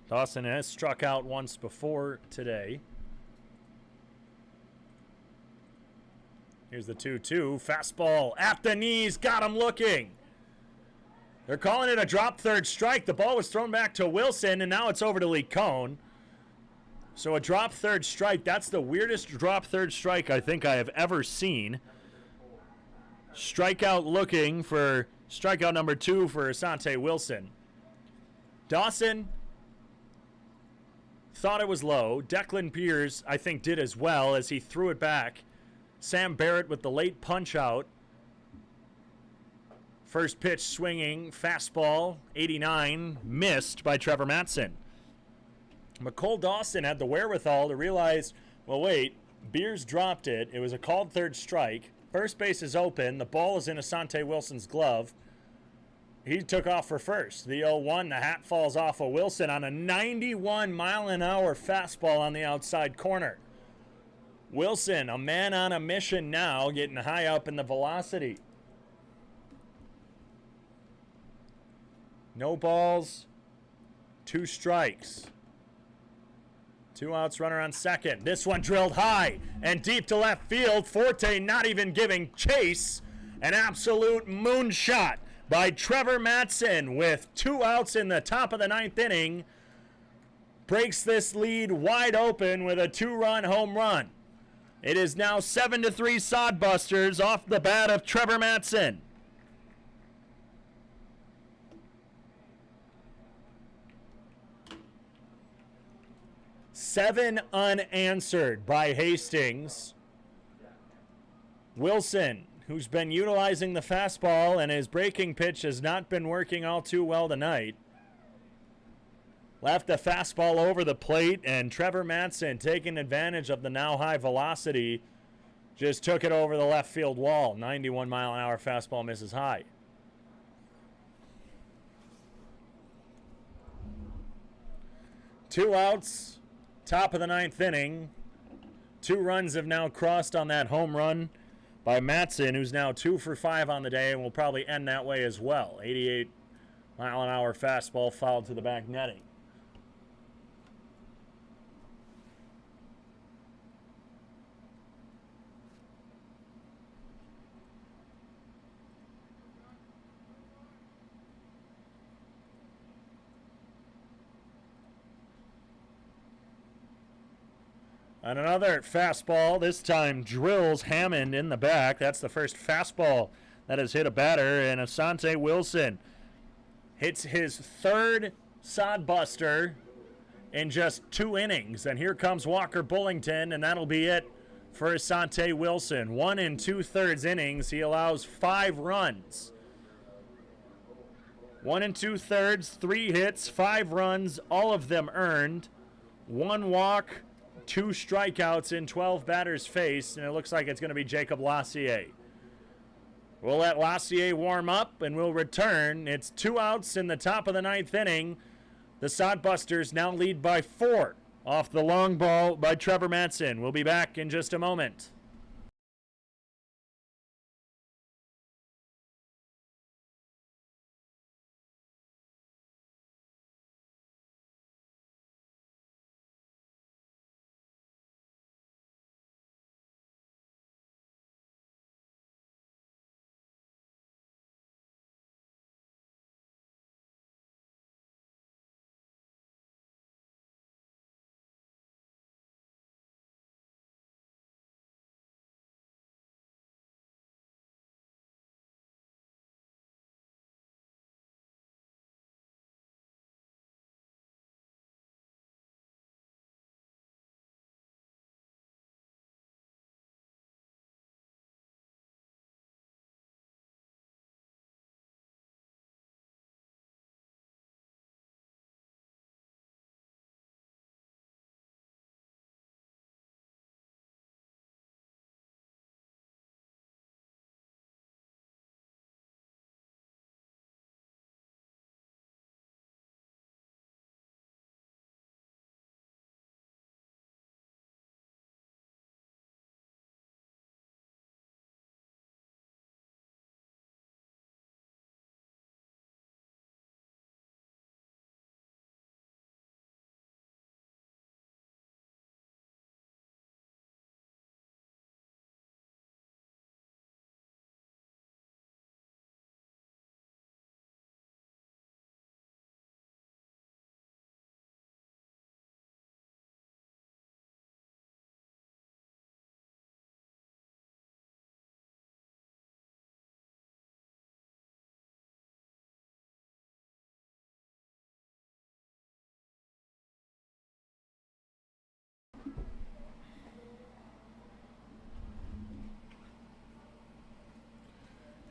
Dawson has struck out once before today. Here's the 2-2. Fastball at the knees. Got him looking. They're calling it a drop third strike. The ball was thrown back to Wilson, and now it's over to Lee Cone. So a drop third strike. That's the weirdest drop third strike I think I have ever seen. Strikeout looking for strikeout number 2 for Asante Wilson. Dawson thought it was low. Declan Beers, I think, did as well as he threw it back. Sam Barrett with the late punch out. First pitch swinging, fastball, 89, missed by Trevor Matson. McCole Dawson had the wherewithal to realize, well, wait, Beers dropped it. It was a called third strike. First base is open. The ball is in Asante Wilson's glove. He took off for first. The 0-1, the hat falls off of Wilson on a 91-mile-an-hour fastball on the outside corner. Wilson, a man on a mission now, getting high up in the velocity. No balls, 2 strikes. 2 outs, runner on second. This one drilled high and deep to left field. Forte not even giving chase. An absolute moonshot by Trevor Matson with 2 outs in the top of the 9th inning. Breaks this lead wide open with a 2-run home run. It is now 7-3 Sodbusters off the bat of Trevor Matson. Seven unanswered by Hastings. Wilson, who's been utilizing the fastball and his breaking pitch has not been working all too well tonight. Left the fastball over the plate, and Trevor Matson, taking advantage of the now high velocity, just took it over the left field wall. 91-mile-an-hour fastball misses high. Two outs. Top of the 9th inning. 2 runs have now crossed on that home run by Matson, who's now 2 for 5 on the day and will probably end that way as well. 88-mile-an-hour fastball fouled to the back netting. And another fastball, this time drills Hammond in the back. That's the first fastball that has hit a batter. And Asante Wilson hits his 3rd Sodbuster in just 2 innings. And here comes Walker Bullington, and that'll be it for Asante Wilson. 1 2/3 innings. He allows 5 runs. 1 2/3, 3 hits, 5 runs, all of them earned. 1 walk, 2 strikeouts in 12 batters faced, and it looks like it's going to be Jacob Lassier. We'll let Lassier warm up, and we'll return. It's 2 outs in the top of the 9th inning. The Sodbusters now lead by 4 off the long ball by Trevor Matson. We'll be back in just a moment.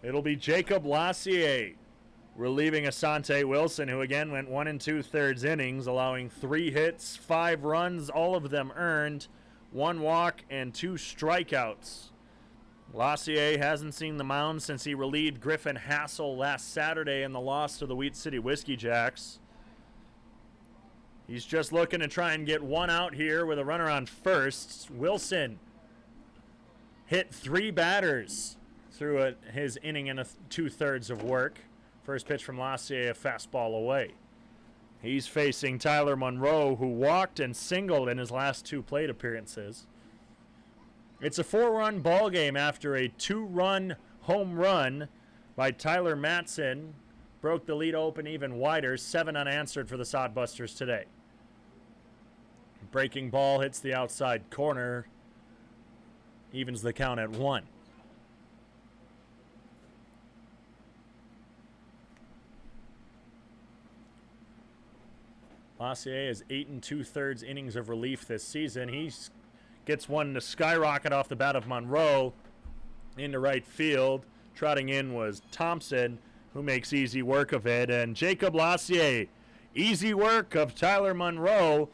It'll be Jacob Lassier relieving Asante Wilson, who again went 1 2/3 innings, allowing 3 hits, 5 runs, all of them earned, 1 walk, and 2 strikeouts. Lassier hasn't seen the mound since he relieved Griffin Hassel last Saturday in the loss to the Wheat City Whiskey Jacks. He's just looking to try and get 1 out here with a runner on first. Wilson hit 3 batters through his inning and 2/3 of work. First pitch from Lassier, a fastball away. He's facing Tyler Monroe, who walked and singled in his last 2 plate appearances. It's a 4-run ball game after a 2-run home run by Tyler Matson. Broke the lead open even wider. 7 unanswered for the Sodbusters today. Breaking ball hits the outside corner. Evens the count at 1. Lassier has 8 2/3 innings of relief this season. He gets one to skyrocket off the bat of Monroe into right field. Trotting in was Thompson, who makes easy work of it. And Jacob Lassier, easy work of Tyler Monroe.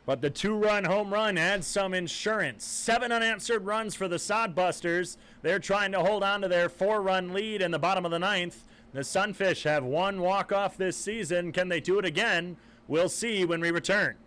But the 2-run home run adds some insurance. 7 unanswered runs for the Sodbusters. They're trying to hold on to their 4-run lead in the bottom of the 9th. The Sunfish have 1 walk-off this season. Can they do it again? We'll see when we return.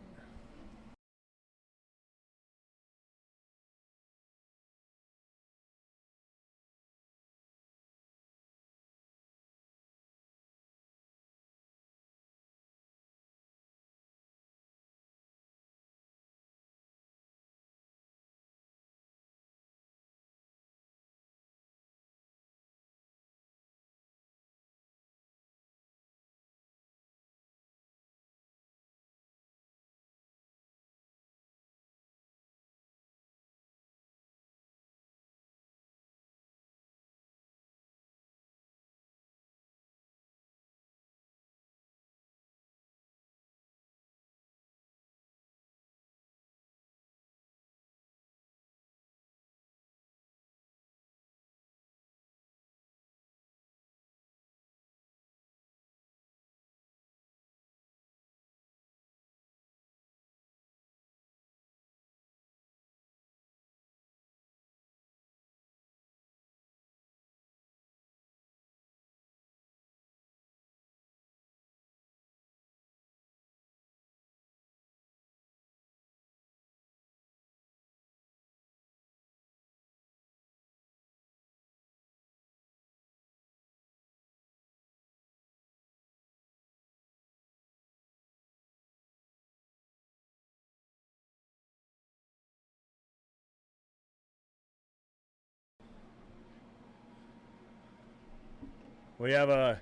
We have a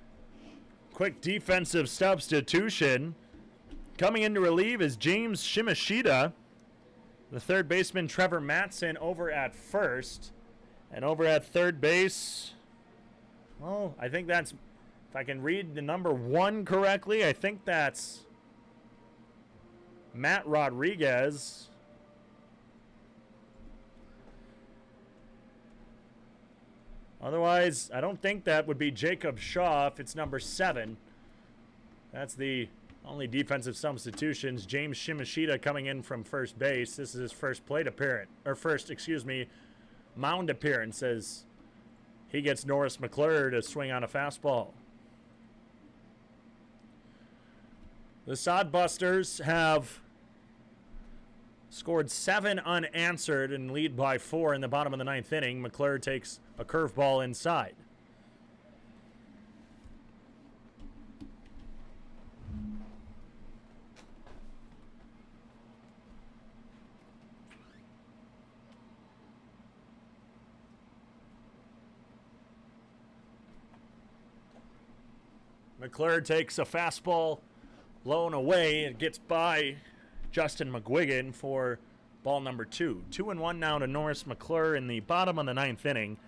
quick defensive substitution. Coming in to relieve is James Shimashita. The third baseman, Trevor Matson, over at first. And over at third base, well, I think that's, if I can read the number 1 correctly, I think that's Matt Rodriguez. Otherwise, I don't think that would be Jacob Shaw if it's number 7. That's the only defensive substitutions. James Shimashita coming in from first base. This is his first plate appearance, or mound appearance, as he gets Norris Mcclure to swing on a fastball. The Sodbusters have scored 7 unanswered and lead by 4 in the bottom of the 9th inning. McClure takes a curveball inside. McClure takes a fastball low and away. It gets by Justin McGuigan for ball number 2. 2-1 now to Norris Mcclure in the bottom of the 9th inning.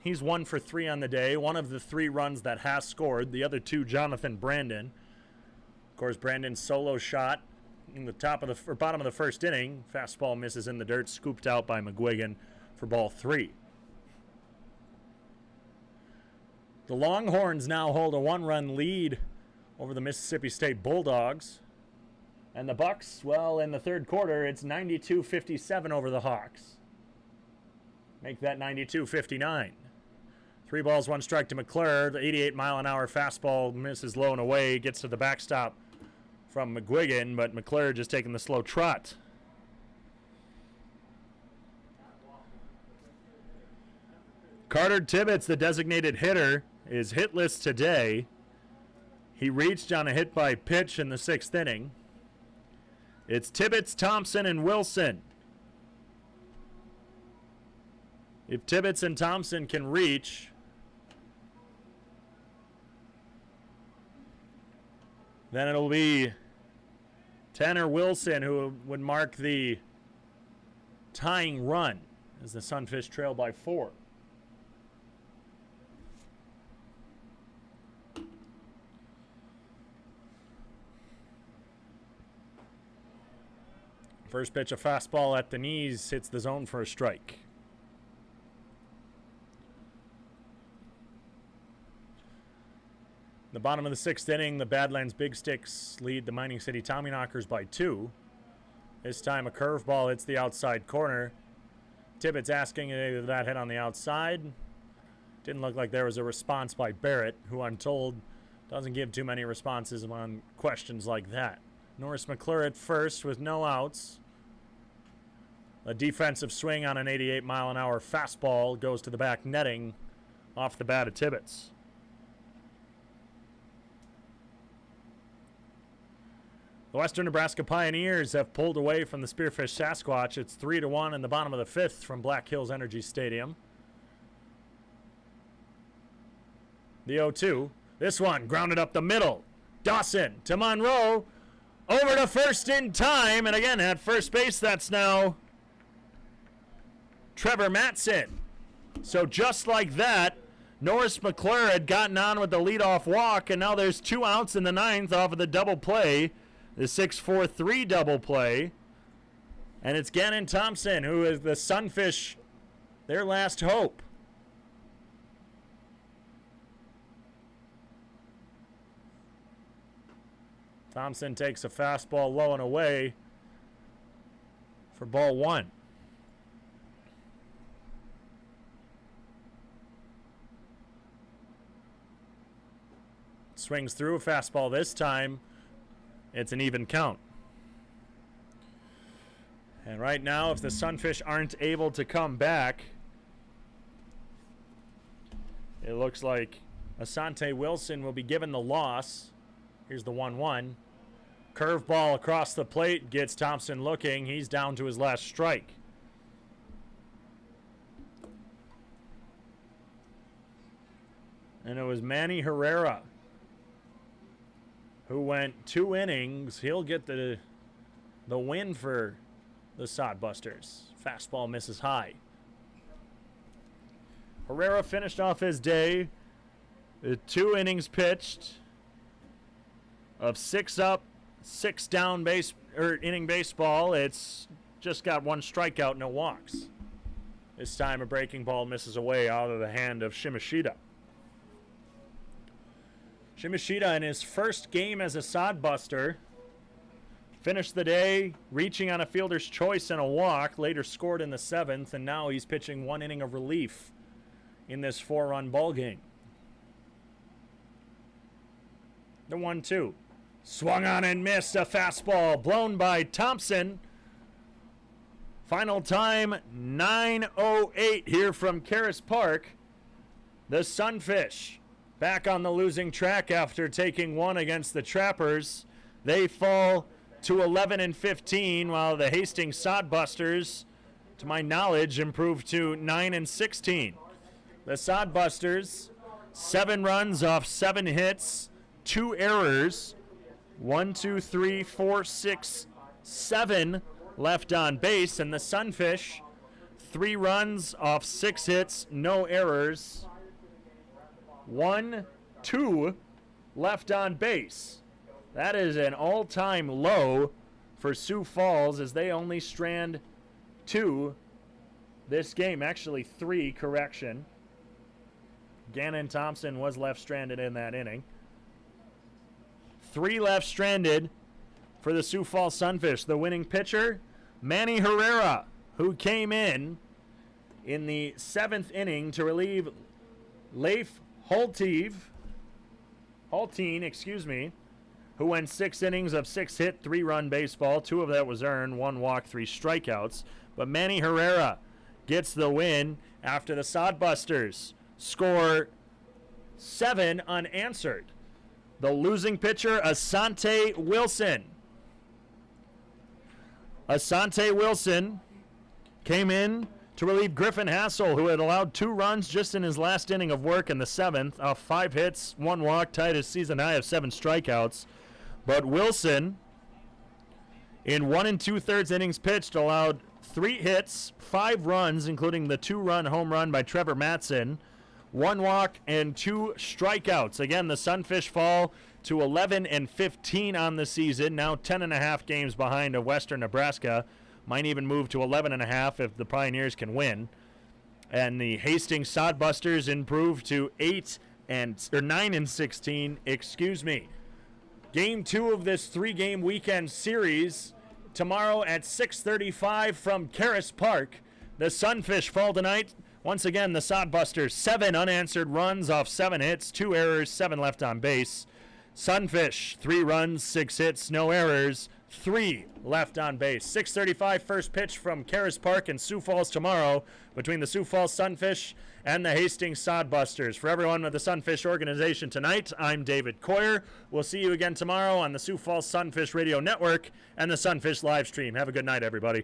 He's 1 for 3 on the day. One of the 3 runs that has scored. The other 2, Jonathan Brandon. Of course, Brandon's solo shot in the bottom of the first inning. Fastball misses in the dirt, scooped out by McGuigan for ball 3. The Longhorns now hold a 1-run lead over the Mississippi State Bulldogs. And the Bucks, well, in the third quarter, it's 92-57 over the Hawks. Make that 92-59. 3 balls, 1 strike to McClure. The 88-mile-an-hour fastball misses low and away. Gets to the backstop from McGuigan, but McClure just taking the slow trot. Carter Tibbetts, the designated hitter, is hitless today. He reached on a hit by pitch in the 6th inning. It's Tibbetts, Thompson, and Wilson. If Tibbetts and Thompson can reach, then it'll be Tanner Wilson who would mark the tying run as the Sunfish trail by 4. First pitch, a fastball at the knees, hits the zone for a strike. The bottom of the 6th inning, the Badlands Big Sticks lead the Mining City Tommyknockers by 2. This time a curveball hits the outside corner. Tibbetts asking if that hit on the outside. Didn't look like there was a response by Barrett, who I'm told doesn't give too many responses on questions like that. Norris Mcclure at first with no outs. A defensive swing on an 88-mile-an-hour fastball goes to the back netting off the bat of Tibbetts. The Western Nebraska Pioneers have pulled away from the Spearfish Sasquatch. It's 3-1 in the bottom of the 5th from Black Hills Energy Stadium. The 0-2. This one grounded up the middle. Dawson to Monroe. Over to first in time. And again, at first base, that's now Trevor Matson. So just like that, Norris Mcclure had gotten on with the leadoff walk, and now there's 2 outs in the 9th off of the double play. The 6-4-3 double play. And it's Gannon Thompson, who is the Sunfish, their last hope. Thompson takes a fastball low and away for ball 1. Swings through a fastball this time. It's an even count. And right now, if the Sunfish aren't able to come back, it looks like Asante Wilson will be given the loss. Here's the 1-1. Curveball across the plate gets Thompson looking. He's down to his last strike. And it was Manny Herrera who went 2 innings. He'll get the win for the Sodbusters. Fastball misses high. Herrera finished off his day with 2 innings pitched of 6 up, 6 down inning baseball. It's just got 1 strikeout, no walks. This time a breaking ball misses away out of the hand of Shimashita. Shimashita, in his first game as a Sodbuster, finished the day reaching on a fielder's choice and a walk, later scored in the 7th, and now he's pitching 1 inning of relief in this 4-run ball game. The 1-2. Swung on and missed, a fastball blown by Thompson. Final time, 9:08 here from Karras Park. The Sunfish back on the losing track after taking 1 against the Trappers. They fall to 11-15, while the Hastings Sodbusters, to my knowledge, improved to 9-16. The Sodbusters, 7 runs off 7 hits, 2 errors, 1, 2, 3, 4, 6, 7 left on base, and the Sunfish, 3 runs off 6 hits, no errors, 1, 2 left on base. That is an all-time low for Sioux Falls, as they only strand 2 this game. Actually 3, correction. Gannon Thompson was left stranded in that inning. 3 left stranded for the Sioux Falls Sunfish. The winning pitcher, Manny Herrera, who came in the 7th inning to relieve Leif Hulteen, who went 6 innings of 6-hit, 3-run baseball. 2 of that was earned, 1 walk, 3 strikeouts. But Manny Herrera gets the win after the Sodbusters score 7 unanswered. The losing pitcher, Asante Wilson. Asante Wilson came in to relieve Griffin Hassel, who had allowed 2 runs just in his last inning of work in the 7th, off 5 hits, 1 walk, tied his season high of 7 strikeouts. But Wilson, in 1 2/3 innings pitched, allowed 3 hits, 5 runs, including the 2-run home run by Trevor Matson, 1 walk, and 2 strikeouts. Again, the Sunfish fall to 11-15 on the season, now 10.5 games behind of Western Nebraska. Might even move to 11.5 if the Pioneers can win. And the Hastings Sodbusters improve to 9-16. Excuse me. Game 2 of this 3-game weekend series tomorrow at 6:35 from Karras Park. The Sunfish fall tonight. Once again, the Sodbusters, 7 unanswered runs off 7 hits, 2 errors, 7 left on base. Sunfish, 3 runs, 6 hits, no errors, 3 left on base. 6:35 first pitch from Karras Park in Sioux Falls tomorrow between the Sioux Falls Sunfish and the Hastings Sodbusters. For everyone at the Sunfish organization tonight, I'm David Coyer. We'll see you again tomorrow on the Sioux Falls Sunfish Radio Network and the Sunfish live stream. Have a good night, everybody.